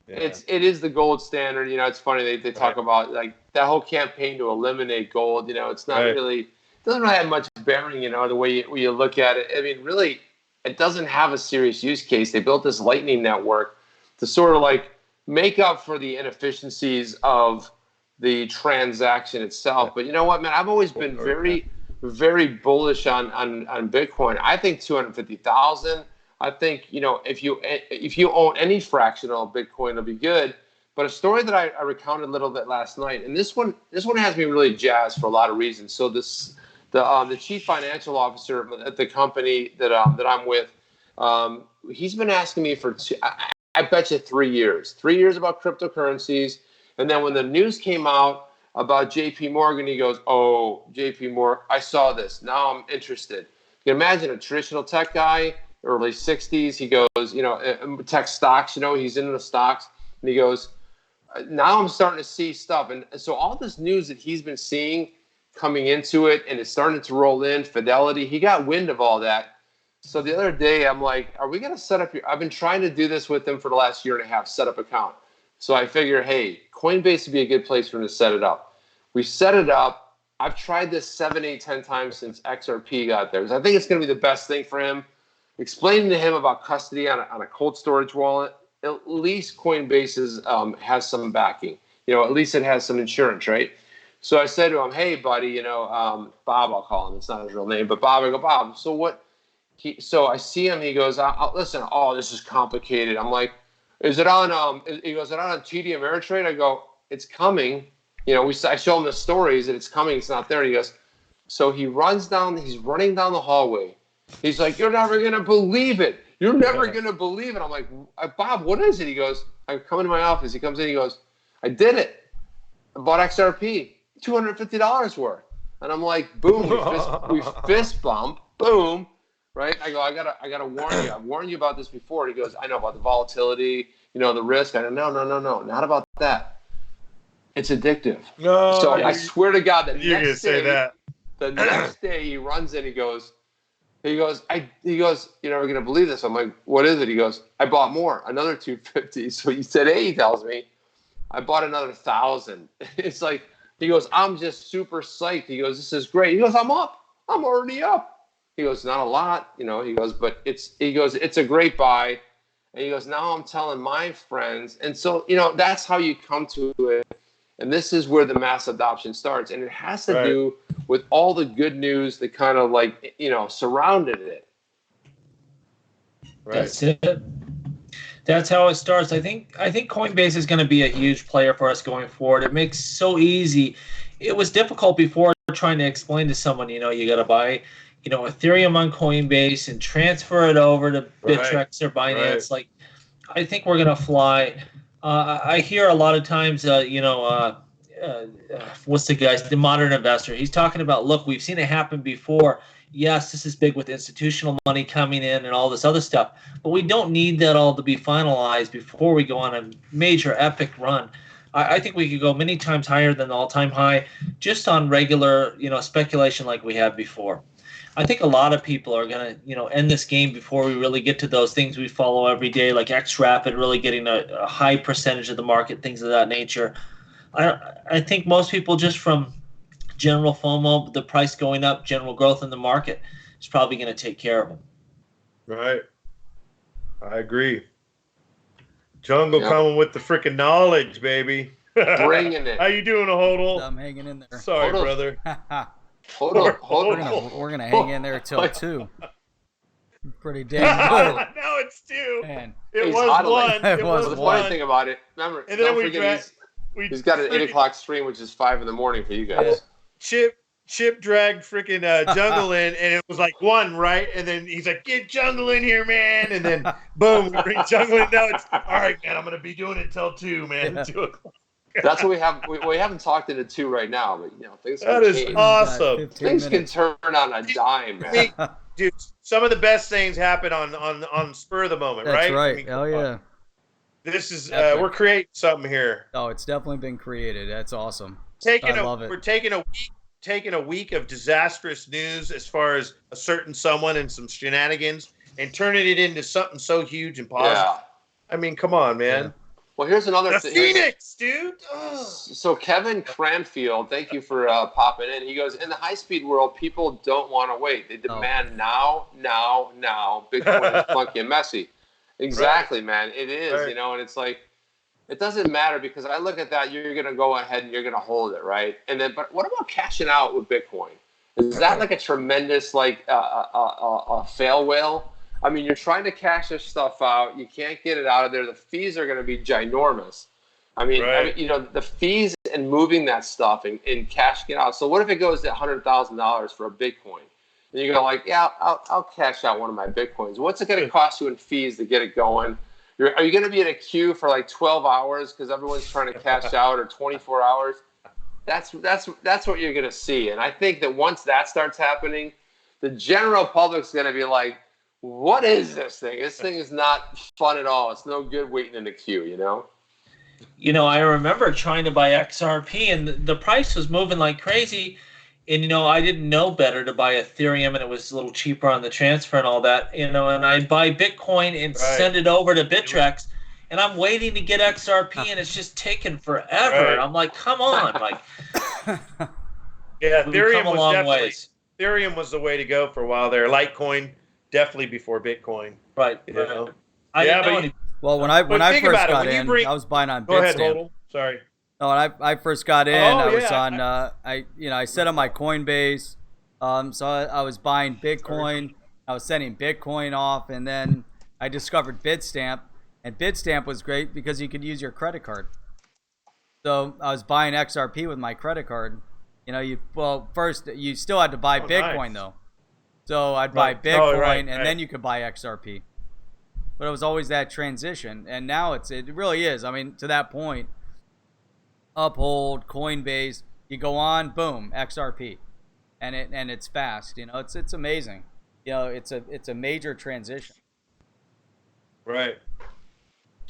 Yeah. It is the gold standard. It's funny they talk about like that whole campaign to eliminate gold. It's not really, it doesn't really have much bearing. The way you look at it. I mean, really, it doesn't have a serious use case. They built this Lightning network to sort of like make up for the inefficiencies of the transaction itself. But you know what, man? I've always been very, very bullish on Bitcoin. I think 250,000. I think if you own any fractional Bitcoin, it'll be good. But a story that I recounted a little bit last night, and this one has me really jazzed for a lot of reasons. So the chief financial officer at the company that I'm with, he's been asking me for I bet you 3 years. 3 years about cryptocurrencies. And then when the news came out about JP Morgan, he goes, oh, JP Morgan, I saw this. Now I'm interested. You can imagine a traditional tech guy, early 60s. He goes, tech stocks, he's into the stocks. And he goes, now I'm starting to see stuff. And so all this news that he's been seeing coming into it, and it's starting to roll in, Fidelity, he got wind of all that. So the other day, I'm like, are we going to set up I've been trying to do this with him for the last year and a half, set up account. So I figure, hey, Coinbase would be a good place for him to set it up. We set it up. I've tried this 7, 8, 10 times since XRP got there. Because I think it's going to be the best thing for him. Explaining to him about custody on a cold storage wallet, at least Coinbase has some backing. At least it has some insurance, right? So I said to him, hey, buddy, Bob, I'll call him. It's not his real name. But Bob, I go, Bob, so what? So I see him. He goes, listen, this is complicated. I'm like, is it on? He goes, is it on TD Ameritrade? I go, it's coming. I show him the stories that it's coming. It's not there. And he goes, so he's running down the hallway. He's like, you're never going to believe it. You're never going to believe it. I'm like, Bob, what is it? He goes, I come into my office. He comes in. He goes, I did it. I bought XRP, $250 worth. And I'm like, boom, we fist bump, boom. Right? I go, I gotta warn you. I've warned you about this before. He goes, I know about the volatility, the risk. I go, no, not about that. It's addictive. No. So I swear to God, You're gonna say that. The next day he runs in, he goes, you're never gonna believe this. I'm like, what is it? He goes, I bought more, another 250. So he said, hey, he tells me, I bought another 1,000. It's like, he goes, I'm just super psyched. He goes, this is great. He goes, I'm up. I'm already up. He goes, not a lot, he goes, but it's a great buy. And he goes, now I'm telling my friends. And so, that's how you come to it. And this is where the mass adoption starts. And it has to do with all the good news that kind of surrounded it. Right. That's it. That's how it starts. I think Coinbase is going to be a huge player for us going forward. It makes so easy. It was difficult before trying to explain to someone, you got to buy Ethereum on Coinbase and transfer it over to Bittrex or Binance. Like, I think we're gonna fly. I hear a lot of times, what's the modern investor? He's talking about, look, we've seen it happen before. Yes, this is big with institutional money coming in and all this other stuff, but we don't need that all to be finalized before we go on a major epic run. I think we could go many times higher than the all-time high just on regular, speculation like we had before. I think a lot of people are going to, end this game before we really get to those things we follow every day, like XRP, really getting a high percentage of the market, things of that nature. I think most people, just from general FOMO, the price going up, general growth in the market, is probably going to take care of them. Right. I agree. Jungle coming with the freaking knowledge, baby. Bringing it. How you doing, HODL? I'm hanging in there. Sorry, brother. Hold on. We're gonna hang in there till 2. Pretty damn good. Now it's 2. Man. It was 1. It was the one. funny thing about it, remember, and then don't forget he's got an 8 o'clock stream, which is 5 in the morning for you guys. Chip dragged freaking Jungle in, and it was like 1, right? And then he's like, get Jungle in here, man. And then, boom, we bring Jungle in. Now it's, all right, man, I'm going to be doing it till 2, man. Yeah. 2 o'clock. That's what we have. We haven't talked into 2 right now, but, things that is change. awesome. Things can turn on a dime, man. Dude, some of the best things happen on spur of the moment, That's right? right. Hell yeah. This is, we're creating something here. Oh, it's definitely been created. That's awesome. I love it. We're taking a week of disastrous news as far as a certain someone and some shenanigans and turning it into something so huge and positive. Yeah. I mean, come on, man. Yeah. Well, here's another The thing. Phoenix, dude. Ugh. So Kevin Cranfield, thank you for popping in. He goes, in the high-speed world, people don't want to wait. They demand now. Bitcoin is funky and messy. Exactly, man. It is, and it's like, it doesn't matter because I look at that, you're going to go ahead and you're going to hold it, right? And then, but what about cashing out with Bitcoin? Is that like a tremendous, a fail whale? I mean, you're trying to cash this stuff out. You can't get it out of there. The fees are going to be ginormous. I mean, the fees and moving that stuff and cashing it out. So what if it goes to $100,000 for a Bitcoin? And you go like, yeah, I'll cash out one of my Bitcoins. What's it going to cost you in fees to get it going? Are you going to be in a queue for like 12 hours because everyone's trying to cash out, or 24 hours? That's what you're going to see. And I think that once that starts happening, the general public's going to be like, what is this thing? This thing is not fun at all. It's no good waiting in the queue, you know? You know, I remember trying to buy XRP, and the price was moving like crazy. And, you know, I didn't know better to buy Ethereum, and it was a little cheaper on the transfer and all that, you know, and I'd buy Bitcoin and send it over to Bittrex, and I'm waiting to get XRP, and it's just taking forever. Right. And I'm like, come on. Like, yeah, Ethereum was the way to go for a while there. Litecoin, definitely before Bitcoin. Right. You know? Well, when I first got in, I was buying on Go ahead, Bitstamp. HODL. Sorry. No, when I first got in, I was on I set up my Coinbase. So I was buying Bitcoin. I was sending Bitcoin off, and then I discovered Bitstamp, and Bitstamp was great because you could use your credit card. So I was buying XRP with my credit card. You know, first you still had to buy Bitcoin though. So I'd buy Bitcoin, and then you could buy XRP. But it was always that transition, and now it really is. I mean, to that point. Uphold, Coinbase, you go on, boom, XRP, and it's fast. You know, it's amazing. You know, it's a major transition. Right.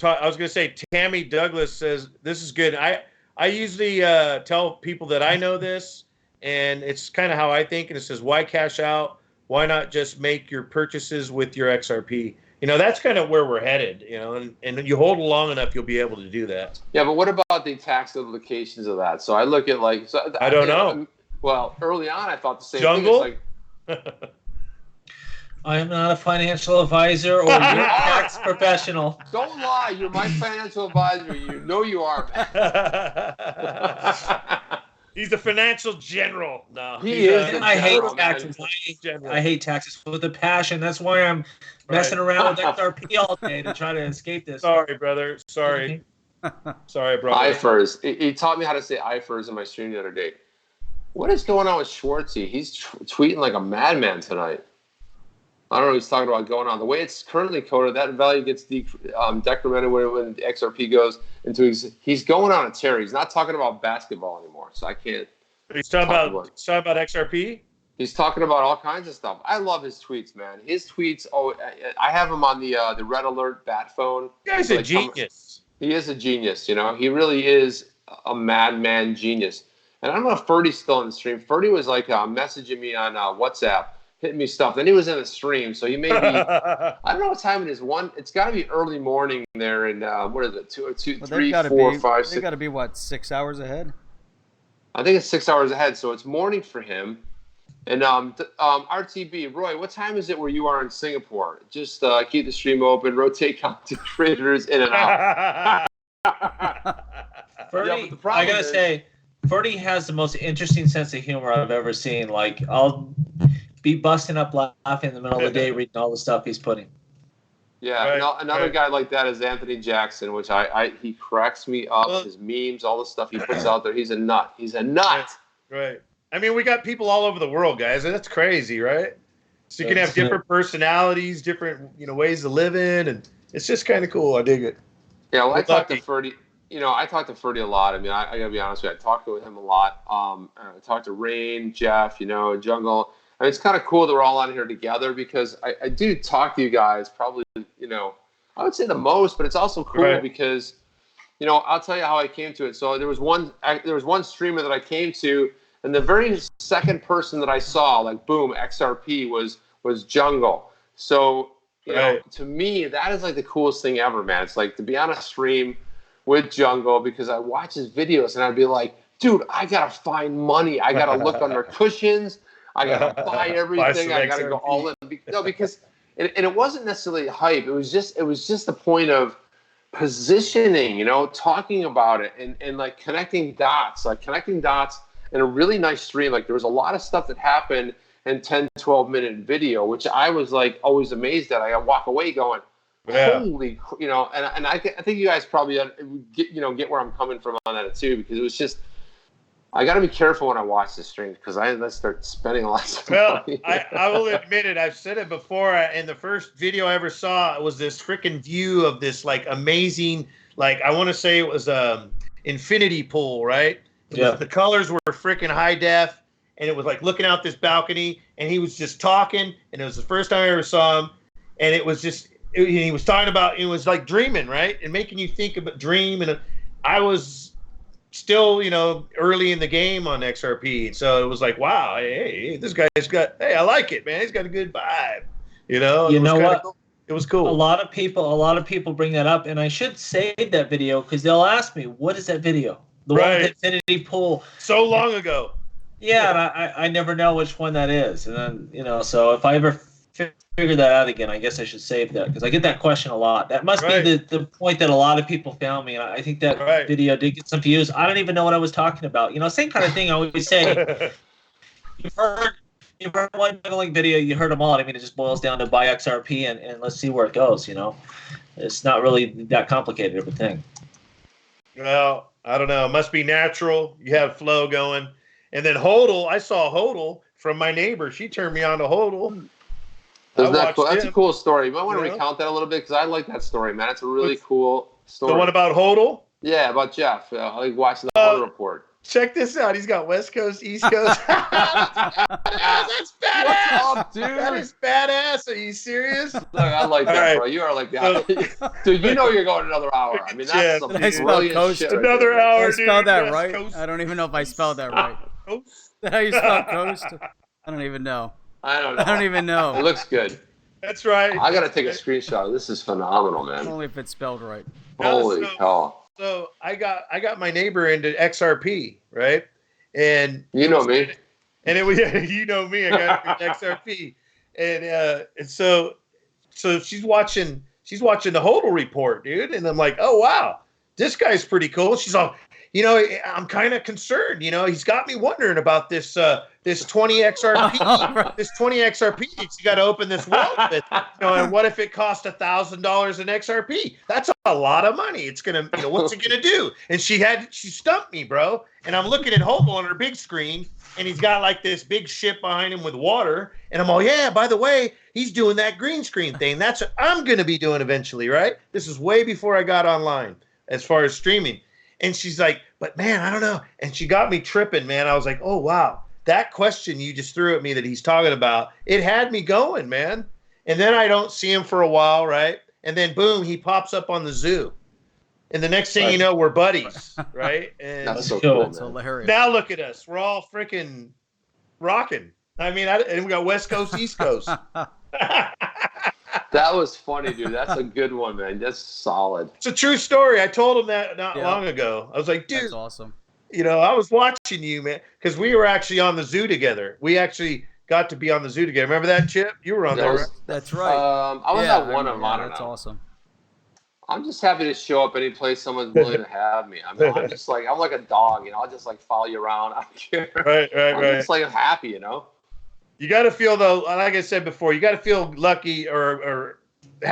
I was gonna say, Tammy Douglas says this is good. I usually tell people that I know this, and it's kind of how I think. And it says, why cash out? Why not just make your purchases with your XRP? You know, that's kind of where we're headed, you know, and you hold it long enough, you'll be able to do that. Yeah, but what about the tax implications of that? So I look at like... So I don't know. Well, early on, I thought the same Jungle? thing. It's like, I am not a financial advisor or your tax professional. don't lie. You're my financial advisor. You know you are. He's the financial general. No, he is. I hate taxes. I hate taxes with a passion. That's why I'm messing around with XRP all day to try to escape this. Sorry, brother. Sorry. Sorry, brother. IFRS. He taught me how to say IFRS in my stream the other day. What is going on with Schwartzy? He's tweeting like a madman tonight. I don't know what he's talking about going on. The way it's currently coded, that value gets decremented when the XRP goes into he's going on a tear. He's not talking about basketball anymore, so I can't. He's talking about XRP? He's talking about all kinds of stuff. I love his tweets, man. His tweets, I have him on the Red Alert bat phone. The guy's a genius. He is a genius, you know. He really is a madman genius. And I don't know if Ferdy's still in the stream. Ferdy was like messaging me on WhatsApp, hitting me stuff. Then he was in the stream, so he may be. I don't know what time it is. It's got to be early morning there, and what is it? 3, 4, 5, 6. They got to be what, 6 hours ahead? I think it's 6 hours ahead, so it's morning for him. And RTB, Roy, what time is it where you are in Singapore? Just keep the stream open, rotate content creators in and out. Ferdy, I gotta say, Ferdy has the most interesting sense of humor I've ever seen. Like, I'll be busting up laughing in the middle of the day reading all the stuff he's putting. Yeah, another guy like that is Anthony Jackson, which he cracks me up. His memes, all the stuff he puts out there. He's a nut. He's a nut. Right. I mean, we got people all over the world, guys. That's crazy, right? So you can have different personalities, different ways of living, and it's just kind of cool. I dig it. Yeah, well, I talked to Ferdy. I talked to Ferdy a lot. I mean, I gotta be honest with you. I talked with him a lot. I talked to Rain, Jeff, Jungle. I mean, it's kind of cool that we're all on here together because I do talk to you guys probably, I would say the most, but it's also cool because, I'll tell you how I came to it. So there was one streamer that I came to, and the very second person that I saw, like, boom, XRP was Jungle. So, to me, that is like the coolest thing ever, man. It's like to be on a stream with Jungle because I watch his videos and I'd be like, dude, I got to find money. I got to look under cushions. I got to buy everything. I got to go all in. No, because it wasn't necessarily hype. It was just the point of positioning, talking about it and like connecting dots in a really nice stream. Like there was a lot of stuff that happened in 10, 12-minute video, which I was like always amazed at. I walk away going, holy, and I think you guys probably get where I'm coming from on that too, because it was just I got to be careful when I watch the stream because I start spending a lot of money. I will admit it. I've said it before. In the first video I ever saw, it was this freaking view of this like amazing, like I want to say it was infinity pool, right? The colors were freaking high def, and it was like looking out this balcony, and he was just talking, and it was the first time I ever saw him, and it was just he was talking about it was like dreaming, right, and making you think about dream, and I was still, early in the game on XRP. So it was like, wow, hey, this guy's got, hey, I like it, man. He's got a good vibe. You know what? Cool. It was cool. A lot of people bring that up, and I should save that video because they'll ask me, what is that video? The one with the infinity pool. So long ago. Yeah, and I never know which one that is. And then, so if I ever figure that out again, I guess I should save that because I get that question a lot. That must be the point that a lot of people found me, and I think that video did get some views. I don't even know what I was talking about. Same kind of thing I always say. you've heard one juggling video, you heard them all. I mean, it just boils down to buy XRP and let's see where it goes. It's not really that complicated of a thing. Well, I don't know. It must be natural. You have flow going, and then HODL. I saw HODL from my neighbor. She turned me on to HODL. That's a cool story. You might want to recount that a little bit because I like that story, man. It's a really cool story. The one about HODL? Yeah, about Jeff. I like watching the HODL report. Check this out. He's got West Coast, East Coast. That's badass. What's up, dude? That is badass. Are you serious? Look, I like that, bro. You are like that. Dude, you're going another hour. I mean, that's some brilliant shit. Another hour, I spelled that right? Coast. I don't even know if I spelled that right. Is that how you spell coast? I don't even know. I don't know. I don't even know. It looks good. That's right. I got to take a screenshot. This is phenomenal, man. Only if it's spelled right. Holy cow. So I got my neighbor into XRP, right? And you know me. And it was you know me. I got into XRP, and so she's watching the HODL report, dude. And I'm like, oh wow, this guy's pretty cool. She's all, I'm kind of concerned. He's got me wondering about this 20 XRP, this 20 XRP. You got to open this wallet with, and what if it cost $1,000 in XRP? That's a lot of money. It's gonna, what's it gonna do? And she stumped me, bro. And I'm looking at HODL on her big screen, and he's got like this big ship behind him with water. And I'm all, yeah, by the way, he's doing that green screen thing. That's what I'm gonna be doing eventually, right? This is way before I got online as far as streaming. And she's like, but man, I don't know. And she got me tripping, man. I was like, oh wow. That question you just threw at me that he's talking about, it had me going, man. And then I don't see him for a while, right? And then boom, he pops up on the zoo. And the next thing you know, we're buddies, right? And that's so cool. That's hilarious. Now look at us. We're all freaking rocking. I mean, and we got West Coast, East Coast. That was funny, dude. That's a good one, man. That's solid. It's a true story. I told him that not long ago. I was like, dude. That's awesome. I was watching you, man, because we were actually on the zoo together. We actually got to be on the zoo together. Remember that, Chip? You were on there, right? That's right. I was at one of them. I don't know. That's awesome. I'm just happy to show up any place someone's willing to have me. I mean, I'm like a dog, I'll just like follow you around. I don't care. Right. I'm just like happy, You got to feel, though, like I said before, you got to feel lucky or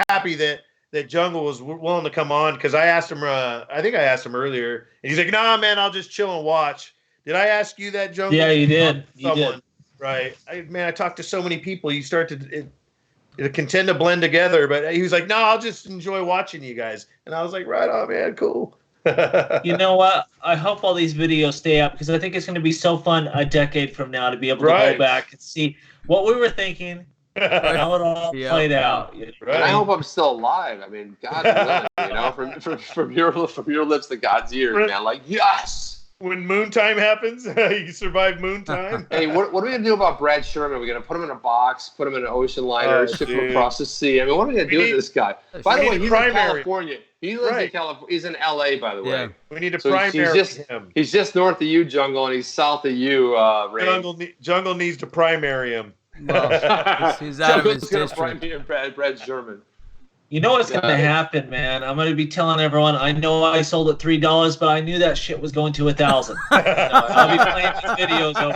happy that Jungle was willing to come on, because I asked him, I think I asked him earlier, and he's like, nah, man, I'll just chill and watch. Did I ask you that, Jungle? Yeah, you did. Someone, right. I talked to so many people, you start to can tend to blend together, but he was like, no, I'll just enjoy watching you guys. And I was like, right on, man, cool. You know what? I hope all these videos stay up, because I think it's going to be so fun a decade from now to be able to go back and see what we were thinking, how it all played out. Right. And I hope I'm still alive. I mean, God willing, from your lips to God's ears, man. Like, yes. When moon time happens, you survive moon time. Hey, what are we gonna do about Brad Sherman? Are we gonna put him in a box, put him in an ocean liner, ship him across the sea? I mean, what are we gonna do with this guy? By the way, he's in California. He lives in California. He's in LA, by the way. Yeah. We need to primary him. He's just north of you, Jungle, and he's south of you, Ray. Jungle needs to primary him. Well, he's out of his district. Brad Sherman. You know what's going to happen, man? I'm going to be telling everyone, I know I sold at $3, but I knew that shit was going to 1,000. I'll be playing these videos over.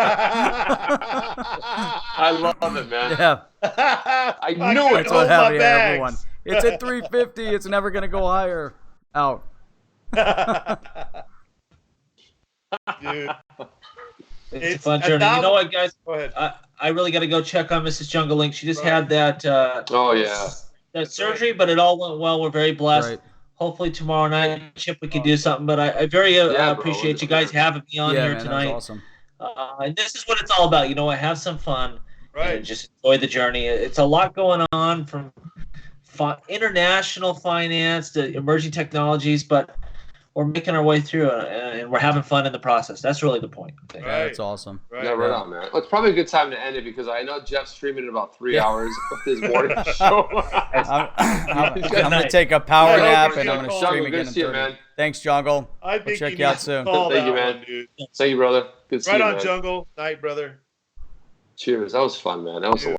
I love it, man. Yeah. I knew it. That's what happened to everyone. It's at 350. It's never going to go higher. Out. Dude. It's a fun journey. You know what, guys? Go ahead. I really got to go check on Mrs. Jungle Link. She just had that. Oh yeah. That surgery, but it all went well. We're very blessed. Right. Hopefully tomorrow night, Chip, we can do something. But I very appreciate you guys having me on here tonight. That was awesome. And this is what it's all about. You know, have some fun. Right. And just enjoy the journey. It's a lot going on from international finance to emerging technologies, but we're making our way through it, and we're having fun in the process. That's really the point. I think. Yeah, that's awesome. Right. Yeah, right on, man. Well, it's probably a good time to end it because I know Jeff's streaming in about 3 hours of his morning show. I'm going to take a power nap, and I'm going to stream again in 30. Man. Thanks, Jungle. I think we'll check you out soon. Thank you, man. Thank you, brother. Good to see you, Right on, man. Jungle. Night, brother. Cheers. That was fun, man. That was a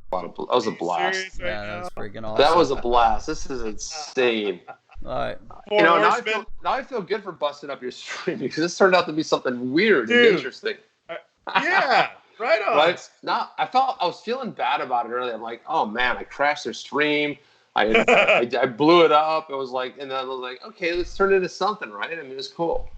blast. That was freaking awesome. That was a blast. This is insane. All right. You know, now I feel good for busting up your stream because this turned out to be something weird and interesting. Yeah, right on. Right? Now I was feeling bad about it earlier. I'm like, oh man, I crashed their stream. I blew it up. It was like, and then I was like, okay, let's turn it into something, right? I mean, it was cool.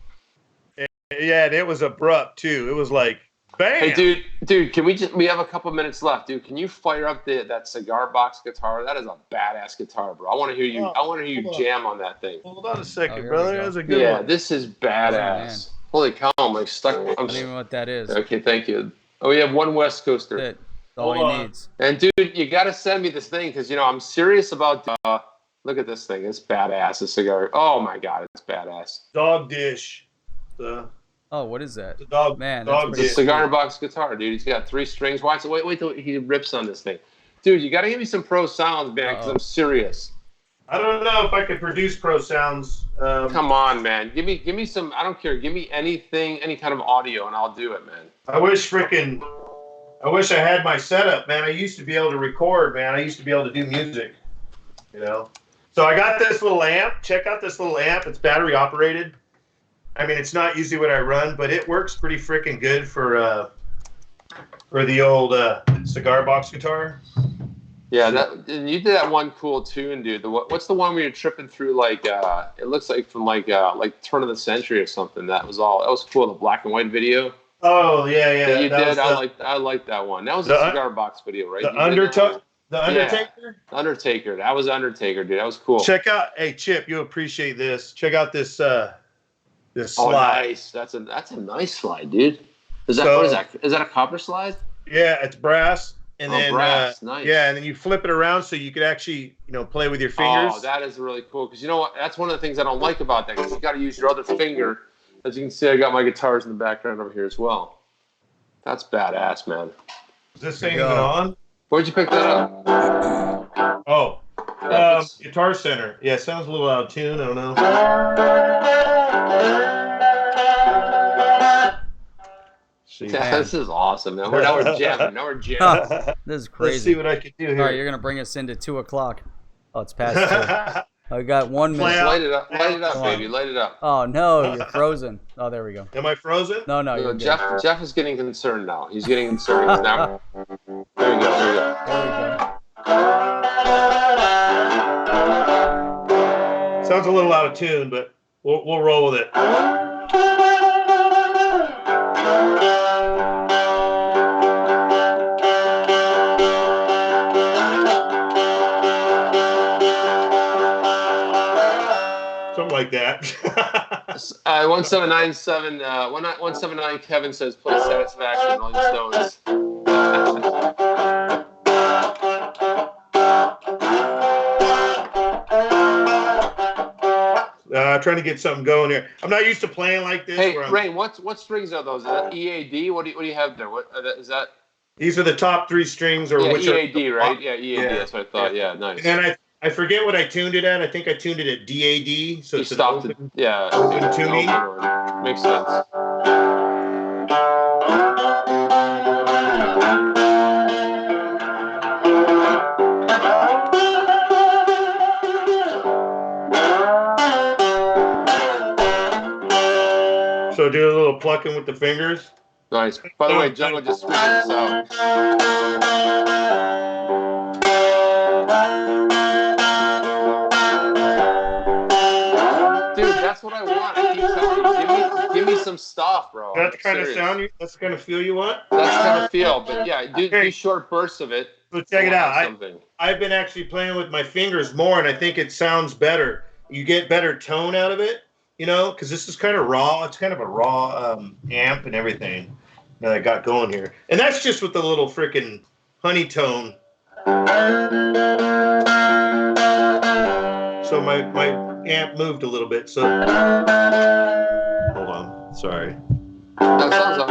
Yeah, and it was abrupt too. It was like, bam. Hey, dude, can we have a couple minutes left, dude? Can you fire up that cigar box guitar? That is a badass guitar, bro. I want to hear you. I want to hear you jam on that thing. Hold on a second, here brother. we go. That was a good one. Yeah, this is badass. Holy cow, I'm like stuck. I don't even know what that is. Okay, thank you. Oh, we have one West Coaster. That's all he needs. And dude, you got to send me this thing because I'm serious about. Look at this thing. It's badass. The cigar. Oh my god, it's badass. Dog dish. Oh, what is that? Dog, man, dog It's a cigar box guitar, dude. He's got 3 strings. Watch it. Wait till he rips on this thing. Dude, you got to give me some pro sounds, man, because I'm serious. I don't know if I could produce pro sounds. Come on, man. Give me some. I don't care. Give me anything, any kind of audio, and I'll do it, man. I wish I had my setup, man. I used to be able to record, man. I used to be able to do music, So I got this little amp. Check out this little amp. It's battery operated. I mean, it's not usually what I run, but it works pretty freaking good for the old cigar box guitar. Yeah, and you did that one cool tune, dude. What's the one where you're tripping through it looks like from like turn of the century or something. That was cool. The black and white video. Oh yeah. That you did. I like that one. That was a cigar box video, right? The Undertaker. Yeah. Undertaker. That was Undertaker, dude. That was cool. Check out, hey Chip, you'll appreciate this. Check out this slide. Oh, nice. That's a nice slide, dude. What is that? Is that a copper slide? Yeah, it's brass. And then brass. Nice. Yeah, and then you flip it around so you could actually, play with your fingers. Oh, that is really cool. Because you know what? That's one of the things I don't like about that. Because you got to use your other finger. As you can see, I got my guitars in the background over here as well. That's badass, man. Is this thing even on? Where'd you pick that up? Oh, Guitar Center. Yeah, it sounds a little out of tune. I don't know. Yeah, this is awesome, man. Now we're jamming. This is crazy. Let's see what I can do here. All right, you're going to bring us into 2 o'clock. Oh, it's past 2. I got 1 minute. Light it up, baby. Light it up. Oh, no, you're frozen. Oh, there we go. Am I frozen? No, Jeff is getting concerned now. He's getting concerned now. There we go. Sounds a little out of tune, but we'll roll with it. Something like that. 1797 Kevin says play Satisfaction on Stones. Trying to get something going here. I'm not used to playing like this. Hey, Rain, what strings are those? Is that EAD? What do you have there? What is that? These are the top 3 strings, or which EAD, right? Yeah, EAD. Yeah. That's what I thought. Yeah, nice. And I forget what I tuned it at. I think I tuned it at DAD. So it's stopped it. Yeah. Open tuning. Makes sense. So do a little plucking with the fingers. Nice. By the way, Jungle just figured this out. Dude, that's what I want. I keep telling you, give me some stuff, bro. That's the kind of sound. That's the kind of feel you want. That's kind of feel, but yeah, do short bursts of it. So check it out. I've been actually playing with my fingers more, and I think it sounds better. You get better tone out of it, you know, because this is kind of raw. It's kind of a raw amp and everything that I got going here, and that's just with the little freaking honey tone. So my amp moved a little bit. So hold on, sorry. That sounds like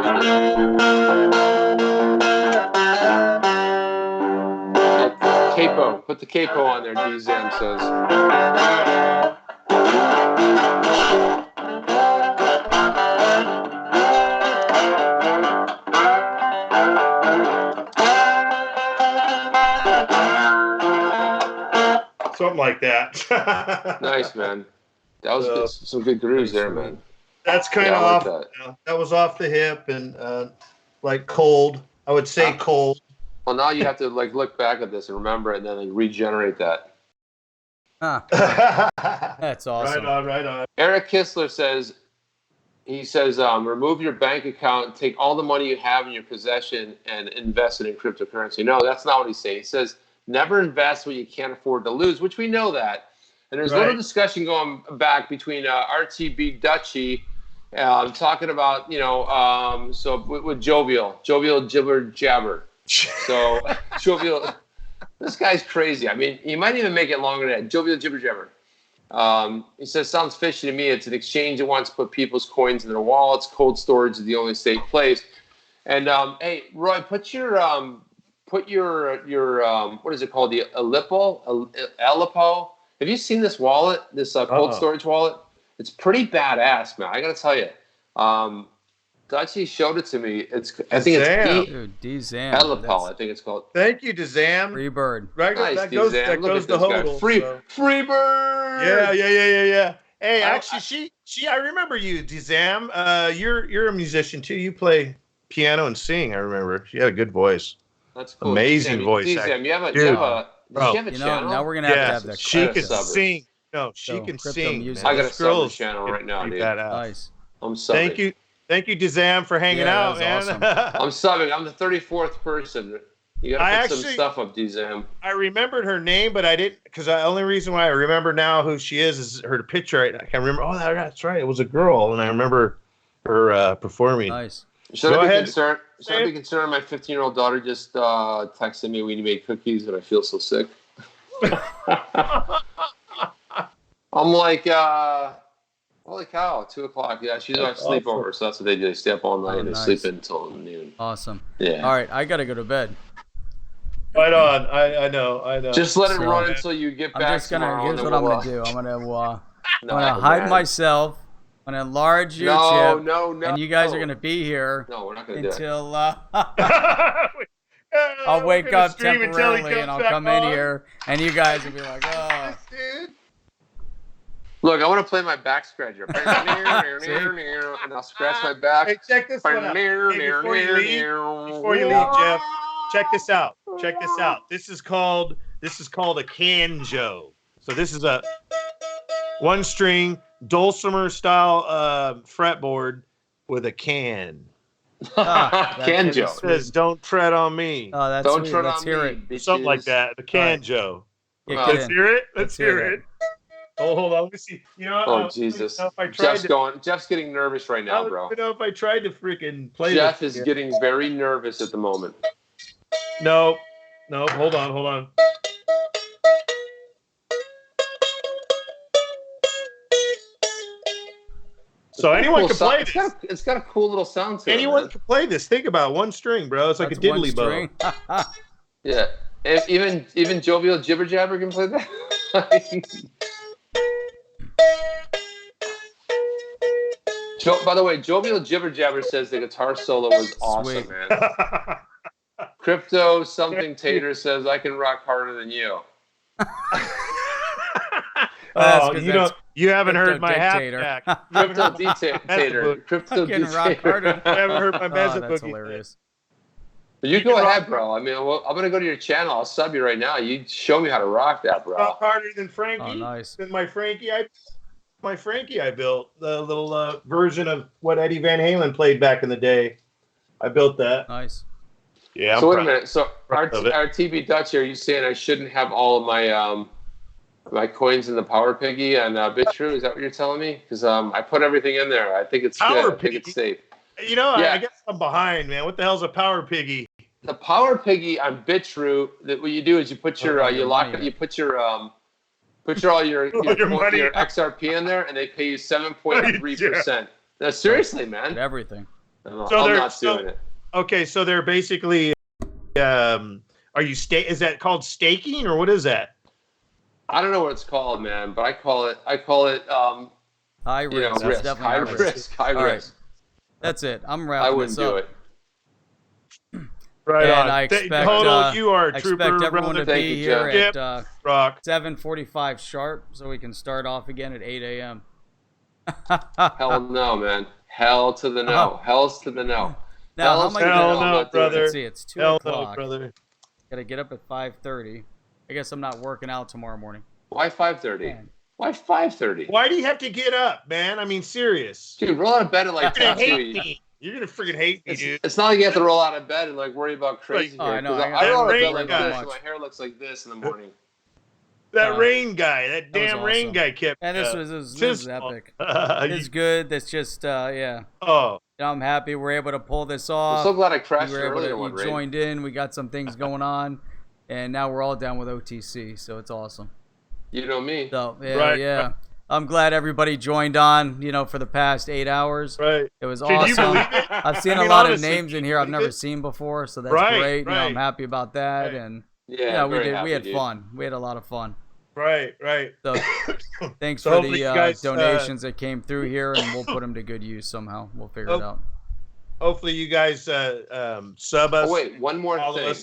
capo. Put the capo on there. DZAM says. Something like that. Nice, man. That was good, some good grooves there, man. That's kind of off. That was off the hip and like cold. I would say cold. Well, now you have to like look back at this and remember it, and then like, regenerate that. That's awesome. Right on. Eric Kistler says, remove your bank account, take all the money you have in your possession, and invest it in cryptocurrency. No, that's not what he's saying. He says, never invest what you can't afford to lose, which we know that. And there's a little discussion going back between RTB Dutchy talking about, so with Jovial Jibber Jabber. So Jovial, this guy's crazy. I mean, he might even make it longer than that. Jovial Jibber Jabber. He says, sounds fishy to me. It's an exchange that wants to put people's coins in their wallets. Cold storage is the only safe place. And hey, Roy, put your what is it called? The Aleppo. Have you seen this wallet? This cold storage wallet? It's pretty badass, man. I gotta tell you. Dutchy showed it to me. I think it's DZAM. Aleppo, I think it's called. Thank you, DZAM. Free bird. Right, nice, that goes to HODL. Free bird. Yeah. Hey, actually, I remember you, DZAM. You're a musician too. You play piano and sing. I remember. She had a good voice. That's cool. Amazing voice. DZAM, you have a channel? Now we're gonna have to have that. She can sing. No, she can sing. Music. I got a sub channel right now, dude. Nice. I'm subbing. Thank you, DZAM, for hanging out, man. Awesome. I'm subbing. I'm the 34th person. You gotta put some stuff up, DZAM. I remembered her name, but I didn't, because the only reason why I remember now who she is her picture. I can't remember. Oh, that's right. It was a girl, and I remember her performing. Nice. Should I be concerned? Should I be concerned? My 15-year-old daughter just texted me, "We made cookies, and I feel so sick." I'm like, holy cow, 2:00. Yeah, she's on sleepover, so that's what they do. They stay up all night and they sleep until noon. Awesome. Yeah. All right, I gotta go to bed. Right on. I know. Just let it run until you get back. Here's what I'm gonna do. I'm gonna hide myself. I'm gonna enlarge your chip. No. And you guys are gonna be here. No, we're not gonna do it. Until I'll wake up temporarily and I'll come in here, and you guys will be like, oh. Look, I want to play my back scratcher. And I'll scratch my back. Hey, check this one out. Before you leave, Jeff, check this out. This is called a canjo. So this is a one-string dulcimer style fretboard with a can. Canjo. It says, "Don't tread on me." Oh, that's Don't sweet. tread Let's on hear me, it. Something like that. The canjo. Let's hear it. Let's hear it. Oh, hold on. Let me see. Oh, Jesus. Jeff's getting nervous right now, bro. I don't know if I tried to freaking play Jeff is getting very nervous at the moment. No. Hold on. So anyone can play this. It's got a cool little sound to it. Anyone can play this. Think about it. One string, bro. It's like a diddly bow. Yeah. Even Jovial Jibber Jabber can play that. By the way, Jovial Jibber Jabber says the guitar solo was awesome, man. Crypto something Tater says I can rock harder than you. You haven't heard my halfback. Crypto Dictator. Crypto Dictator. I haven't heard my mezzo That's boogie. hilarious. But you go ahead, bro. I mean, I'm gonna go to your channel. I'll sub you right now. You show me how to rock that, bro. Rock harder than Frankie. Oh, nice. Than my Frankie. my Frankie I built, the little version of what Eddie Van Halen played back in the day. I built that. Nice. Yeah. So wait a minute. So our TB Dutch here, you saying I shouldn't have all of my my coins in the Power Piggy and BitTrue? Is that what you're telling me? Because I put everything in there. I think it's good. I think it's safe. You know, I guess I'm behind, man. What the hell's a Power Piggy? The Power Piggy on BitTrue, that what you do is you put your you lock it, you put your all your XRP in there, and they pay you 7.3%. No, seriously, man. Everything. I'm not doing it. Okay, so they're basically, are you is that called staking or what is that? I don't know what it's called, man, but I call it high risk. Risk. High risk. That's it. I'm wrapping I wouldn't do it. Right and on. I expect, you are a trooper, expect everyone to be here at rock 7:45 sharp, so we can start off again at 8 a.m. Hell no, man. Hell to the no. Hell's to the no. Now, how am I hell no, brother. Let's see, it's 2 hell o'clock. No, brother. Gotta get up at 5:30. I guess I'm not working out tomorrow morning. Why 5:30? Why 5:30? Why do you have to get up, man? I mean, serious. Dude, roll out of bed at like 10:30. You're gonna freaking hate me, dude. It's not like you have to roll out of bed and like worry about crazy hair. I know. I roll out of bed like this, and my hair looks like this in the morning. That rain guy, that damn rain guy kept. And this was epic. It's good. That's just yeah. Oh. I'm happy we're able to pull this off. I'm so glad I crashed earlier. You joined in. We got some things going on, and now we're all down with OTC. So it's awesome. You know me. So yeah. I'm glad everybody joined on, for the past 8 hours. Right. It was Can awesome. you believe it? I've seen a lot of names in here I've never seen before, so that's great. Right. I'm happy about that. Right. And we had fun. We had a lot of fun. Right. So thanks for the donations that came through here, and we'll put them to good use somehow. We'll figure it out. Hopefully you guys sub us. Oh, wait, one more thing.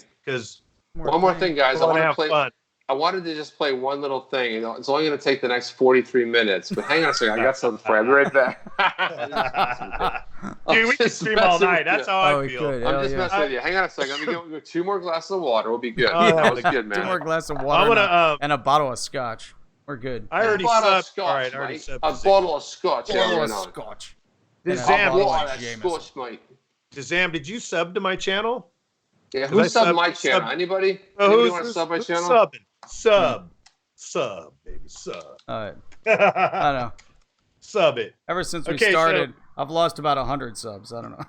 One more thing, guys. I want to play. Fun. I wanted to just play one little thing. It's only going to take the next 43 minutes. But hang on a second. I got something for you. I'll be right back. Dude, we can stream all night. That's how I feel. I'm just messing with you. Hang on a second. Let me get 2 more glasses of water. We'll be good. That was good, man. 2 more glasses of water and a bottle of scotch. We're good. I already subbed. All right, a bottle of scotch. Scotch. Zam, did you sub to my channel? Yeah, who subbed my channel? Anybody? Anybody want to sub my channel? Sub, baby, sub. All right. I know. Sub it. Ever since we started, I've lost about 100 subs. I don't know.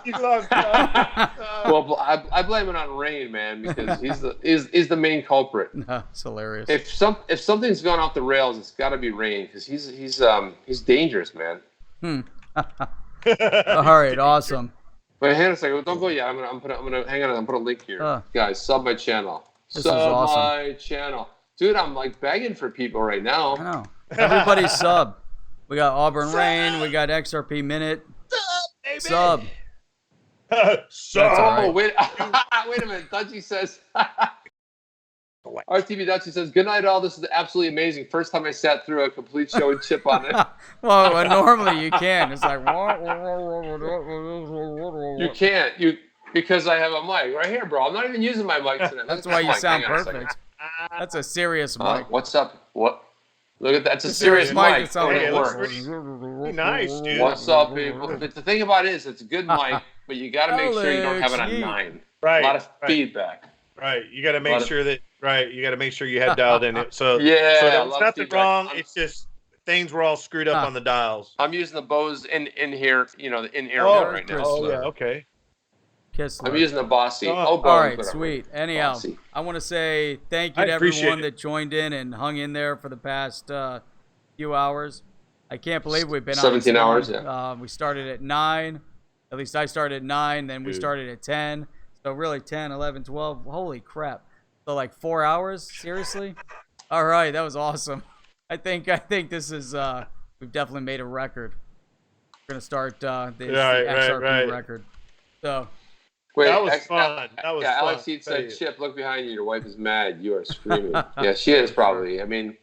You lost well, I blame it on Rain, man, because he's the main culprit. No, it's hilarious. If something's gone off the rails, it's got to be Rain, because he's dangerous, man. All right, awesome. Wait, hang on a second. Don't go yet. I'm gonna hang on. I'm gonna put a link here, guys. Sub my channel. My channel, dude. I'm like begging for people right now. I know. Everybody sub. We got Auburn Rain. We got XRP Minute. Sub. Oh wait, wait a minute. Dutchy says. RTV Dutchy says, "Good night, all. This is absolutely amazing. First time I sat through a complete show and chip on it." Well, normally you can. It's like you can't. Because I have a mic right here, bro. I'm not even using my mic tonight. That's why you sound perfect. That's a serious mic. What's up? What? Look at that. It's a serious mic. It looks pretty nice, dude. What's up, people? The thing about it is, it's a good mic, but you got to make sure you don't have it on 9. Right. A lot of feedback. Right. You got to make sure that. Right. You got to make sure you had dialed in it. So it's nothing wrong. It's just things were all screwed up on the dials. I'm using the Bose in here, the in-ear right now. Oh yeah. Okay. Kissler. I'm using the Bossy. All right, sweet. Anyhow, Bossy. I want to say thank you to everyone that joined in and hung in there for the past few hours. I can't believe we've been 17 on hours. Yeah. We started at 9. At least I started at 9. Then we started at 10. So really 10, 11, 12. Holy crap. So like 4 hours? Seriously? All right, that was awesome. I think this is we've definitely made a record. We're gonna start the XRP record. So. Wait, that was fun. That was fun. Alex Heat said, "Chip, look behind you. Your wife is mad. You are screaming." Yeah, she is probably. I mean,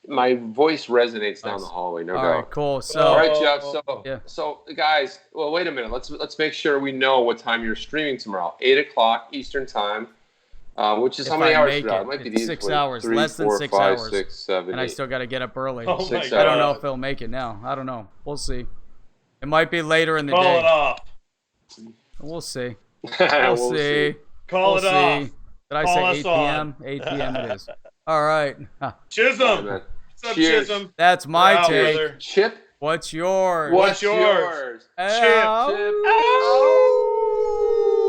my voice resonates down the hallway. No doubt. All right, cool. So, all right, Jeff. So guys, well, wait a minute. Let's make sure we know what time you're streaming tomorrow. 8 o'clock Eastern time. Which is If how many I hours make for that? it. It might be It's these 6 like hours, 3, less than 4, 6 5, hours. 6, 7, And I 8. still got to get up early. Oh my 6 God. I don't know hours. if it'll make it now. I don't know. We'll see. It might be later in the Call day. it off. We'll see. We'll We'll see. Call We'll it off. see. Did I Call say us 8 on. p.m.? 8 p.m. it is. All right. Chisholm. man. What's up, Cheers. Chisholm? That's my We're out, take. brother. Chip? What's yours? What's yours? yours? Chip. Ow. Chip. Oh.